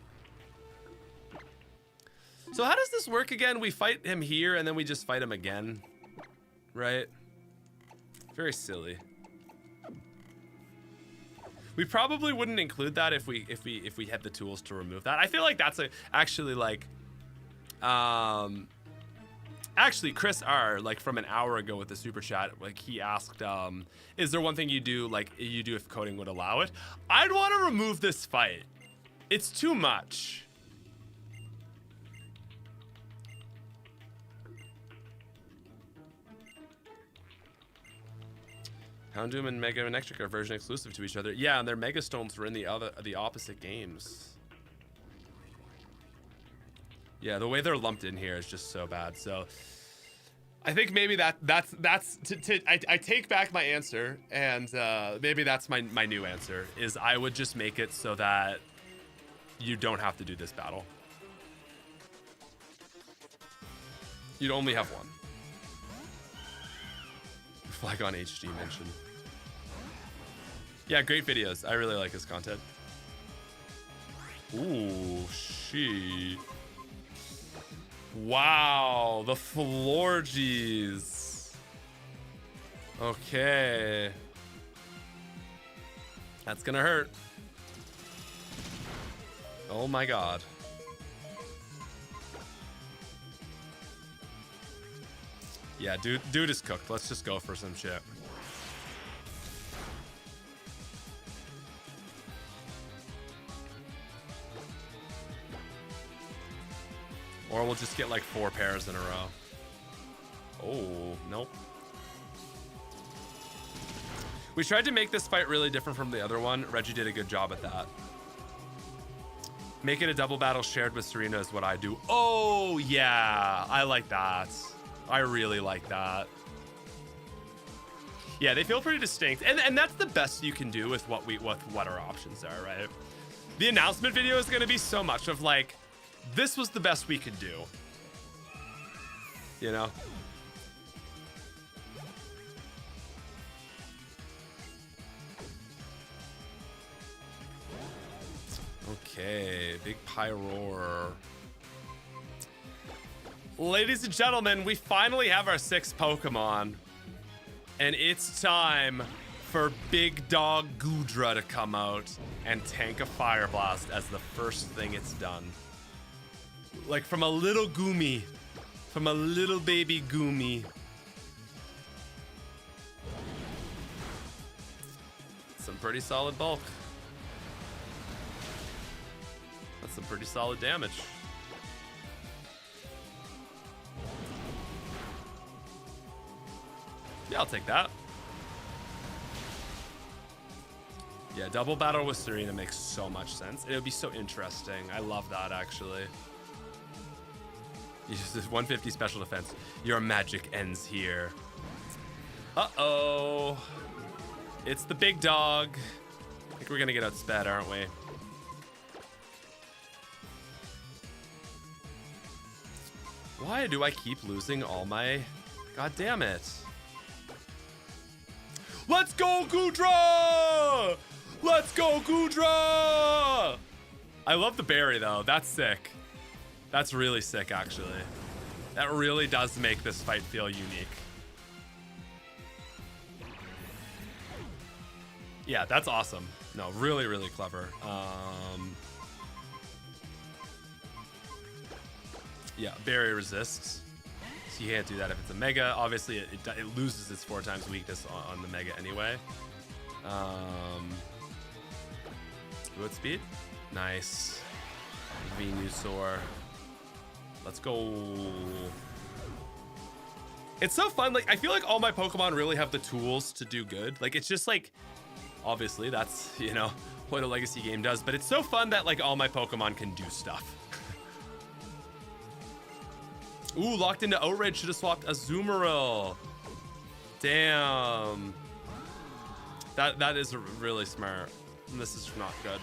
So how does this work again? We fight him here and then we just fight him again, right? Very silly. We probably wouldn't include that if we had the tools to remove that. I feel like that's actually like actually, Chris R, like from an hour ago with the super chat, like he asked, is there one thing you do if coding would allow it? I'd want to remove this fight. It's too much. Houndoom and Mega Manectric are version exclusive to each other. Yeah, and their Mega Stones were in the opposite games. Yeah, the way they're lumped in here is just so bad. So I think maybe I take back my answer, and maybe that's my new answer, is I would just make it so that you don't have to do this battle. You'd only have one. Flygon HD mention. Yeah, great videos. I really like his content. Ooh, she. Wow, the Florges. Okay. That's gonna hurt. Oh my god. Yeah, dude is cooked. Let's just go for some shit. Or we'll just get like 4 pairs in a row. Oh, nope. We tried to make this fight really different from the other one. Reggie did a good job at that. Make it a double battle shared with Serena is what I do. Oh, yeah. I like that. I really like that. Yeah, they feel pretty distinct. And that's the best you can do with what our options are, right? The announcement video is going to be so much of like, this was the best we could do. You know? Okay, big Pyroar. Ladies and gentlemen, we finally have our 6th Pokemon. And it's time for Big Dog Goodra to come out and tank a Fire Blast as the first thing it's done. Like from a little Goomy. From a little baby Goomy. Some pretty solid bulk. That's some pretty solid damage. Yeah, I'll take that. Yeah, double battle with Serena makes so much sense. It would be so interesting. I love that, actually. Use this 150 special defense. Your magic ends here. Uh-oh. It's the big dog. I think we're gonna get outsped, aren't we? Why do I keep losing all my... God damn it. Let's go, Goodra! Let's go, Goodra! I love the berry, though. That's sick. That's really sick, actually. That really does make this fight feel unique. Yeah, that's awesome. No, really, really clever. Yeah, berry resists. So you can't do that if it's a mega. Obviously, it loses its 4 times weakness on the mega anyway. Good speed. Nice. Venusaur. Let's go. It's so fun. Like, I feel like all my Pokemon really have the tools to do good. Like, it's just like, obviously that's, you know, what a legacy game does, but it's so fun that like all my Pokemon can do stuff. Ooh, locked into Outrage. Should have swapped Azumarill. Damn. That is really smart. This is not good.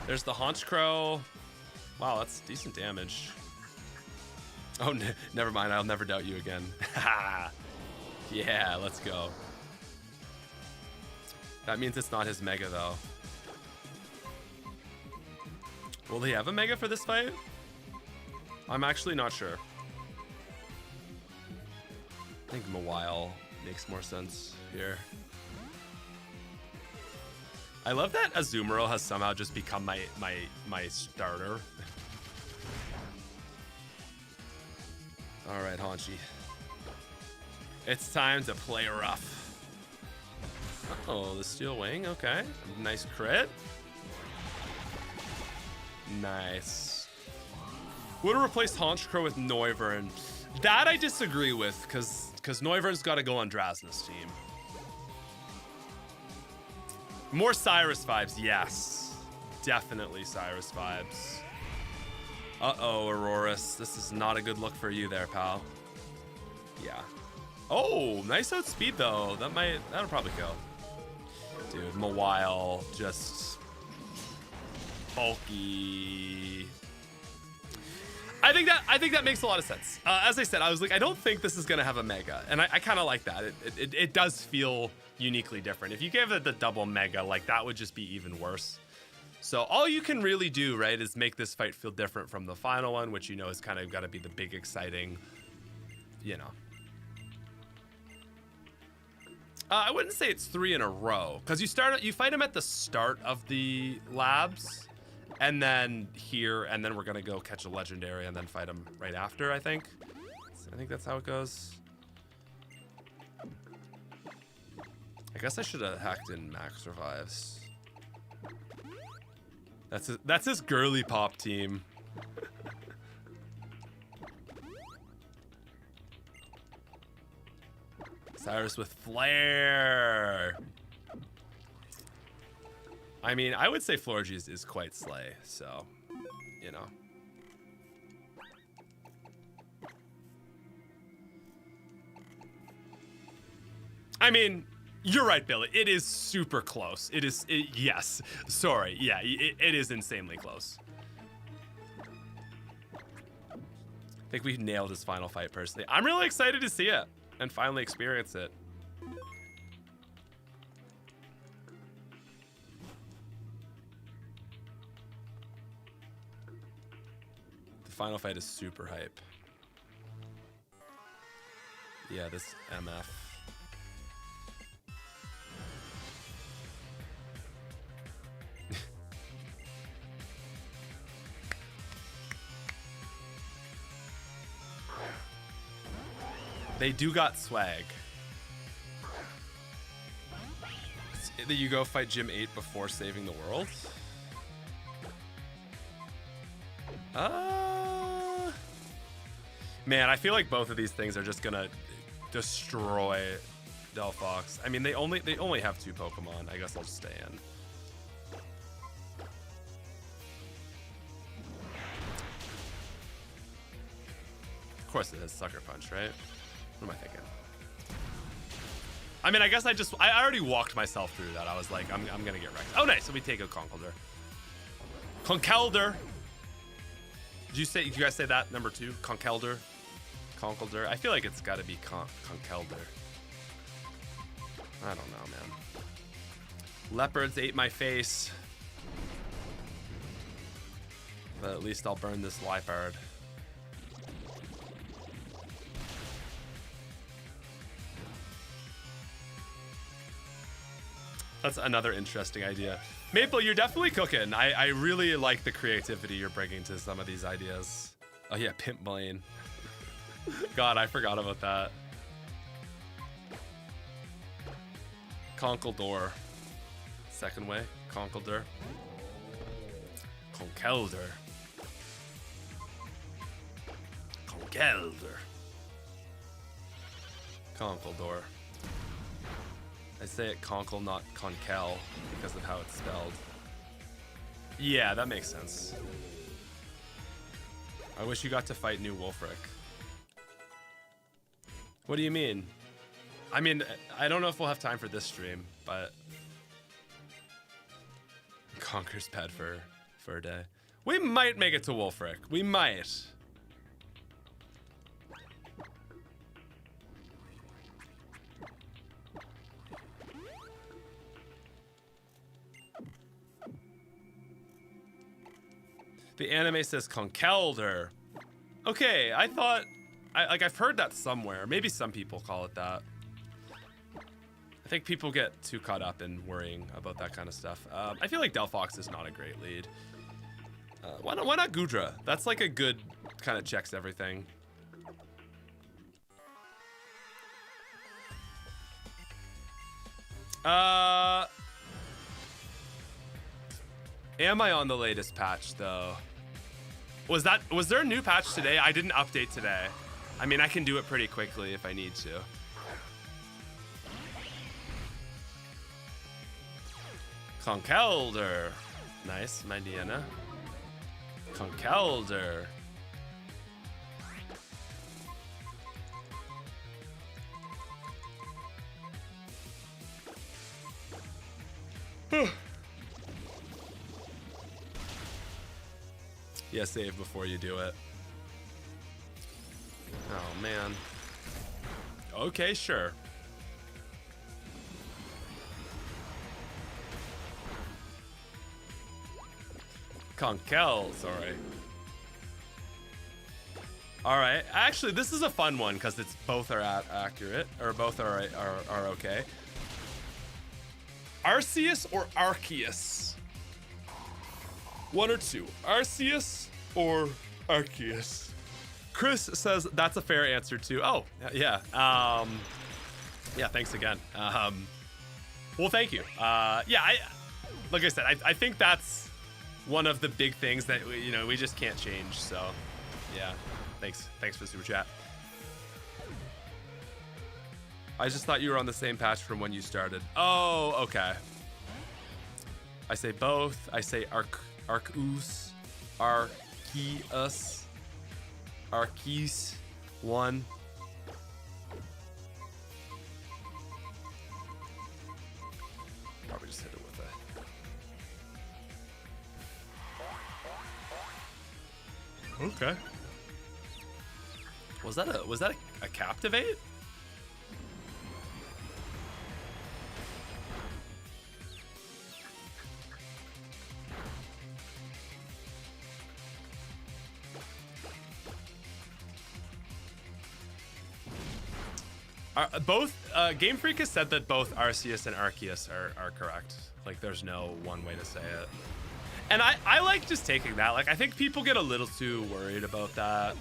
There's the Haunch Crow. Wow, that's decent damage. Oh, never mind. I'll never doubt you again. Yeah, let's go. That means it's not his mega, though. Will he have a mega for this fight? I'm actually not sure. I think Mawile makes more sense here. I love that Azumarill has somehow just become my starter. All right, Haunchy. It's time to play rough. Oh, the Steel Wing. Okay, nice crit. Nice. Would have replaced Haunch Crow with Noivern. That I disagree with, because Noivern's got to go on Drasna's team. More Cyrus vibes, yes. Definitely Cyrus vibes. Uh-oh, Aurorus. This is not a good look for you there, pal. Yeah. Oh, nice outspeed, though. That'll probably go. Dude, Mawile, just bulky. I think that makes a lot of sense. As I said, I was like, I don't think this is gonna have a mega, and I kind of like that. It does feel uniquely different. If you gave it the double mega, like that would just be even worse. So all you can really do, right, is make this fight feel different from the final one, which you know is kind of got to be the big exciting, you know. I wouldn't say it's 3 in a row, because you fight him at the start of the labs, and then here, and then we're gonna go catch a legendary and then fight him right after, I think. So I think that's how it goes. I guess I should have hacked in max revives. That's his girly pop team. Cyrus with Flare. I mean, I would say Florges is quite slay, so, you know. I mean, you're right, Billy. It is super close. Yes. Sorry. Yeah, it is insanely close. I think we nailed his final fight, personally. I'm really excited to see it and finally experience it. The final fight is super hype. Yeah, this MF. They do got swag. That you go fight Gym 8 before saving the world? Man, I feel like both of these things are just gonna destroy Delphox. I mean, they only have 2 Pokemon. I guess I'll just stay in. Of course it has Sucker Punch, right? What am I thinking? I mean, I guess I already walked myself through that. I was like, I'm gonna get wrecked. Oh, nice. So we take a Conkeldurr. Conkeldurr. Did you guys say that? Number 2? Conkeldurr? Conkeldurr? I feel like it's gotta be Conkeldurr. I don't know, man. Leopards ate my face. But at least I'll burn this leopard. That's another interesting idea. Maple, you're definitely cooking. I really like the creativity you're bringing to some of these ideas. Oh yeah, Pimp Blaine. God, I forgot about that. Conkeldurr. Second way, Conkeldurr. Conkeldurr. Conkeldurr. Conkeldurr. I say it Conkel, not Conkel, because of how it's spelled. Yeah, that makes sense. I wish you got to fight New Wolfric. What do you mean? I mean, I don't know if we'll have time for this stream, but... Conker's bad for a day. We might make it to Wolfric. We might. The anime says Conkeldurr. Okay, I thought... I've heard that somewhere. Maybe some people call it that. I think people get too caught up in worrying about that kind of stuff. I feel like Delphox is not a great lead. Why not Gudra? That's like a good... kind of checks everything. Am I on the latest patch though? Was there a new patch today? I didn't update today. I mean, I can do it pretty quickly if I need to. Conkeldurr. Nice, my Deanna. Conkeldurr. Yeah, save before you do it. Oh, man. Okay, sure. Conkel, sorry. All right, actually, this is a fun one because it's both are accurate, or both are okay. Arceus or Arceus? One or two. Arceus or Arceus? Chris says that's a fair answer too. Oh, yeah. Yeah, thanks again. Well, thank you. Yeah, like I said, I think that's one of the big things that we just can't change. So, yeah, thanks for the super chat. I just thought you were on the same patch from when you started. Oh, okay. I say both. I say Arceus, Arceus, Arceus 1. Probably just hit it with a. Okay. Was that a Captivate? Both Game Freak has said that both Arceus and Arceus are correct. Like, there's no one way to say it. And I like just taking that. Like, I think people get a little too worried about that.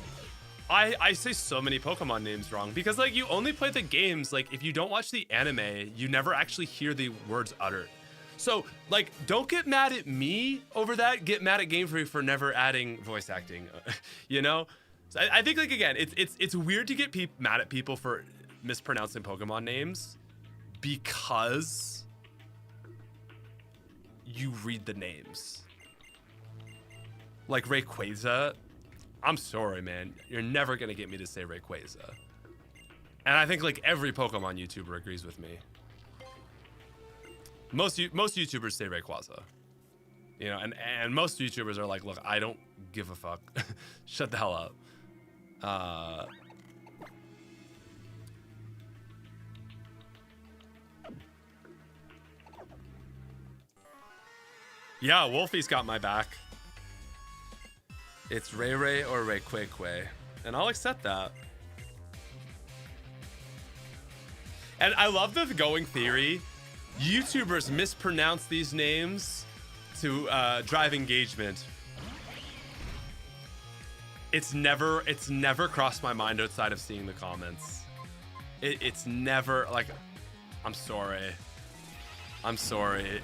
I say so many Pokemon names wrong because, like, you only play the games. Like, if you don't watch the anime, you never actually hear the words uttered. So, like, don't get mad at me over that. Get mad at Game Freak for never adding voice acting. So I think, like, again, it's weird to get mad at people for mispronouncing Pokemon names because you read the names. Like Rayquaza, I'm sorry, man. You're never gonna get me to say Rayquaza. And I think like every Pokemon YouTuber agrees with me. Most YouTubers say Rayquaza. You know, and most YouTubers are like, look, I don't give a fuck. Shut the hell up. Yeah, Wolfie's got my back. It's Ray Ray or Ray Quay Quay. And I'll accept that. And I love the going theory. YouTubers mispronounce these names to drive engagement. It's never crossed my mind outside of seeing the comments. It's never like, I'm sorry. I'm sorry.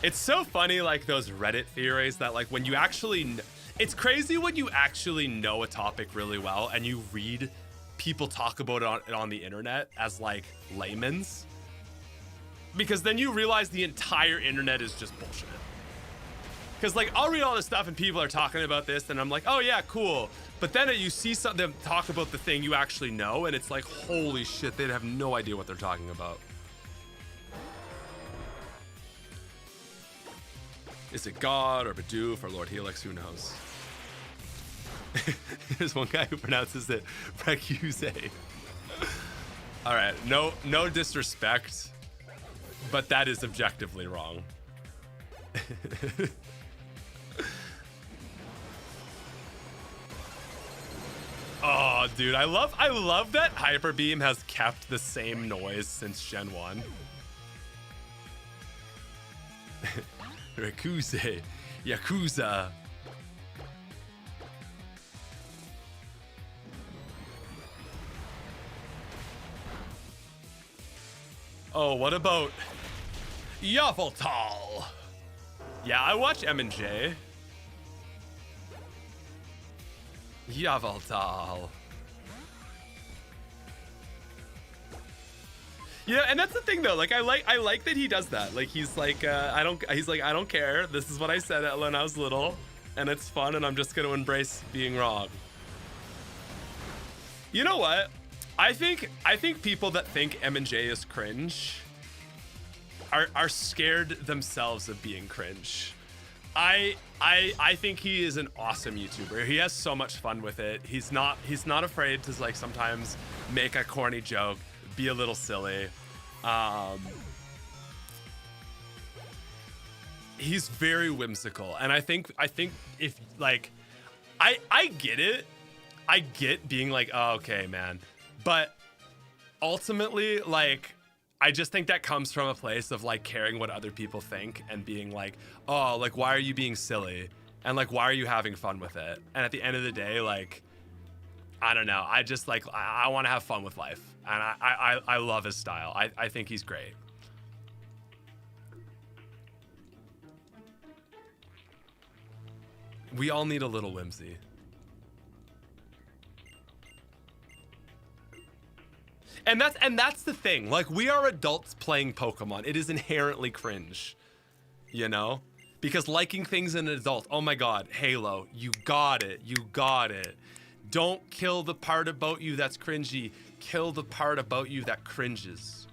It's so funny, like those Reddit theories that like when you actually, it's crazy when you actually know a topic really well and you read people talk about it on the internet as like layman's, because then you realize the entire internet is just bullshit. Because like I'll read all this stuff and people are talking about this and I'm like, oh yeah, cool. But then you see them talk about the thing you actually know and it's like, holy shit, they have no idea what they're talking about. Is it God or Bidoof or Lord Helix? Who knows? There's one guy who pronounces it Recuse. All right, no disrespect, but that is objectively wrong. Oh, dude, I love that Hyper Beam has kept the same noise since Gen 1. Recuse, Yakuza. Oh, what about Yveltal? Yeah, I watch M&J. Yveltal. Yeah, and that's the thing though. Like I like that he does that. Like he's like I don't care. This is what I said when I was little, and it's fun, and I'm just gonna embrace being wrong. You know what? I think people that think M&J is cringe are scared themselves of being cringe. I think he is an awesome YouTuber. He has so much fun with it. He's not afraid to like sometimes make a corny joke, be a little silly. He's very whimsical, and I think if like I get it. I get being like, oh, okay, man. But ultimately, like, I just think that comes from a place of like caring what other people think and being like, oh, like, why are you being silly? And like, why are you having fun with it? And at the end of the day, like, I don't know. I just like, I want to have fun with life. And I love his style. I think he's great. We all need a little whimsy. And that's the thing. Like, we are adults playing Pokemon. It is inherently cringe, you know? Because liking things in an adult, oh my God, Halo, you got it. You got it. Don't kill the part about you that's cringy. Kill the part about you that cringes.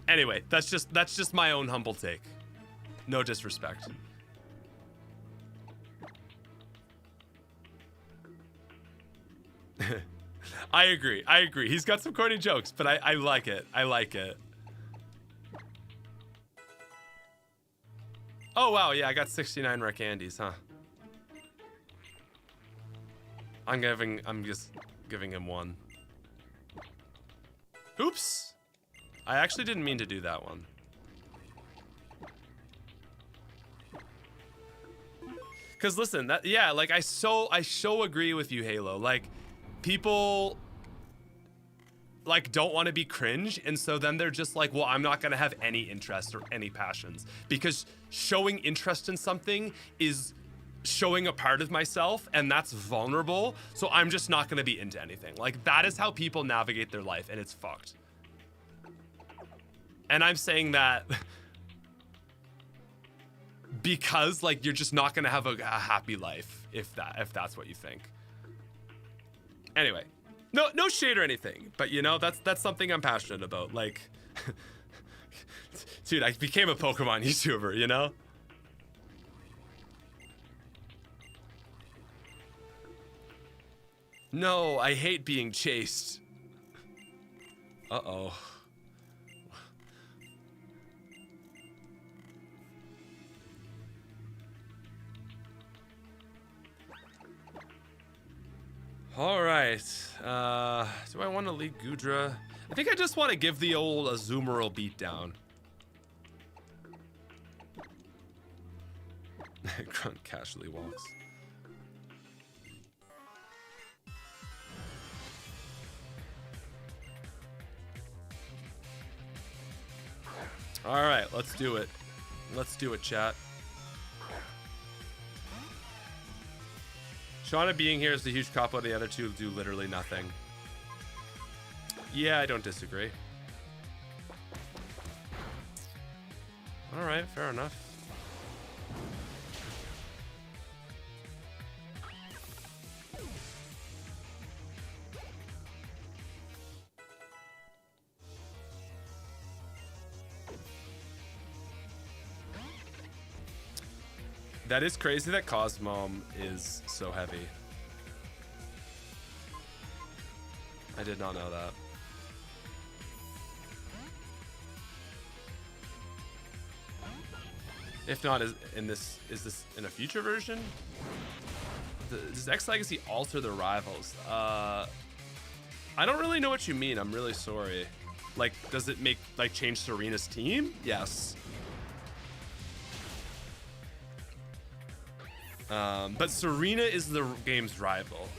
Anyway, that's just my own humble take. No disrespect. I agree. He's got some corny jokes, but I like it. I like it. Oh, wow. Yeah, I got 69 rare candies, huh? I'm just giving him one. Oops. I actually didn't mean to do that one. Cause listen, like I so agree with you, Halo. Like, people like don't want to be cringe, and so then they're just like, well, I'm not gonna have any interest or any passions, because showing interest in something is showing a part of myself, and that's vulnerable, so I'm just not gonna be into anything. Like, that is how people navigate their life, and it's fucked. And I'm saying that because like you're just not gonna have a happy life if that's what you think. Anyway, no shade or anything, but you know, that's something I'm passionate about. Like, Dude, I became a Pokemon YouTuber, you know? No, I hate being chased. Uh-oh. All right. Do I want to lead Gudra? I think I just want to give the old Azumarill beatdown. Grunt casually walks. All right, let's do it. Let's do it, chat. Shauna being here is a huge cop out. The other two do literally nothing. Yeah, I don't disagree. All right, fair enough. That is crazy that Cosmom is so heavy. I did not know that. If not, is this in a future version? Does X Legacy alter the rivals? I don't really know what you mean. I'm really sorry. Like, does it make change Serena's team? Yes. But Serena is the game's rival.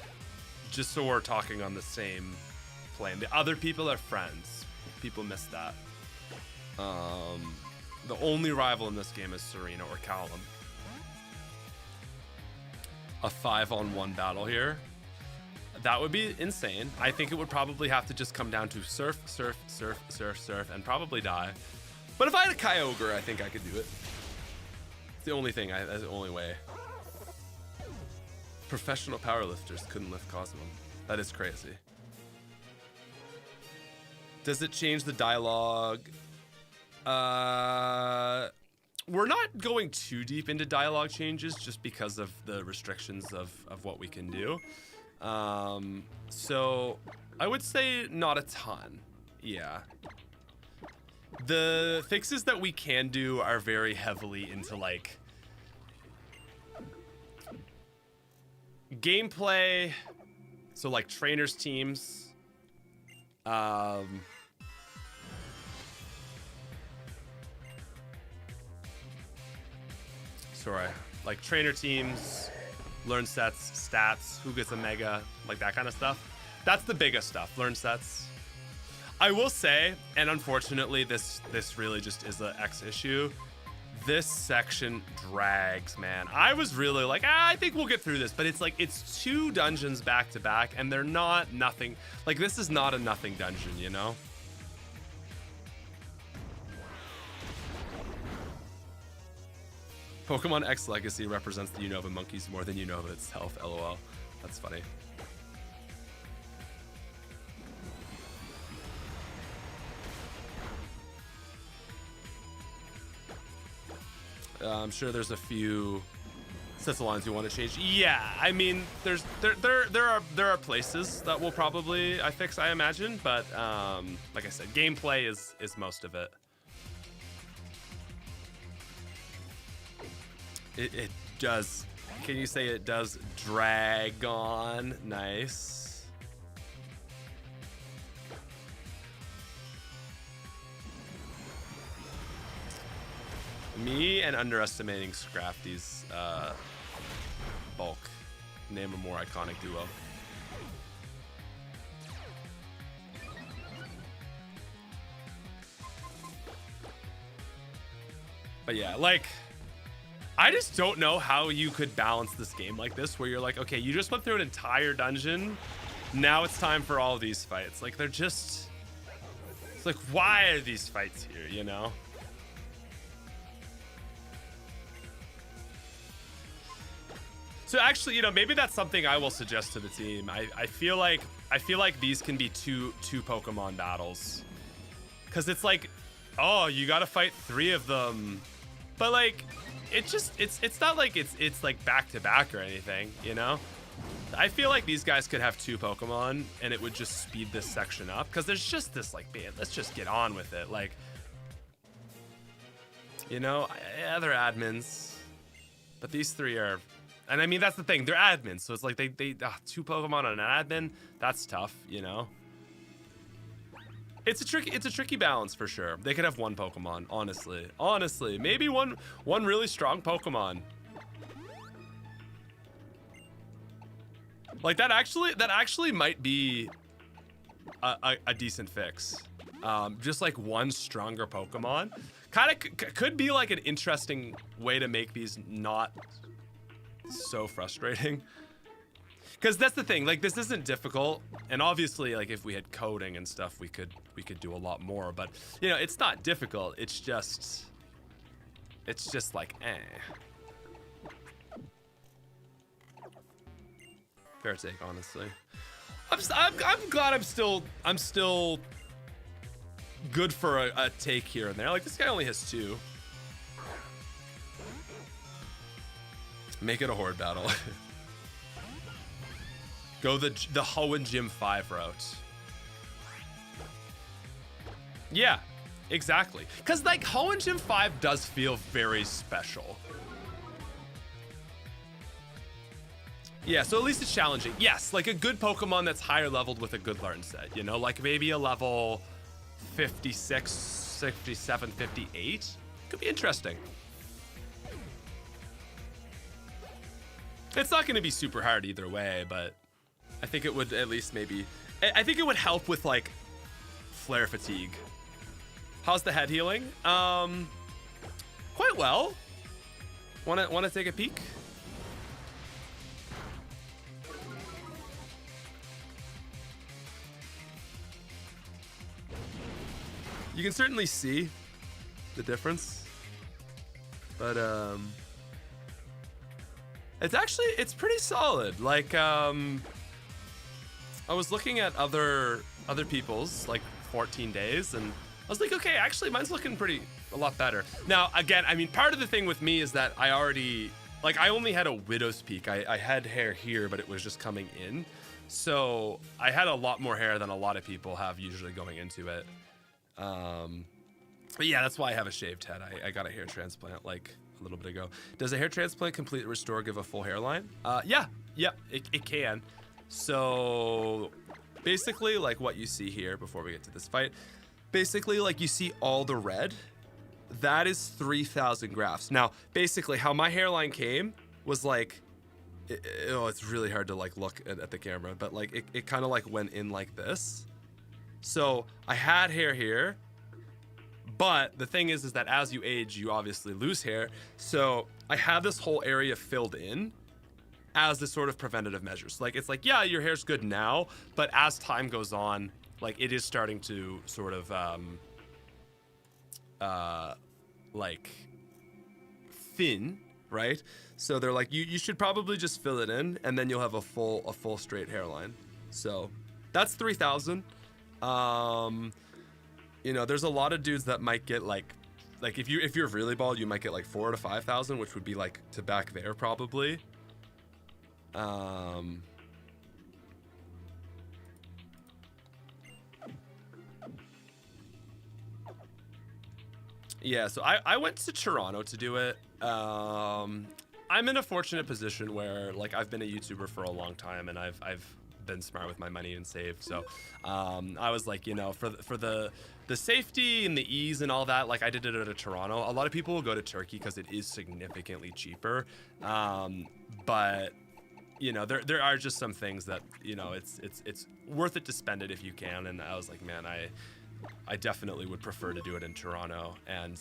Just so we're talking on the same plane. The other people are friends. People miss that. The only rival in this game is Serena or Callum. A 5-on-1 battle here. That would be insane. I think it would probably have to just come down to surf, surf, surf, surf, surf, and probably die. But if I had a Kyogre, I think I could do it. It's the only thing. That's the only way. Professional powerlifters couldn't lift Cosmom. That is crazy. Does it change the dialogue? We're not going too deep into dialogue changes just because of the restrictions of what we can do. So I would say not a ton. Yeah. The fixes that we can do are very heavily into like gameplay, so like trainers teams, sorry, like trainer teams, learn sets, stats, who gets a mega, like that kind of stuff. That's the biggest stuff, learn sets. I will say, and unfortunately this really just is an X issue, this section drags, man. I was really like, I think we'll get through this, but it's like, it's 2 dungeons back to back and they're not nothing. Like, this is not a nothing dungeon, you know? Pokemon X Legacy represents the Unova monkeys more than Unova itself, lol. That's funny. I'm sure there's a few sets of lines we want to change. Yeah, I mean, there are places that will probably fix, I imagine, but like I said, gameplay is most of it. It does. Can you say it does drag on? Nice. Me and underestimating Scrafty's bulk. Name a more iconic duo. But yeah, like, I just don't know how you could balance this game like this, where you're like, okay, you just went through an entire dungeon. Now it's time for all these fights. Like, they're just, it's like, why are these fights here, you know? So actually, you know, maybe that's something I will suggest to the team. I feel like these can be two Pokemon battles, because it's like Oh, you gotta fight 3 of them. But like, it's not like it's like back to back or anything, you know? I feel like these guys could have 2 Pokemon and it would just speed this section up, because there's just this like, man, let's just get on with it. Like, you know, yeah, they're admins, but these 3 are, and I mean, that's the thing, they're admins, so it's like they 2 Pokemon on an admin, that's tough, you know? It's a tricky balance for sure. They could have 1 Pokemon, honestly, maybe one really strong Pokemon. Like that actually might be a decent fix. Just like 1 stronger Pokemon, kind of could be like an interesting way to make these not so frustrating. Because that's the thing, like this isn't difficult, and obviously like if we had coding and stuff, we could do a lot more. But you know, it's not difficult. It's just like fair take, honestly. I'm glad I'm still good for a take here and there. Like this guy only has 2. Make it a horde battle. Go the Hoenn Gym 5 route. Yeah, exactly. Because like Hoenn Gym 5 does feel very special. Yeah, so at least it's challenging. Yes, like a good Pokemon that's higher leveled with a good learn set, you know? Like maybe a level 56, 57, 58. Could be interesting. It's not going to be super hard either way, but I think it would at least maybe, I think it would help with like flare fatigue. How's the head healing? Quite well. Want to take a peek? You can certainly see the difference, but it's pretty solid. Like I was looking at other people's like 14 days, and I was like, okay, actually mine's looking a lot better. Now, again, I mean, part of the thing with me is that I only had a widow's peak. I had hair here, but it was just coming in. So I had a lot more hair than a lot of people have usually going into it. But yeah, that's why I have a shaved head. I got a hair transplant like a little bit ago. Does a hair transplant complete restore give a full hairline? Yeah, it can. So basically like what you see here before we get to this fight, basically like you see all the red, that is 3,000 grafts. Now, basically how my hairline came was like, it's really hard to like look at the camera, but like it kind of like went in like this. So I had hair here, but the thing is that as you age, you obviously lose hair. So I had this whole area filled in as this sort of preventative measures. Like, it's like, yeah, your hair's good now, but as time goes on, like it is starting to sort of, like thin, right? So they're like, you should probably just fill it in, and then you'll have a full straight hairline. So that's 3,000. You know, there's a lot of dudes that might get like if you're really bald, you might get like 4,000 to 5,000, which would be like to back there probably. Yeah, so I went to Toronto to do it. I'm in a fortunate position where like I've been a YouTuber for a long time, and I've been smart with my money and saved. So I was like, you know, for the safety and the ease and all that, like I did it at Toronto. A lot of people will go to Turkey because it is significantly cheaper. But you know, there are just some things that, you know, it's worth it to spend it if you can. And I was like, man, I definitely would prefer to do it in Toronto. And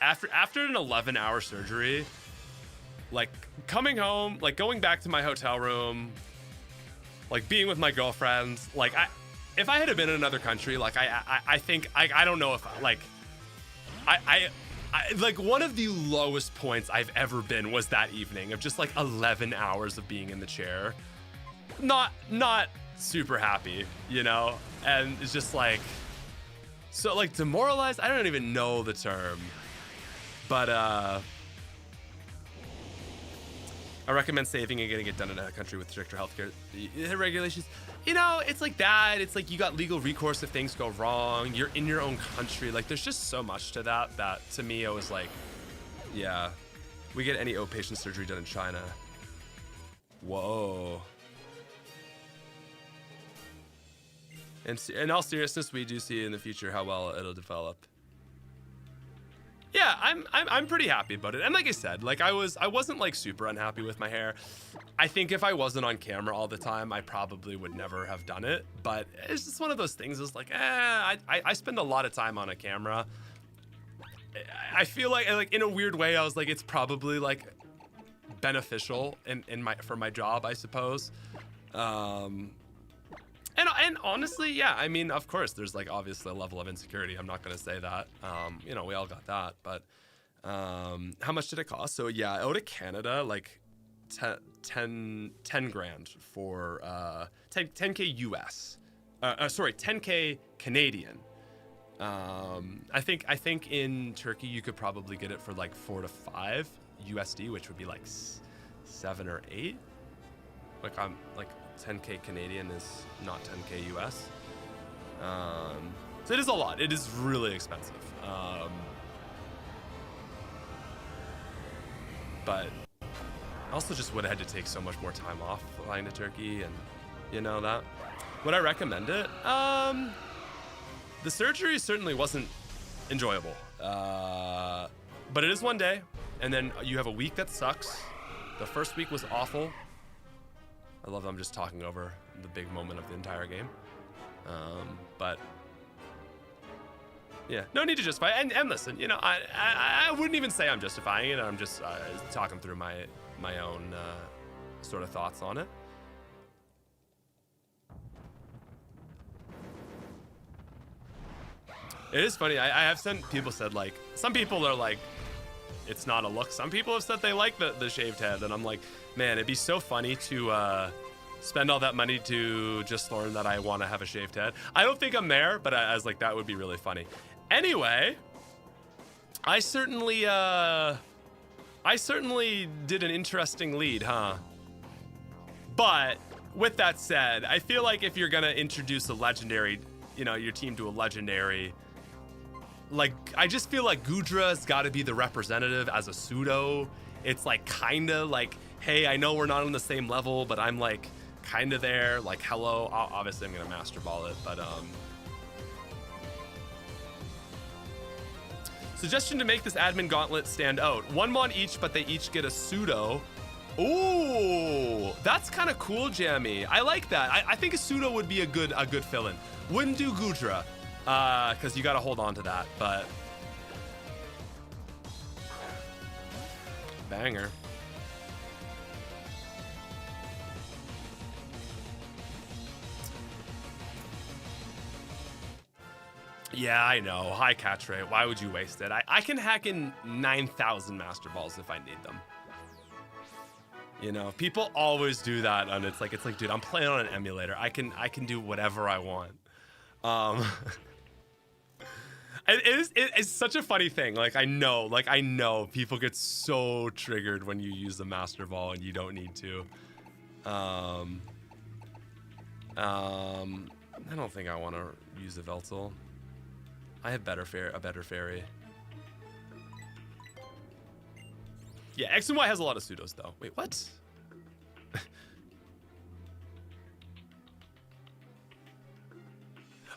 after an 11-hour surgery, like coming home, like going back to my hotel room, like being with my girlfriend, like if I had been in another country, like I think I don't know if like I like one of the lowest points I've ever been was that evening of just like 11 hours of being in the chair, not super happy, you know. And it's just like So like demoralized, I don't even know the term, but I recommend saving and getting it done in a country with stricter healthcare regulations. You know, it's like that. It's like you got legal recourse if things go wrong. You're in your own country. Like there's just so much to that to me, I was like, yeah, we get any outpatient surgery done in China. Whoa. And in all seriousness, we do see in the future how well it'll develop. Yeah, I'm pretty happy about it. And like I said, like I wasn't like super unhappy with my hair. I think if I wasn't on camera all the time, I probably would never have done it. But it's just one of those things. It's like, I spend a lot of time on a camera. I feel like in a weird way, I was like, it's probably like beneficial for my job, I suppose. And honestly, yeah, I mean, of course, there's like obviously a level of insecurity. I'm not going to say that. You know, we all got that. But how much did it cost? So yeah, out of Canada, like 10 grand for 10K US. Sorry, 10K Canadian. I think in Turkey you could probably get it for like 4 to 5 USD, which would be like 7 or 8. Like I'm like 10K Canadian is not 10K US. So it is a lot. It is really expensive. But I also just would have had to take so much more time off flying to Turkey, and you know that. Would I recommend it? The surgery certainly wasn't enjoyable. But it is one day, and then you have a week that sucks. The first week was awful. I love that I'm just talking over the big moment of the entire game. But yeah, no need to justify it. And listen, you know, I wouldn't even say I'm justifying it. I'm just talking through my own sort of thoughts on it. It is funny. I have seen people said, like, some people are like, it's not a look. Some people have said they like the shaved head, and I'm like, man, it'd be so funny to spend all that money to just learn that I want to have a shaved head. I don't think I'm there, but I was like, that would be really funny. Anyway, I certainly did an interesting lead, huh? But with that said, I feel like if you're gonna introduce a legendary, you know, your team to a legendary, like, I just feel like Gudra's got to be the representative as a pseudo. It's like kind of like, hey, I know we're not on the same level, but I'm like kind of there. Like, hello. Obviously, I'm gonna master ball it, but suggestion to make this admin gauntlet stand out: 1 mon each, but they each get a pseudo. Ooh, that's kind of cool, Jammy. I like that. I think a pseudo would be a good fill-in. Wouldn't do Gudra, because you got to hold on to that, but banger. Yeah, I know. High catch rate. Why would you waste it? I can hack in 9,000 master balls if I need them. You know, people always do that, and it's like, dude, I'm playing on an emulator. I can do whatever I want. It's such a funny thing. Like I know people get so triggered when you use the master ball and you don't need to. I don't think I want to use the Veltal. I have a better fairy. Yeah, X and Y has a lot of pseudos though. Wait, what?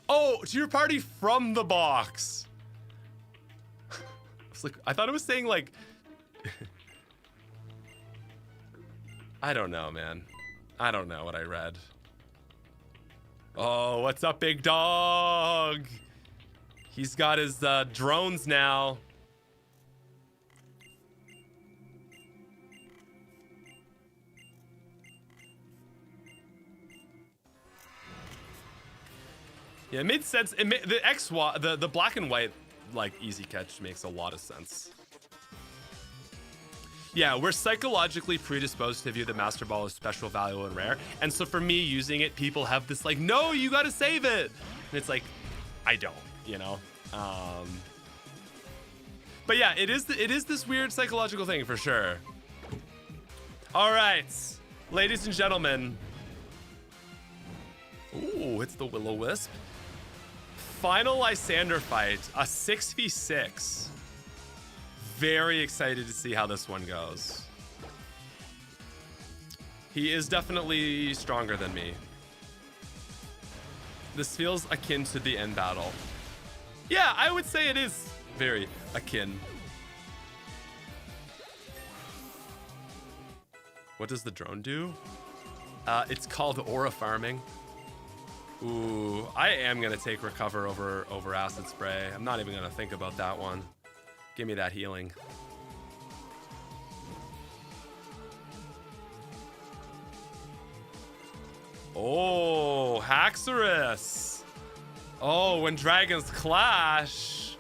Oh, to your party from the box. I thought it was saying like, I don't know, man. I don't know what I read. Oh, what's up, big dog? He's got his drones now. Yeah, it made sense. The black and white, like, easy catch makes a lot of sense. Yeah, we're psychologically predisposed to view the master ball as special, value, and rare. And so for me using it, people have this like, no, you gotta save it. And it's like, I don't. you know. But yeah, it is this weird psychological thing for sure. All right, ladies and gentlemen. Ooh, it's the Will-O-Wisp. Final Lysander fight, a 6v6. Very excited to see how this one goes. He is definitely stronger than me. This feels akin to the end battle. Yeah, I would say it is very akin. What does the drone do? It's called aura farming. Ooh, I am gonna take recover over acid spray. I'm not even gonna think about that one. Give me that healing. Oh, Haxorus. Oh, when dragons clash.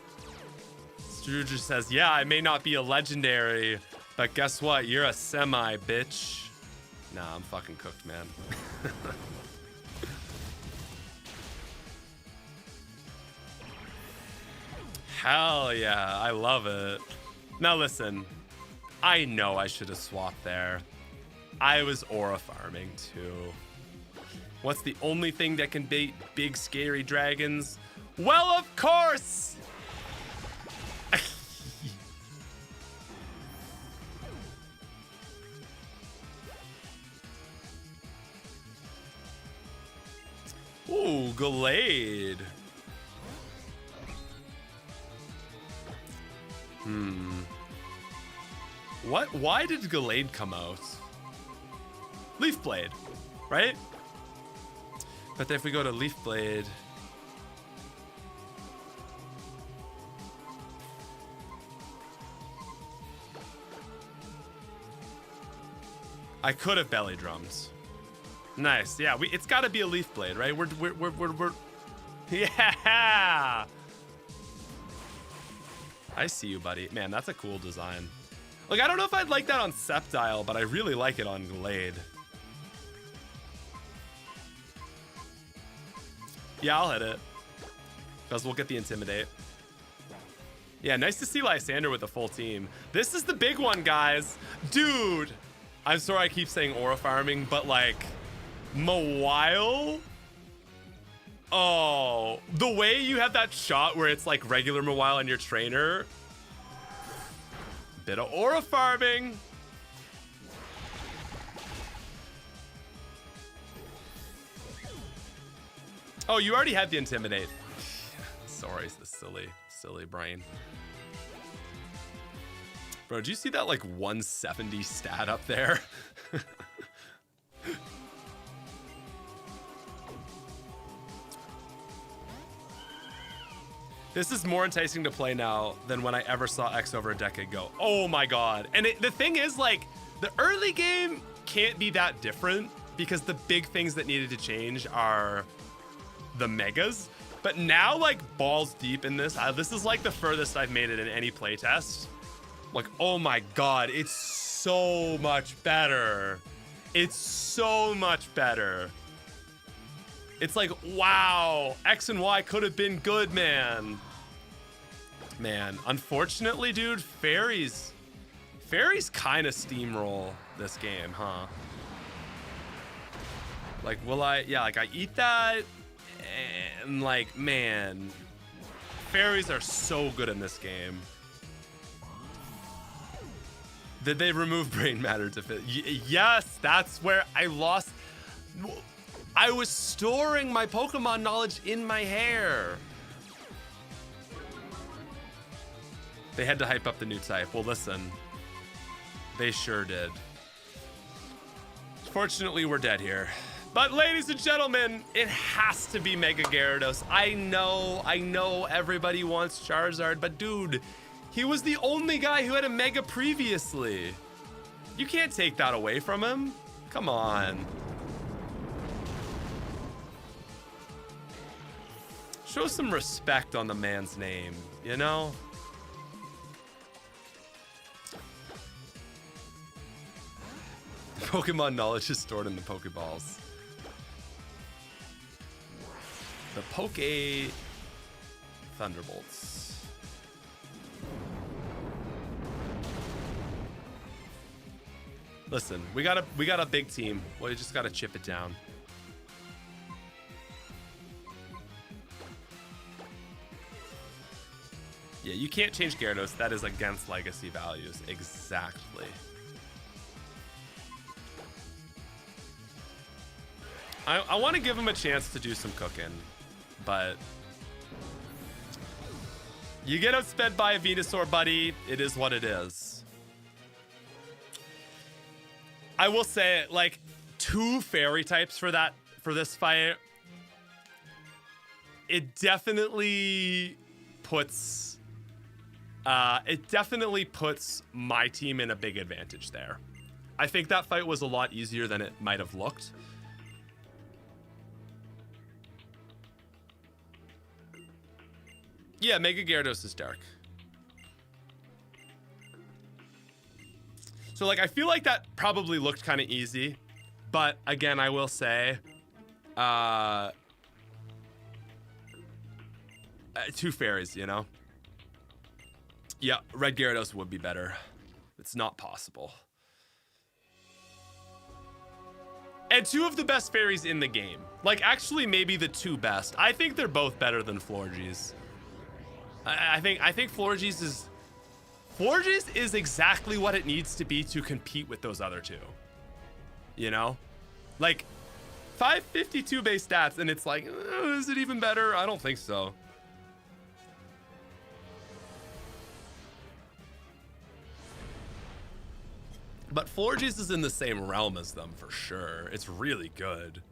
Scrooge says, yeah, I may not be a legendary, but guess what? You're a semi, bitch. Nah, I'm fucking cooked, man. Hell yeah, I love it. Now listen, I know I should have swapped there. I was aura farming too. What's the only thing that can beat big scary dragons? Well, of course! Ooh, Gallade. What? Why did Gallade come out? Leaf Blade, right? But if we go to Leaf Blade, I could have belly drums. Nice, yeah. It's got to be a Leaf Blade, right? We're yeah. I see you, buddy. Man, that's a cool design. Like, I don't know if I'd like that on Sceptile, but I really like it on Glade. Yeah, I'll hit it. Because we'll get the Intimidate. Yeah, nice to see Lysander with the full team. This is the big one, guys. Dude, I'm sorry I keep saying aura farming, but like, Mawile? Oh, the way you have that shot where it's like regular Mawile on your trainer. Bit of aura farming. Oh, you already had the Intimidate. Sorry, the silly brain. Bro, did you see that like 170 stat up there? This is more enticing to play now than when I ever saw X over a decade ago. Oh my God. And the thing is, like, the early game can't be that different because the big things that needed to change are the megas. But now, like, balls deep in this, this is like the furthest I've made it in any playtest. Like, oh my God, it's so much better. It's so much better. It's like, wow, X and Y could have been good, man. Man, unfortunately, dude, fairies kind of steamroll this game, huh? Like, will I, yeah, like I eat that and like, man, fairies are so good in this game. Did they remove brain matter to fit? Yes, that's where I lost. I was storing my Pokemon knowledge in my hair. They had to hype up the new type. Well, listen, they sure did. Fortunately, we're dead here. But ladies and gentlemen, it has to be Mega Gyarados. I know everybody wants Charizard, but dude, he was the only guy who had a Mega previously. You can't take that away from him. Come on. Show some respect on the man's name, you know? Pokemon knowledge is stored in the Pokeballs. The Poke Thunderbolts. Listen, we got a big team. We just gotta chip it down. Yeah, you can't change Gyarados. That is against legacy values. Exactly. I want to give him a chance to do some cooking, but you get outsped by a Venusaur, buddy. It is what it is. I will say, like, 2 fairy types for this fight. It definitely puts my team in a big advantage there. I think that fight was a lot easier than it might have looked. Yeah, Mega Gyarados is dark. So, like, I feel like that probably looked kind of easy. But, again, I will say... 2 fairies, you know? Yeah, Red Gyarados would be better. It's not possible. And 2 of the best fairies in the game. Like, actually, maybe the 2 best. I think they're both better than Florges. I think Florges is exactly what it needs to be to compete with those other 2. You know? Like, 552 base stats, and it's like, is it even better? I don't think so. But Florges is in the same realm as them for sure. It's really good.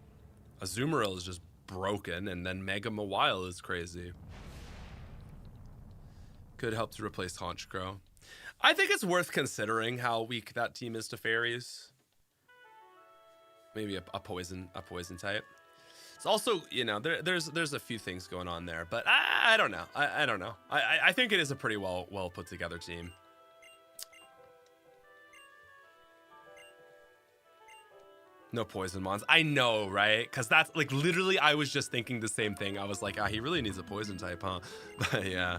Azumarill is just broken, and then Mega Mawile is crazy. Could help to replace Honchkrow. I think it's worth considering how weak that team is to fairies. Maybe a poison type. It's also, you know, there's a few things going on there, but I don't know. I don't know. I think it is a pretty well put together team. No poison mons. I know, right? Because that's like literally I was just thinking the same thing. I was like, he really needs a poison type, huh? But yeah.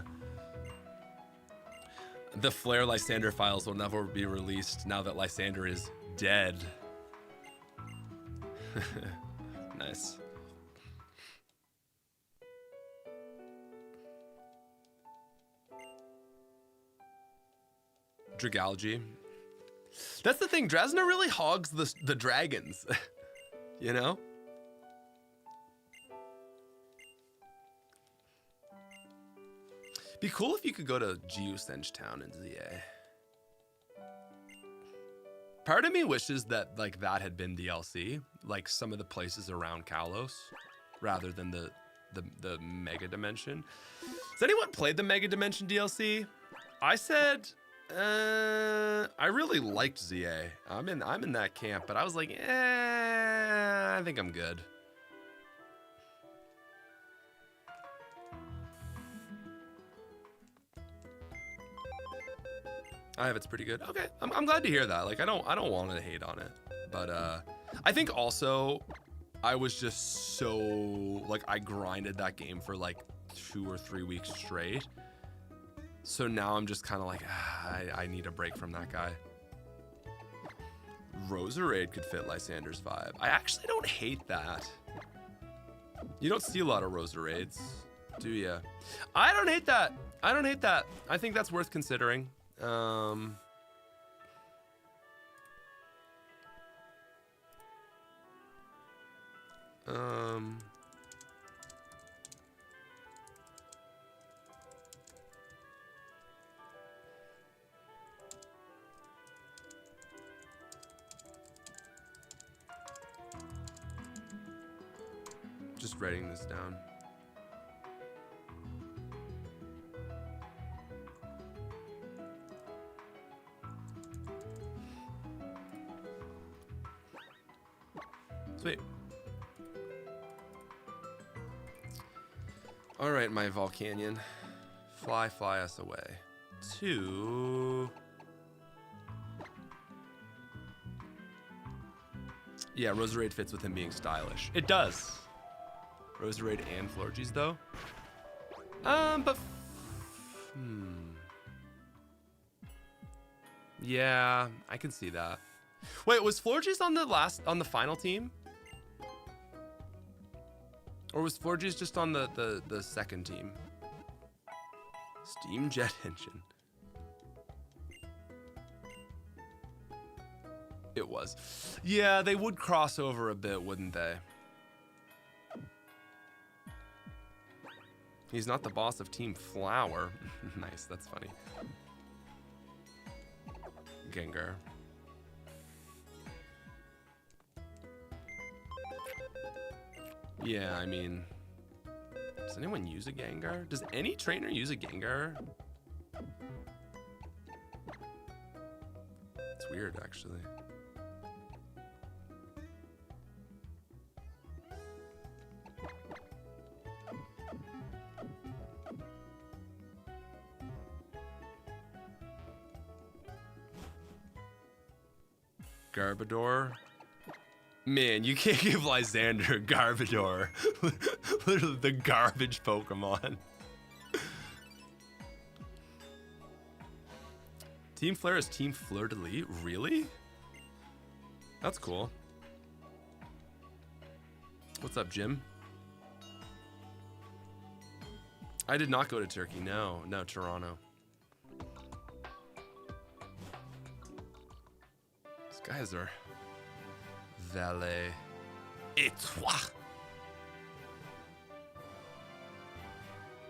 The Flare Lysander files will never be released now that Lysander is dead. Nice. Dragalge. That's the thing. Drasna really hogs the dragons. You know? Be cool if you could go to Geosenge Town in ZA. Part of me wishes that like that had been DLC, like some of the places around Kalos, rather than the Mega Dimension. Has anyone played the Mega Dimension DLC? I said I really liked ZA. I'm in that camp, but I was like, I think I'm good. I have it's pretty good. Okay, I'm glad to hear that. Like I don't want to hate on it, but I think also I was just so like I grinded that game for like 2 or 3 weeks straight. So now I'm just kind of like I need a break from that guy. Roserade could fit Lysander's vibe. I actually don't hate that. You don't see a lot of Roserades, do ya? I don't hate that. I don't hate that. I think that's worth considering. Just writing this down. Sweet. All right, my Volcanion. Fly us away to... Yeah, Roserade fits with him being stylish. It does. Roserade and Florges, though. But yeah, I can see that. Wait, was Florges on the final team? Or was Florges just on the second team? Steam jet engine. It was. Yeah, they would cross over a bit, wouldn't they? He's not the boss of Team Flower. Nice, that's funny. Gengar. Yeah, I mean, does anyone use a Gengar? Does any trainer use a Gengar? It's weird, actually. Garbodor. Man, you can't give Lysander Garbodor. Literally the garbage Pokemon. Team Flare is Team Fleur de Lis? Really? That's cool. What's up, Jim? I did not go to Turkey. No, Toronto. These guys are valet. Et toi?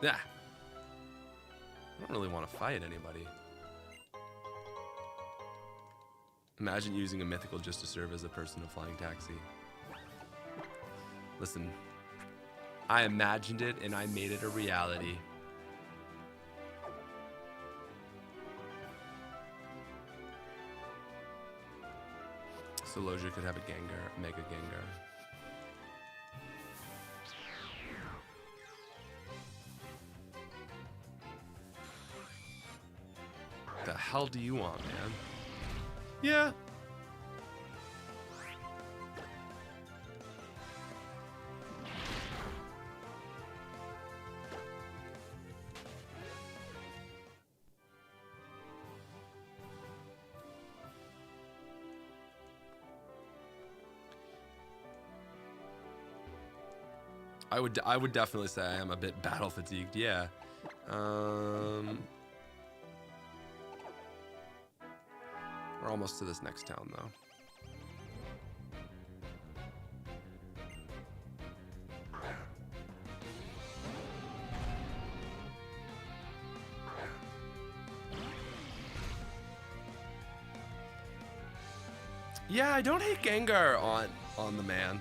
Yeah. I don't really want to fight anybody. Imagine using a mythical just to serve as a personal flying taxi. Listen, I imagined it and I made it a reality. So Loja could have a Gengar, Mega Gengar. The hell do you want, man? Yeah. I would definitely say I am a bit battle fatigued. Yeah. We're almost to this next town, though. Yeah, I don't hate Gengar on the man.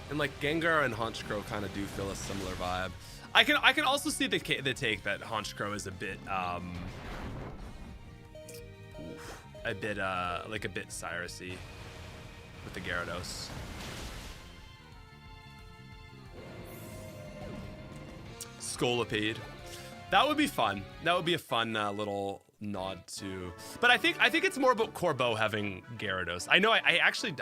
And like Gengar and Honchkrow kind of do feel a similar vibe. I can also see the take that Honchkrow is a bit like a bit Cyrusy with the Gyarados. Scolipede. That would be fun. That would be a fun little nod to. But I think it's more about Corbeau having Gyarados. I know I actually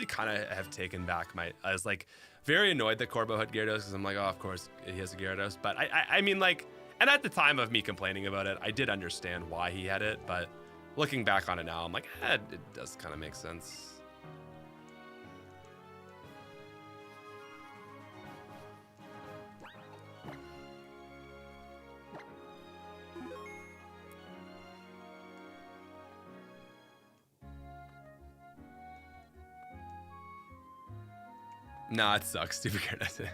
kind of have taken back I was like very annoyed that Corbeau had Gyarados because I'm like, oh, of course he has a Gyarados. But I mean, like, and at the time of me complaining about it, I did understand why he had it. But looking back on it now, I'm like, it does kind of make sense. Nah, it sucks. Stupid Gyarados.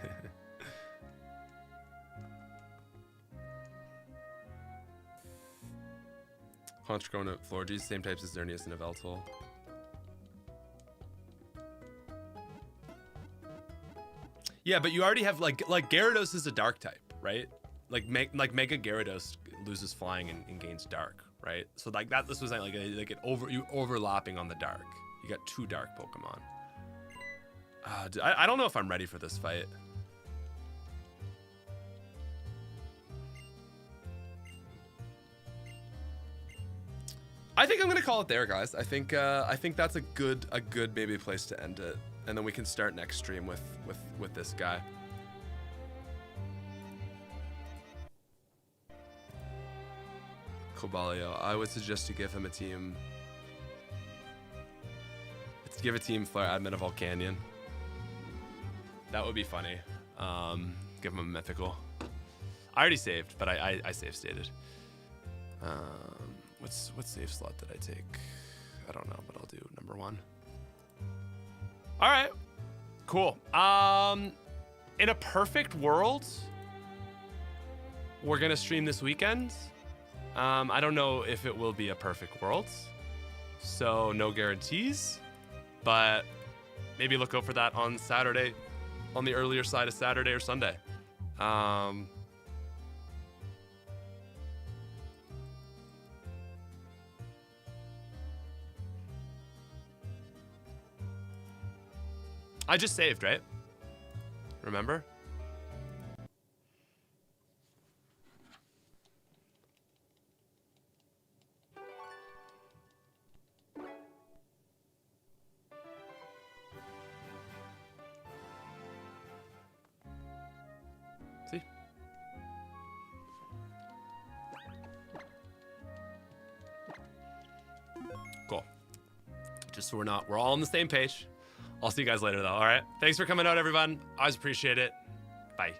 Honchkrow and Florges, same types as Xerneas and Yveltal. Yeah, but you already have like Gyarados is a dark type, right? Like Mega Gyarados loses flying and gains dark, right? So like that, this was like you overlapping on the dark. You got two dark Pokemon. I don't know if I'm ready for this fight. I think I'm gonna call it there, guys. I think that's a good maybe place to end it, and then we can start next stream with this guy. Cobalio. I would suggest you give him a team. Let's give a team Flare admin of Volcanion. That would be funny. Give him a mythical. I already saved, but I save stated. What save slot did I take? I don't know, but I'll do number 1. All right, cool. In a perfect world, we're gonna stream this weekend. I don't know if it will be a perfect world, so no guarantees, but maybe look out for that on Saturday, on the earlier side of Saturday or Sunday. I just saved, right? Remember? See? Cool. Just so we're all on the same page. I'll see you guys later, though. All right. Thanks for coming out, everyone. I always appreciate it. Bye.